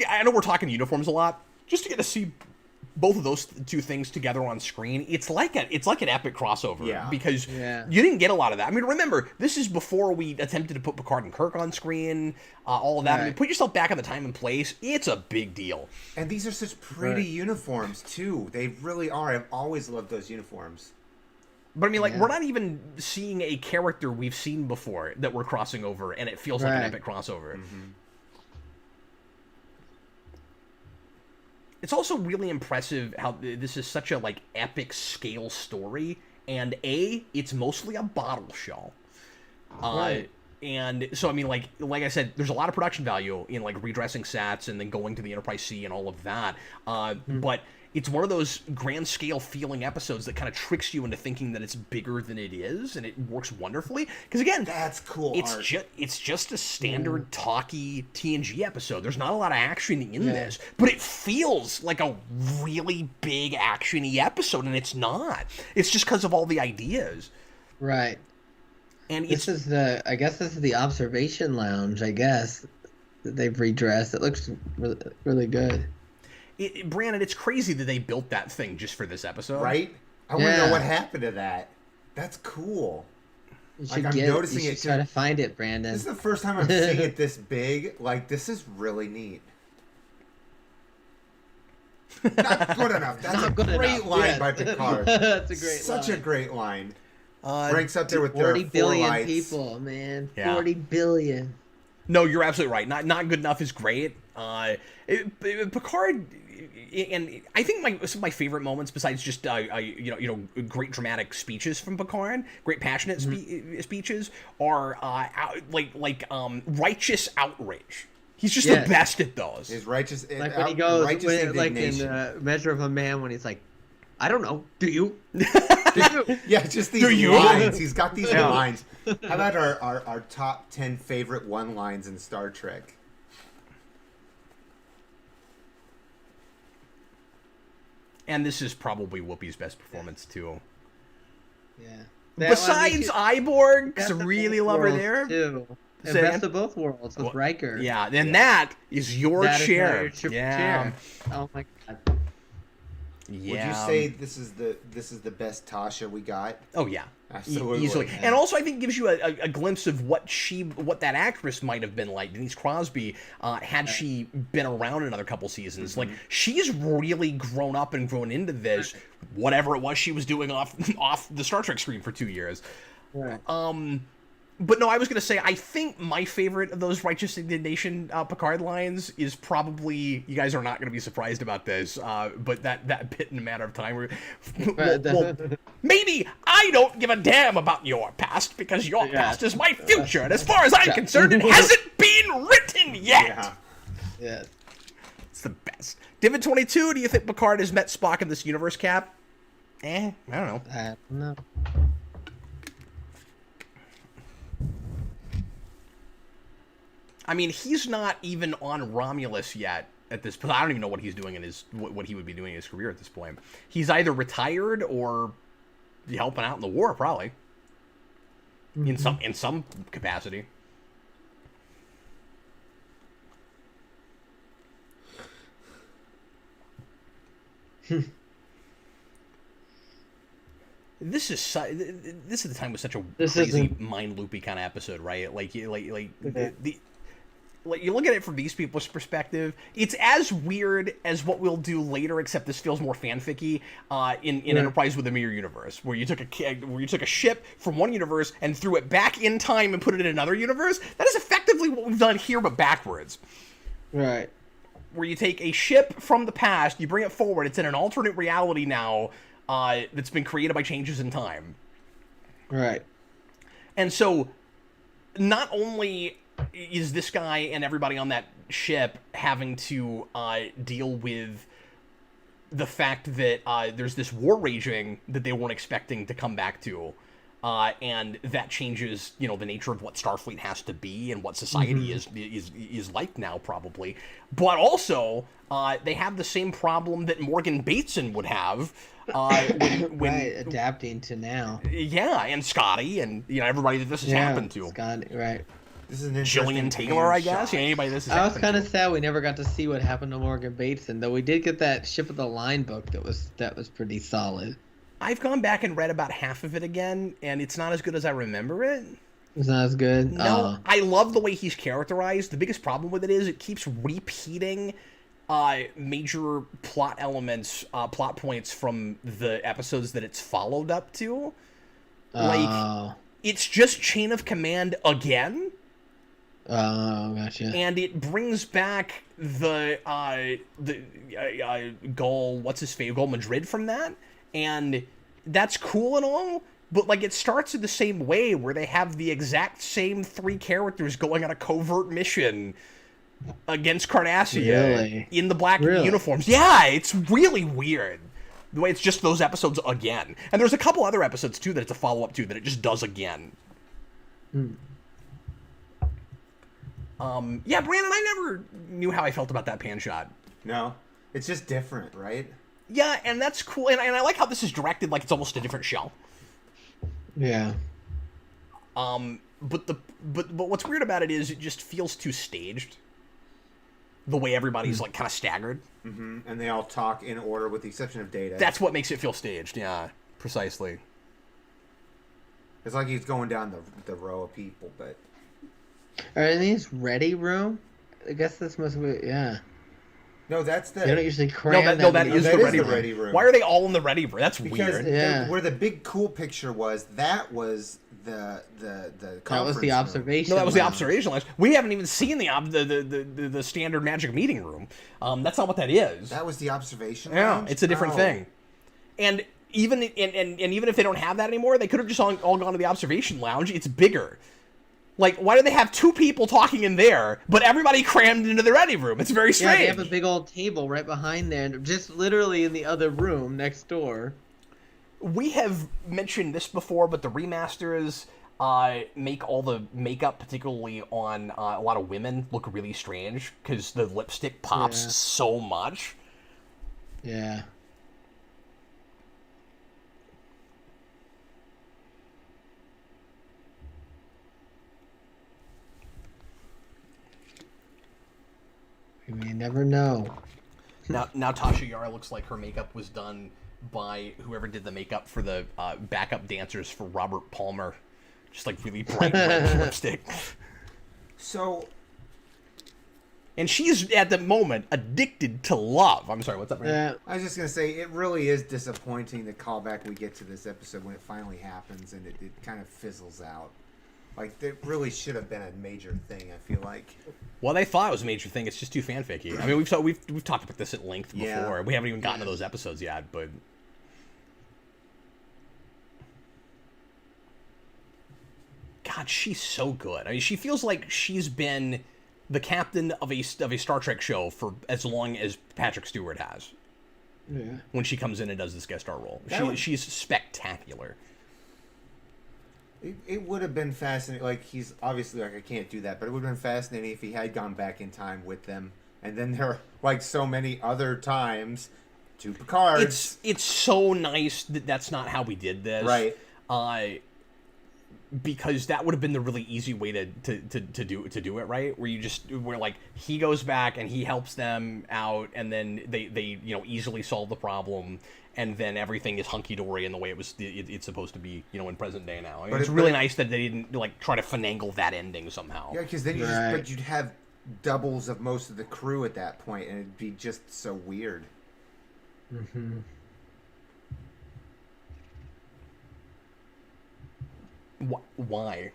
I know we're talking uniforms a lot. Just to get to see both of those two things together on screen, it's like an epic crossover. Yeah. Because you didn't get a lot of that. I mean, remember, this is before we attempted to put Picard and Kirk on screen, all of that. Right. I mean, put yourself back in the time and place. It's a big deal. And these are such pretty uniforms, too. They really are. I've always loved those uniforms. But I mean, like, we're not even seeing a character we've seen before that we're crossing over, and it feels like an epic crossover. Mm-hmm. It's also really impressive how this is such a, like, epic scale story, and it's mostly a bottle show. Right. And so, I mean, like I said, there's a lot of production value in, like, redressing sets and then going to the Enterprise C and all of that. But it's one of those grand scale feeling episodes that kind of tricks you into thinking that it's bigger than it is, and it works wonderfully. Because again, that's cool. It's just a standard talky TNG episode. There's not a lot of action in this, but it feels like a really big action-y episode, and it's not. It's just because of all the ideas. Right. And I guess this is the observation lounge, I guess, that they've redressed. It looks really, really good. Brandon, it's crazy that they built that thing just for this episode. Right? I want to know what happened to that. That's cool. You should try to find it, Brandon. This is the first time I'm seeing it this big. Like, this is really neat. Not good enough. That's a great line by Picard. That's a great line. Such a great line. Ranks up there with 40 billion lights. people, man. Yeah. 40 billion. No, you're absolutely right. Not good enough is great. Picard, and I think some of my favorite moments, besides just great dramatic speeches from Picard, great passionate speeches, are righteous outrage. He's just the best at those. His righteous, like when he goes, like in Measure of a Man, when he's like, "I don't know, do you?" Yeah, just these lines. He's got these lines. How about our top 10 favorite one-lines in Star Trek? And this is probably Whoopi's best performance, too. Yeah. Besides Iborg, because I really love her there. Too. And Best of Both Worlds with Riker. Yeah, then that is your chair. Chair. Oh my god. Yeah. Would you say this is the best Tasha we got? Oh yeah, absolutely. Easily. Yeah. And also, I think gives you a glimpse of what that actress might have been like, Denise Crosby, had she been around another couple seasons. Like, she's really grown up and grown into this, whatever it was she was doing off the Star Trek screen for 2 years. Right. But no, I was going to say, I think my favorite of those Righteous Indignation Picard lines is probably, you guys are not going to be surprised about this, but that bit in A Matter of Time where, well, maybe I don't give a damn about your past because your past is my future, and as far as I'm concerned, it hasn't been written yet! Yeah. It's the best. Divid22, do you think Picard has met Spock in this universe, Cap? I don't know. I don't know. I mean, he's not even on Romulus yet at this point. I don't even know what he's doing in his what he would be doing in his career at this point. He's either retired or helping out in the war, probably. Mm-hmm. In some capacity. This is the time with such a crazy mind loopy kind of episode, right? Like you look at it from these people's perspective. It's as weird as what we'll do later, except this feels more fanficky in Enterprise with the Mirror Universe, where you took a ship from one universe and threw it back in time and put it in another universe. That is effectively what we've done here, but backwards. Right. Where you take a ship from the past, you bring it forward. It's in an alternate reality now. That's been created by changes in time. Right. And so, not only is this guy and everybody on that ship having to deal with the fact that there's this war raging that they weren't expecting to come back to, and that changes, the nature of what Starfleet has to be and what society is like now, probably. But also, they have the same problem that Morgan Bateson would have. When adapting to now. Yeah, and Scotty and everybody that this has happened to. Scotty, right. This is an Jillian Taylor, I guess. Yeah, anybody this has I was kind of sad we never got to see what happened to Morgan Bateson, though we did get that Ship of the Line book that was pretty solid. I've gone back and read about half of it again, and it's not as good as I remember it. It's not as good? No, I love the way he's characterized. The biggest problem with it is it keeps repeating major plot elements, plot points from the episodes that it's followed up to. Like, it's just Chain of Command again. Oh, gotcha. And it brings back the Gul, what's his face, Gul Madrid from that, and that's cool and all, but like it starts in the same way where they have the exact same three characters going on a covert mission against Cardassia in the black uniforms. Yeah, it's really weird. The way it's just those episodes again. And there's a couple other episodes, too, that it's a follow-up to that it just does again. Yeah, Brandon, I never knew how I felt about that pan shot. No. It's just different, right? Yeah, and that's cool. And I like how this is directed like it's almost a different show. Yeah. But what's weird about it is it just feels too staged. The way everybody's like kind of staggered. Mm-hmm. And they all talk in order with the exception of Data. That's what makes it feel staged, yeah. Precisely. It's like he's going down the row of people, but... Are any of these ready room? I guess this must be, yeah. No, that's the... They don't usually cram that is the ready room. Why are they all in the ready room? That's weird. Where the big cool picture was, that was the that was the observation. No, that was the observation lounge. We haven't even seen the standard magic meeting room. That's not what that is. That was the observation lounge? Yeah, it's a different thing. And even even if they don't have that anymore, they could have just all gone to the observation lounge. It's bigger. Like, why do they have two people talking in there, but everybody crammed into the ready room? It's very strange. Yeah, they have a big old table right behind there, just literally in the other room next door. We have mentioned this before, but the remasters make all the makeup, particularly on a lot of women, look really strange, because the lipstick pops so much. Yeah. You never know. Now Tasha Yar looks like her makeup was done by whoever did the makeup for the backup dancers for Robert Palmer. Just like really bright lipstick. So, And she's, at the moment, addicted to love. I'm sorry, what's up, man? I was just going to say, it really is disappointing the callback we get to this episode when it finally happens and it kind of fizzles out. Like, it really should have been a major thing, I feel like. Well, they thought it was a major thing. It's just too fanficky. I mean, we've talked about this at length before. Yeah. We haven't even gotten to those episodes yet, but... God, she's so good. I mean, she feels like she's been the captain of a Star Trek show for as long as Patrick Stewart has. Yeah. When she comes in and does this guest star role. She's spectacular. It would have been fascinating. Like, he's obviously like, I can't do that, but it would have been fascinating if he had gone back in time with them. And then there are, like so many other times, to Picard. It's so nice that that's not how we did this. Right. Because that would have been the really easy way to do it, right? Where like he goes back and he helps them out, and then they easily solve the problem, and then everything is hunky dory in the way it's supposed to be, in present day now. I mean, it's really nice that they didn't like try to finagle that ending somehow. Yeah, because then you'd have doubles of most of the crew at that point, and it'd be just so weird. Mm-hmm. Why?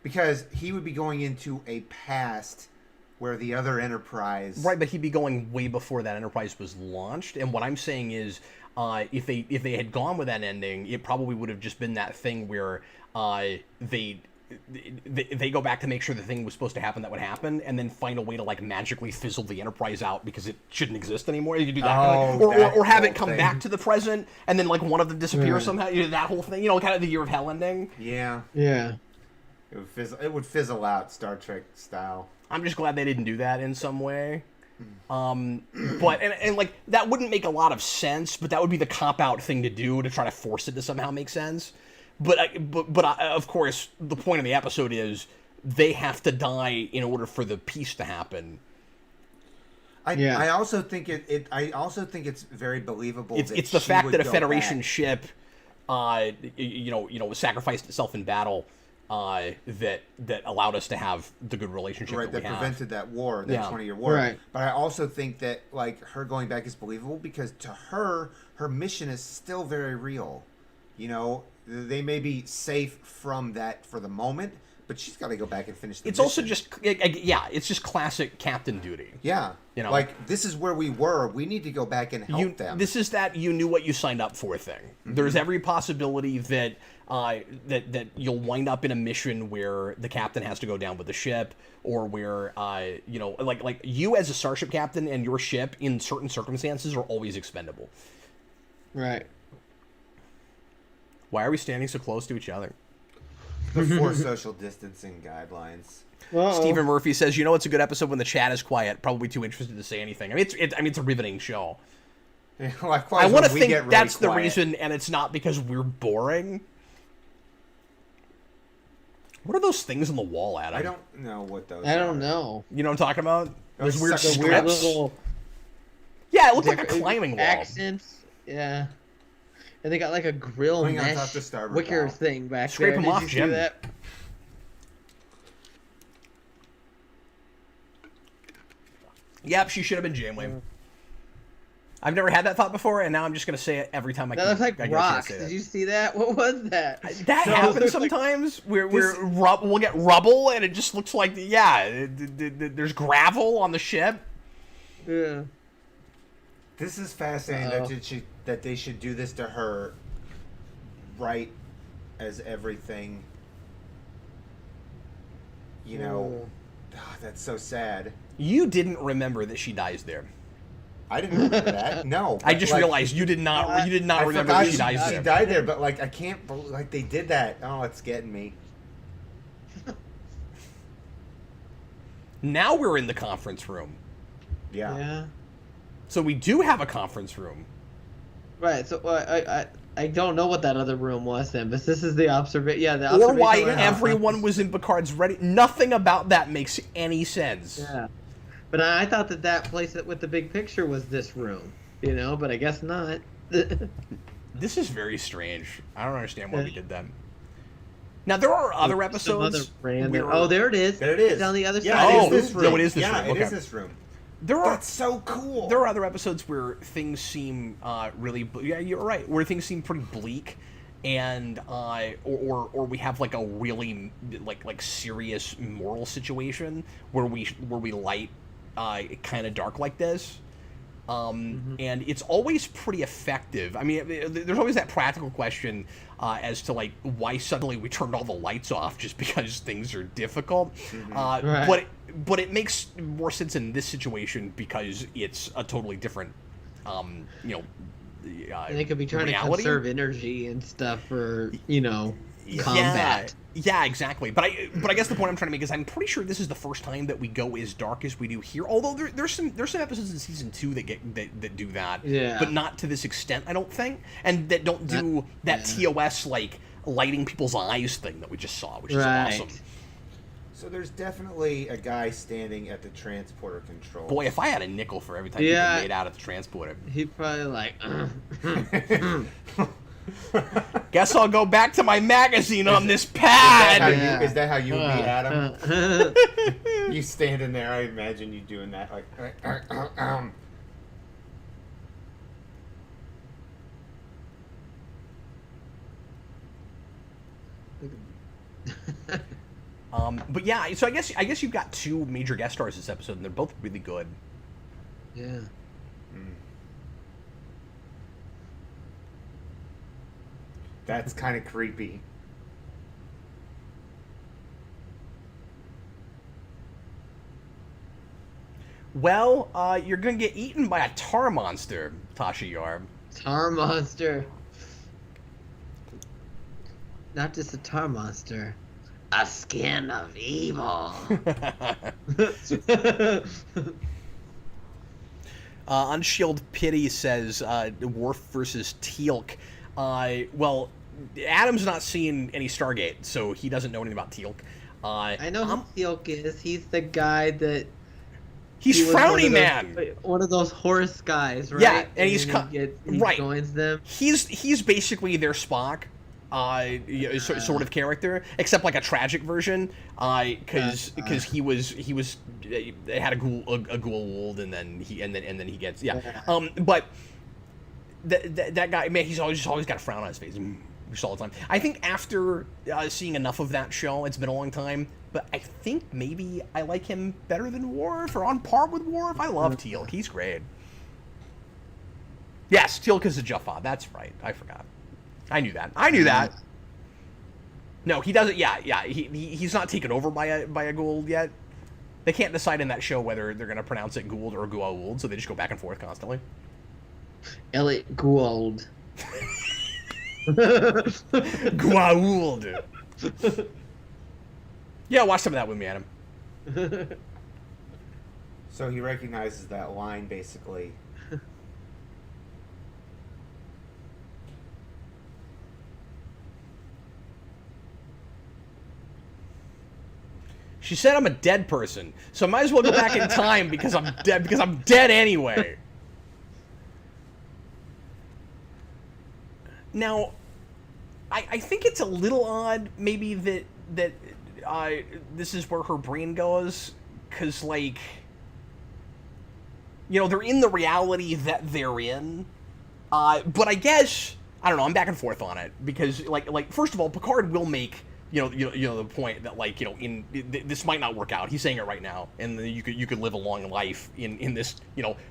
Because he would be going into a past where the other Enterprise... Right, but he'd be going way before that Enterprise was launched. And what I'm saying is, if they had gone with that ending, it probably would have just been that thing where they go back to make sure the thing was supposed to happen that would happen, and then find a way to like magically fizzle the Enterprise out because it shouldn't exist anymore. You could do that, or have it come back to the present, and then like one of them disappear somehow. That whole thing, kind of the Year of Hell ending. Yeah. Yeah. It would fizzle out Star Trek style. I'm just glad they didn't do that in some way. But and like that wouldn't make a lot of sense, but that would be the cop out thing to do to try to force it to somehow make sense. But of course, the point of the episode is they have to die in order for the peace to happen. I also think it's very believable. It's the fact that a Federation ship, sacrificed itself in battle, that allowed us to have the good relationship that prevented that war, that 20-year war. Right. But I also think that like her going back is believable because to her mission is still very real. They may be safe from that for the moment, but she's got to go back and finish the mission. Also just, it's just classic captain duty. Yeah. Like, this is where we were. We need to go back and help them. This is that you knew what you signed up for thing. Mm-hmm. There's every possibility that that you'll wind up in a mission where the captain has to go down with the ship, or where, like you as a starship captain and your ship in certain circumstances are always expendable. Right. Why are we standing so close to each other? Before social distancing guidelines. Uh-oh. Stephen Murphy says, it's a good episode when the chat is quiet. Probably too interested to say anything. I mean, it's a riveting show. Yeah, I want to think that's the reason, and it's not because we're boring. What are those things on the wall, Adam? I don't know what those are. I don't know. You know what I'm talking about? Those weird weird strips? little... Yeah, it looked like a climbing wall. Accents. Yeah. And they got like a grill mesh wicker thing back Scrape there. them off, Jim. See that? Yep, she should have been Janeway. I've never had that thought before, and now I'm just going to say it every time I can. That looks like rocks. Did you see that? What was that? That happens sometimes. We'll get rubble, and it just looks like, there's gravel on the ship. Yeah. This is fascinating that they should do this to her right as everything, that's so sad. You didn't remember that she dies there. I didn't remember that. No. I just realized you did not remember that she dies there. She died there, but I can't believe they did that. Oh, it's getting me. Now we're in the conference room. Yeah. So we do have a conference room. Right. So I don't know what that other room was then, but this is the observation. Yeah, the observation. Or why everyone was in Picard's ready. Nothing about that makes any sense. Yeah. But I thought that place with the big picture was this room, but I guess not. This is very strange. I don't understand why we did that. Now, there are other episodes. Oh, there it is. There it is. It's on the other side. Yeah, it is this room. No, it is this room. Yeah, it is this room. That's so cool. There are other episodes where things seem really. Yeah, you're right. Where things seem pretty bleak, and or we have like a really like serious moral situation where we light kind of dark like this. And it's always pretty effective. I mean, there's always that practical question as to like why suddenly we turned all the lights off just because things are difficult. Right. But it makes more sense in this situation because it's a totally different, And they could be trying to conserve energy and stuff for combat. Yeah, exactly. But I guess the point I'm trying to make is I'm pretty sure this is the first time that we go as dark as we do here. Although there's some episodes in season 2 that do that. Yeah. But not to this extent, I don't think, and that don't do that TOS like lighting people's eyes thing that we just saw, which is awesome. So there's definitely a guy standing at the transporter control. Boy, if I had a nickel for every time you made out at the transporter, he'd probably like. Guess I'll go back to my magazine on this pad. Is that how you would be, Adam? You standing there, I imagine you doing that, like. But yeah, so I guess you've got 2 major guest stars this episode, and they're both really good. Yeah. That's kind of creepy. Well, you're gonna get eaten by a tar monster, Tasha Yar. Tar monster. Not just a tar monster. A skin of evil. Unshield Pity says Worf versus Teal'c. Well, Adam's not seen any Stargate, so he doesn't know anything about Teal'c. I know who Teal'c is. He's the guy that... He's Frowny Man. One of those horse guys, right? Yeah, and he joins them. He's basically their Spock. Sort of character, except like a tragic version, because he had a ghoul and then he gets but that guy, man, he's always got a frown on his face just all the time. I think after seeing enough of that show, it's been a long time, but I think maybe I like him better than Worf or on par with Worf. I love Teal'c, he's great. Yes, Teal'c is a Jaffa. That's right. I forgot. I knew that. No, he doesn't. Yeah. He's not taken over by a Gould yet. They can't decide in that show whether they're going to pronounce it Gould or Goa'uld, so they just go back and forth constantly. Elliot Gould. Goa'uld. Yeah, watch some of that with me, Adam. So he recognizes that line, basically. She said I'm a dead person, so I might as well go back in time because I'm dead. Because I'm dead anyway. Now, I think it's a little odd, maybe that this is where her brain goes, because like, they're in the reality that they're in, but I guess I don't know. I'm back and forth on it because like first of all, Picard will make. The point that this might not work out. He's saying it right now, and you could live a long life in this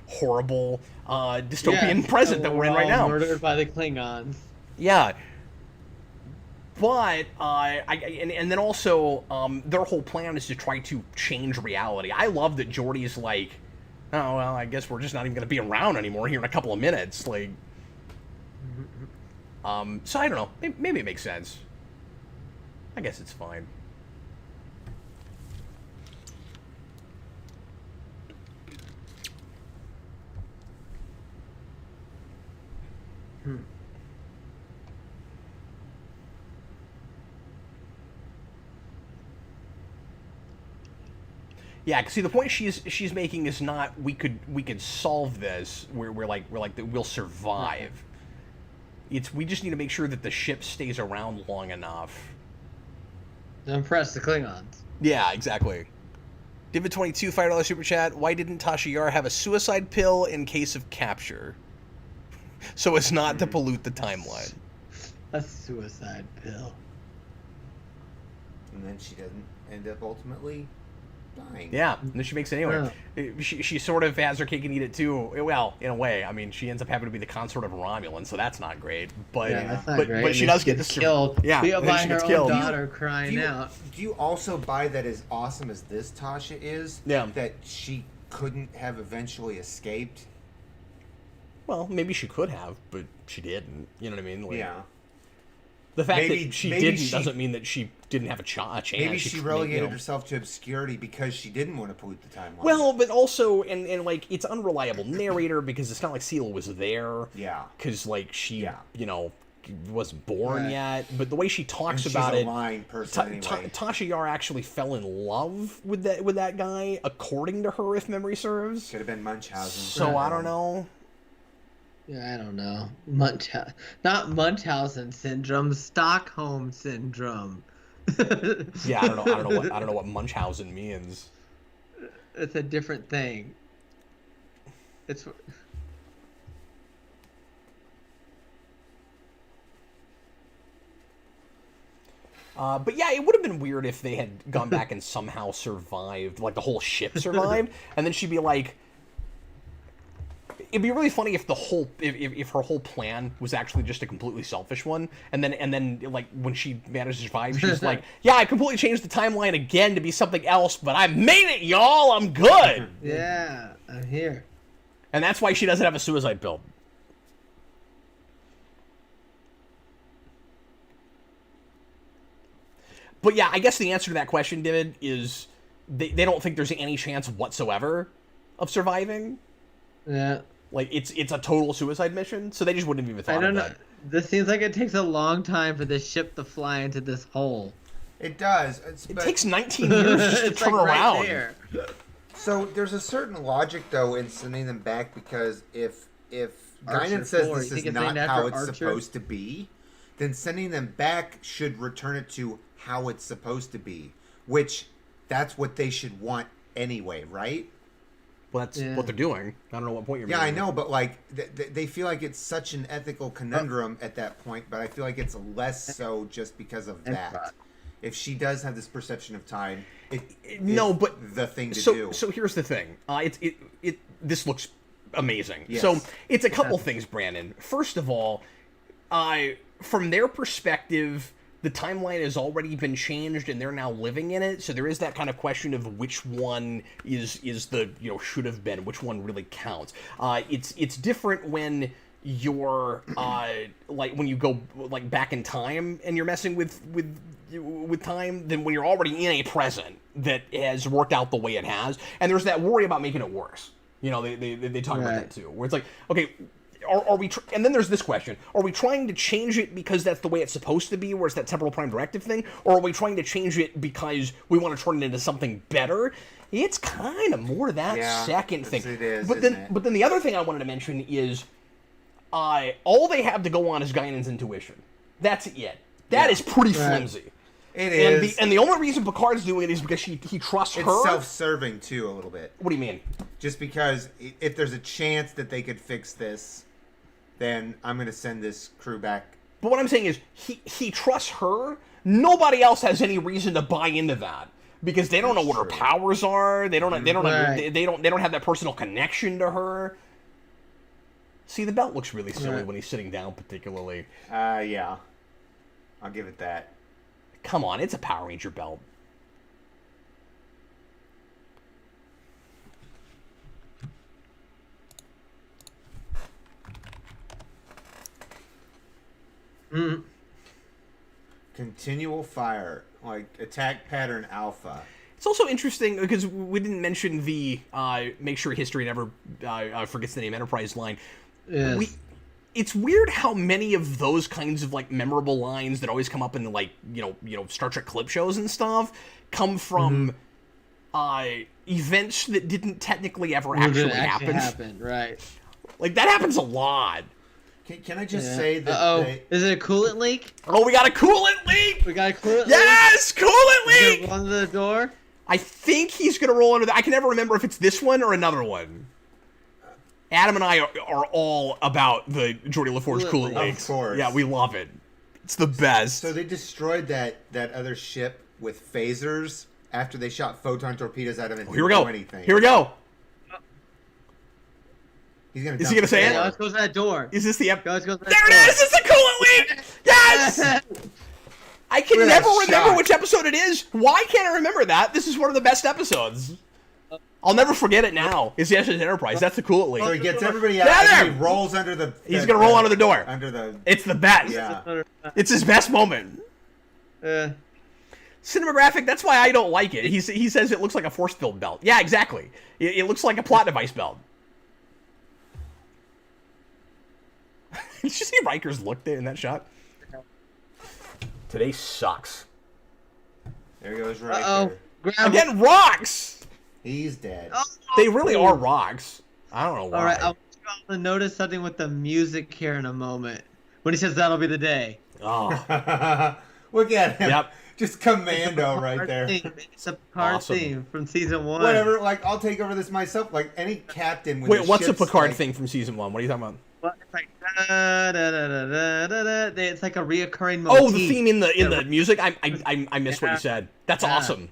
horrible dystopian present that we're in right now. Murdered by the Klingons. Yeah, but and then also their whole plan is to try to change reality. I love that Geordi's like, oh well, I guess we're just not even going to be around anymore here in a couple of minutes. Like, so I don't know. Maybe it makes sense. I guess it's fine. Yeah, cause see, the point she's making is not we could solve this. We're like we'll survive. It's we just need to make sure that the ship stays around long enough. To impress the Klingons. Yeah, exactly. Divid22, $5 super chat. Why didn't Tasha Yar have a suicide pill in case of capture? So as not to pollute the timeline. A suicide pill. And then she doesn't end up ultimately dying. Yeah, and then she makes it anyway. She sort of has her cake and eat it too. Well, in a way. I mean, she ends up having to be the consort of a Romulan, so that's not great. But that's not great. But she does get killed. Yeah, by she her gets own killed. daughter crying out. Do you also buy that as awesome as this Tasha is? Yeah. That she couldn't have eventually escaped? Well, maybe she could have, but she didn't. You know what I mean? Like, yeah. The fact that she didn't doesn't mean that she didn't have a chance. Maybe she relegated herself to obscurity because she didn't want to pollute the timeline. Well, but also, and like, it's unreliable narrator because it's not like Seal was there. Yeah. Because, like, she, you know, wasn't born yet. But the way she talks and about she's it, a lying person anyway. Tasha Yar actually fell in love with that guy, according to her, if memory serves. Could have been Munchausen. So I don't know. Yeah, I don't know. Not Munchausen syndrome, Stockholm syndrome. Yeah, I don't know what Munchausen means. It's a different thing. It's but yeah, it would have been weird if they had gone back and somehow survived, like the whole ship survived, and then she'd be like, it'd be really funny if if her whole plan was actually just a completely selfish one, and then like when she managed to survive, she's like, yeah, I completely changed the timeline again to be something else, but I made it, y'all. I'm good. Yeah, I'm here. And that's why she doesn't have a suicide pill. But yeah, I guess the answer to that question, David, is they don't think there's any chance whatsoever of surviving. Yeah. Like, it's a total suicide mission, so they just wouldn't have even thought of that. I don't know. This seems like it takes a long time for this ship to fly into this hole. It does. It takes 19 years just to turn around. Right there. So there's a certain logic, though, in sending them back, because if Guinan says this is not how it's supposed to be, then sending them back should return it to how it's supposed to be, which that's what they should want anyway, right? Well, that's what they're doing. I don't know what point you're making. Yeah, I know, but like they feel like it's such an ethical conundrum at that point, but I feel like it's less so just because of that. If she does have this perception of time, but the thing to do. So here's the thing. This looks amazing. Yes. So it's a couple things, Brandon. First of all, from their perspective, the timeline has already been changed and they're now living in it. So there is that kind of question of which one is the, should have been, which one really counts. It's different when you're like when you go like back in time and you're messing with time than when you're already in a present that has worked out the way it has. And there's that worry about making it worse. They talk about that too, where it's like, okay, are we and then there's this question: are we trying to change it because that's the way it's supposed to be, where it's that temporal prime directive thing, or are we trying to change it because we want to turn it into something better? It's kind of more that second thing. It is, but then the other thing I wanted to mention is, all they have to go on is Guinan's intuition. That's it. That is pretty flimsy. It is. And the only reason Picard's doing it is because he trusts her. It's self-serving too, a little bit. What do you mean? Just because if there's a chance that they could fix this, then I'm going to send this crew back. But what I'm saying is, he trusts her. Nobody else has any reason to buy into that because they don't know what her powers are. They don't have that personal connection to her. See, the belt looks really silly when he's sitting down, particularly. Yeah, I'll give it that. Come on, it's a Power Ranger belt. Continual fire, like attack pattern alpha. It's also interesting because we didn't mention the make sure history never forgets the name Enterprise line. Yes. It's weird how many of those kinds of like memorable lines that always come up in like Star Trek clip shows and stuff come from events that didn't technically ever actually happen. Right. Like that happens a lot. Can I just say that? Is it a coolant leak? Oh, we got a coolant leak. We got a coolant leak. Yes, coolant leak. Is it on the door? I think he's going to roll under I can never remember if it's this one or another one. Adam and I are all about the Geordie LaForge Coolant Lakes. Of course. Yeah, we love it. It's the best. So they destroyed that other ship with phasers after they shot photon torpedoes out of it. Here we go. Anything. Here we go. He's gonna Is he going to say it? Let's go to that door. Is this the Goes to that There door. it is! It's the Coolant Leak! Yes! I can Look at never that remember shot. which episode it is. Why can't I remember that? This is one of the best episodes. I'll never forget it now. It's the SS Enterprise. That's the Coolant Leak. So he gets everybody out There! and he rolls under the... He's going to roll under the door. Under the... It's the best. Yeah. It's his best moment. Cinematographic, that's why I don't like it. He says it looks like a force field belt. Yeah, exactly. It looks like a plot device belt. Did you see Riker's look there in that shot? Today sucks. There goes Riker. Uh-oh. Again, rocks! He's dead. They really are rocks. I don't know why. All right, I'll notice something with the music here in a moment. When he says that'll be the day. Oh. Look at him. Yep. Just commando right there. It's a Picard Awesome. theme from season 1. Whatever, like, I'll take over this myself. Like, any captain... When Wait, the what's a ship's, Picard like, thing from season 1? What are you talking about? Well, it's like da, da, da, da, da, da, da. It's like a reoccurring motif. Oh, the theme in the music? I missed what you said. That's awesome.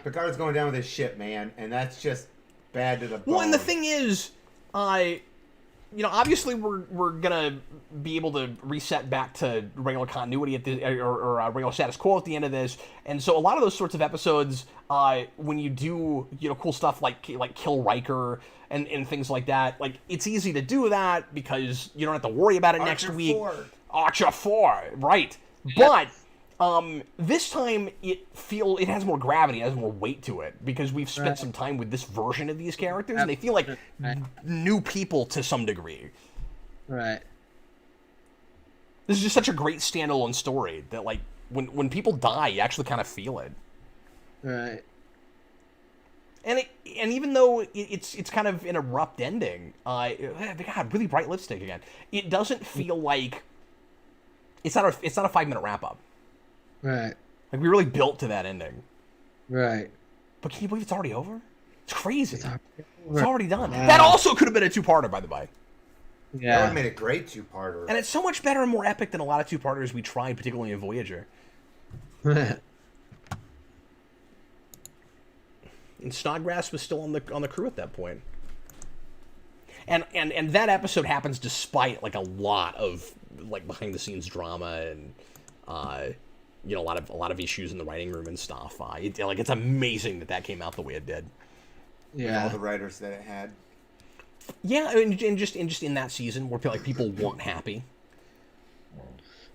Picard's going down with his ship, man, and that's just bad to the bone. Well, and the thing is, obviously we're gonna be able to reset back to regular continuity at the or regular status quo at the end of this, and so a lot of those sorts of episodes, when you do cool stuff like kill Riker and things like that, like it's easy to do that because you don't have to worry about it next week. Archer 4, right? But this time it has more gravity, it has more weight to it because we've spent some time with this version of these characters, and they feel like new people to some degree. Right. This is just such a great standalone story that, like, when people die, you actually kind of feel it. Right. And even though it's kind of an abrupt ending, God, really bright lipstick again. It doesn't feel like it's not a 5-minute wrap up. Right. Like, we really built to that ending. Right. But can you believe it's already over? It's crazy. It's over. already done. Wow. That also could have been a two-parter, by the way. That would Yeah. have made a great two-parter. And it's so much better and more epic than a lot of two-parters we tried, particularly in Voyager. And Snodgrass was still on the crew at that point. And that episode happens despite like a lot of like behind the scenes drama and a lot of issues in the writing room and stuff. It's amazing that came out the way it did. With all the writers that it had. Yeah, and just in that season where people weren't happy.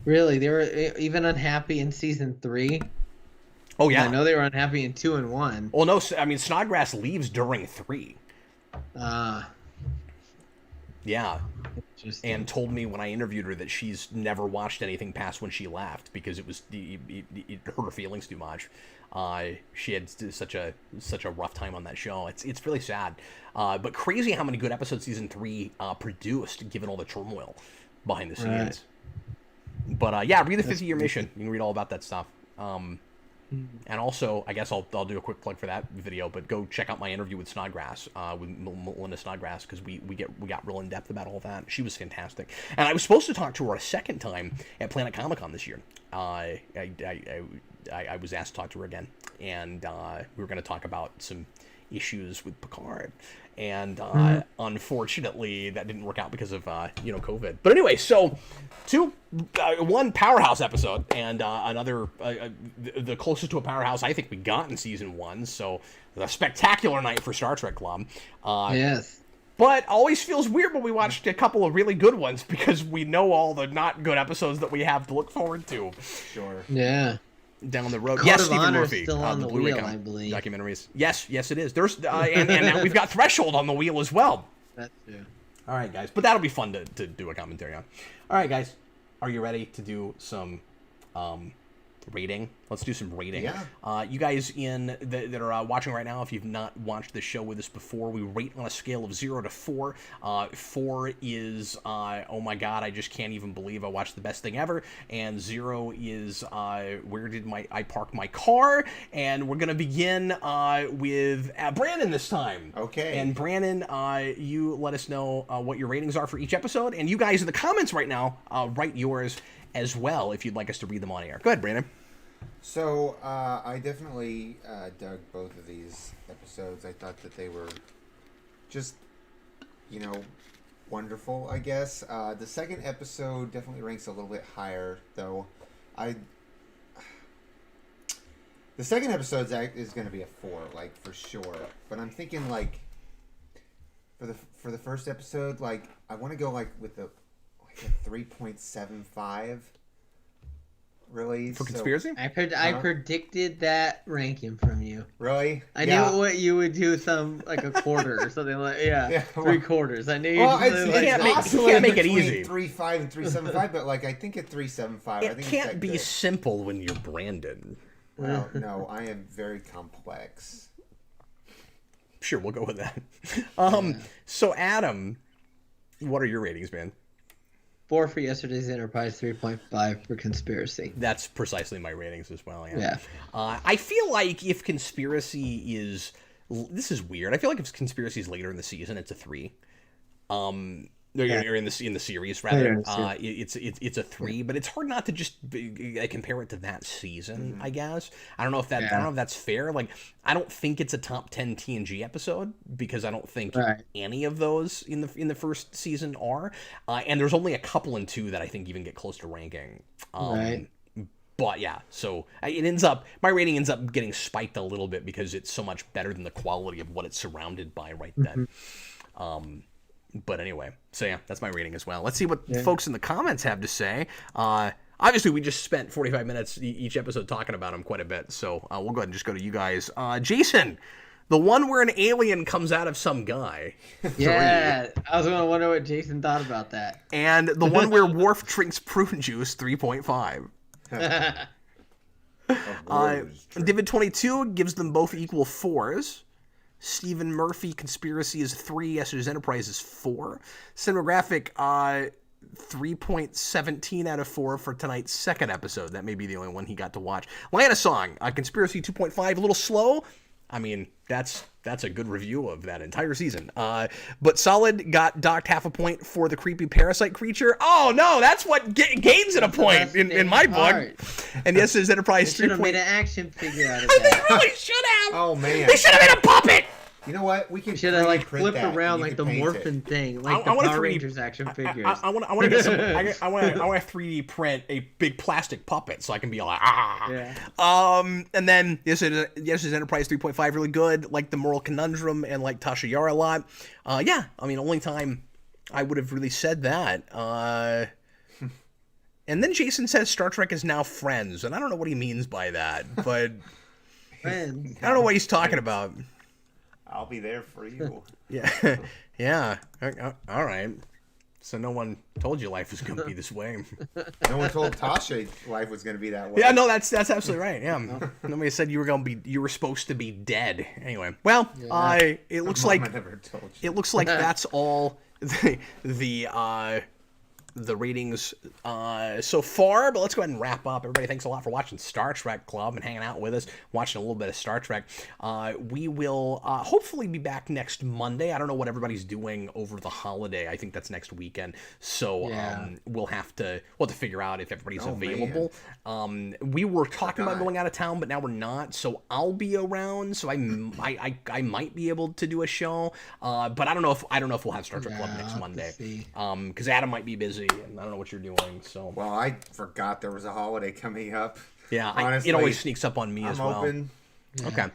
Really, they were even unhappy in season 3. Oh yeah, I know they were unhappy in 2 and 1. Well, no, I mean Snodgrass leaves during 3. Yeah. And told me when I interviewed her that she's never watched anything past when she left because it hurt her feelings too much. She had such a rough time on that show. It's really sad, but crazy how many good episodes season 3 produced given all the turmoil behind the scenes. Right. But yeah, read the 50-year mission. You can read all about that stuff. And also, I guess I'll do a quick plug for that video, but go check out my interview with Snodgrass, with Melinda Snodgrass, because we got real in depth about all that. She was fantastic, and I was supposed to talk to her a second time at Planet Comic Con this year. I was asked to talk to her again, and we were going to talk about some issues with Picard, and unfortunately that didn't work out because of COVID. But anyway, so one powerhouse episode and another the closest to a powerhouse I think we got in season 1. So a spectacular night for Star Trek Club. Yes. But always feels weird when we watched a couple of really good ones because we know all the not good episodes that we have to look forward to. Sure. Yeah. Down the road. Code yes, of Stephen Honor Murphy. still on the Blu-ray wheel, I believe. Documentaries. Yes, it is. There's and now we've got Threshold on the wheel as well. That's true. All right, guys. But that'll be fun to do a commentary on. All right, guys. Are you ready to do some rating. Let's do some rating. Yeah. You guys that are watching right now, if you've not watched this show with us before, we rate on a scale of 0 to 4. 4 is, oh my god, I just can't even believe I watched the best thing ever. And 0 is, where did I park my car? And we're going to begin with Brandon this time. Okay. And Brandon, you let us know what your ratings are for each episode. And you guys in the comments right now, write yours as well if you'd like us to read them on air. Go ahead, Brandon. So, I definitely dug both of these episodes. I thought that they were just, wonderful, I guess. The second episode definitely ranks a little bit higher, though. The second episode is going to be a 4, like, for sure. But I'm thinking, like, for the first episode, like, I want to go, like, with a 3.75. Really? For conspiracy? I predicted that ranking from you. Really? I knew what you would do, like a quarter or something like 3/4. I knew. Well, you can't make it easy. 3.5 and 3.75, but like I think at 3.75, it can't be simple when you're Brandon. Well, no, I am very complex. Sure, we'll go with that. So Adam, what are your ratings, man? 4 for Yesterday's Enterprise, 3.5 for Conspiracy. That's precisely my ratings as well. Yeah. I feel like if Conspiracy is... This is weird. I feel like if Conspiracy is later in the season, it's a 3. Or in the series, rather. It's a 3, but it's hard not to just compare it to that season, I guess. I don't know if that's fair. Like, I don't think it's a top 10 TNG episode because I don't think any of those in the first season are. And there's only a couple in 2 that I think even get close to ranking. But yeah, so my rating ends up getting spiked a little bit because it's so much better than the quality of what it's surrounded by right then. But anyway, so yeah, that's my rating as well. Let's see what folks in the comments have to say. Obviously, we just spent 45 minutes each episode talking about them quite a bit, so we'll go ahead and just go to you guys. Jason, the one where an alien comes out of some guy. Yeah, I was going to wonder what Jason thought about that. And the one where Worf drinks prune juice, 3.5. Divid22 gives them both equal 4s. Stephen Murphy, Conspiracy is 3. Yesterday's Enterprise is 4. Cinematographic, 3.17 out of 4 for tonight's second episode. That may be the only one he got to watch. Lana Song, Conspiracy 2.5, a little slow. I mean, that's a good review of that entire season. But Solid got docked half a point for the creepy parasite creature. Oh no, that's what gains it a point in my book. And Yesterday's Enterprise 3. Should have made an action figure out of that. They really should have. Oh man, they should have made a puppet. You know what? We can should have like flipped around like the Morphin thing, like the Power Rangers action figures. I want to get some. I want to 3D print a big plastic puppet so I can be like And then Yesterday's Enterprise 3.5 really good, like the Moral Conundrum and like Tasha Yar a lot. Yeah, I mean only time I would have really said that. And then Jason says Star Trek is now Friends, and I don't know what he means by that, but Friends. I don't know what he's talking about. I'll be there for you. Yeah. Yeah. All right. So no one told you life was going to be this way. No one told Tasha life was going to be that way. Yeah, no, that's absolutely right. Yeah. Nobody said you were supposed to be dead. Anyway, well, it looks like that's all the ratings so far, but let's go ahead and wrap up. Everybody, thanks a lot for watching Star Trek Club and hanging out with us, watching a little bit of Star Trek. We will hopefully be back next Monday. I don't know what everybody's doing over the holiday. I think that's next weekend, so we'll have to figure out if everybody's available. We were talking about going out of town, but now we're not, so I'll be around, so I might be able to do a show, but I don't know if we'll have Star Trek Club next Monday, because Adam might be busy and I don't know what you're doing. So well, I forgot there was a holiday coming up. Yeah, honestly, it always sneaks up on me as well. Open. Yeah. Okay.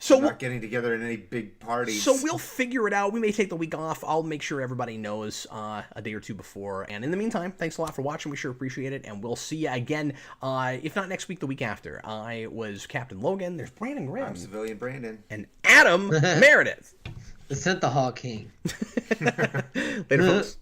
So we're not getting together in any big parties. So we'll figure it out. We may take the week off. I'll make sure everybody knows a day or two before. And in the meantime, thanks a lot for watching. We sure appreciate it. And we'll see you again, if not next week, the week after. I was Captain Logan. There's Brandon Grimm. I'm Civilian Brandon. And Adam Meredith. The Synthahawk King. Later, folks.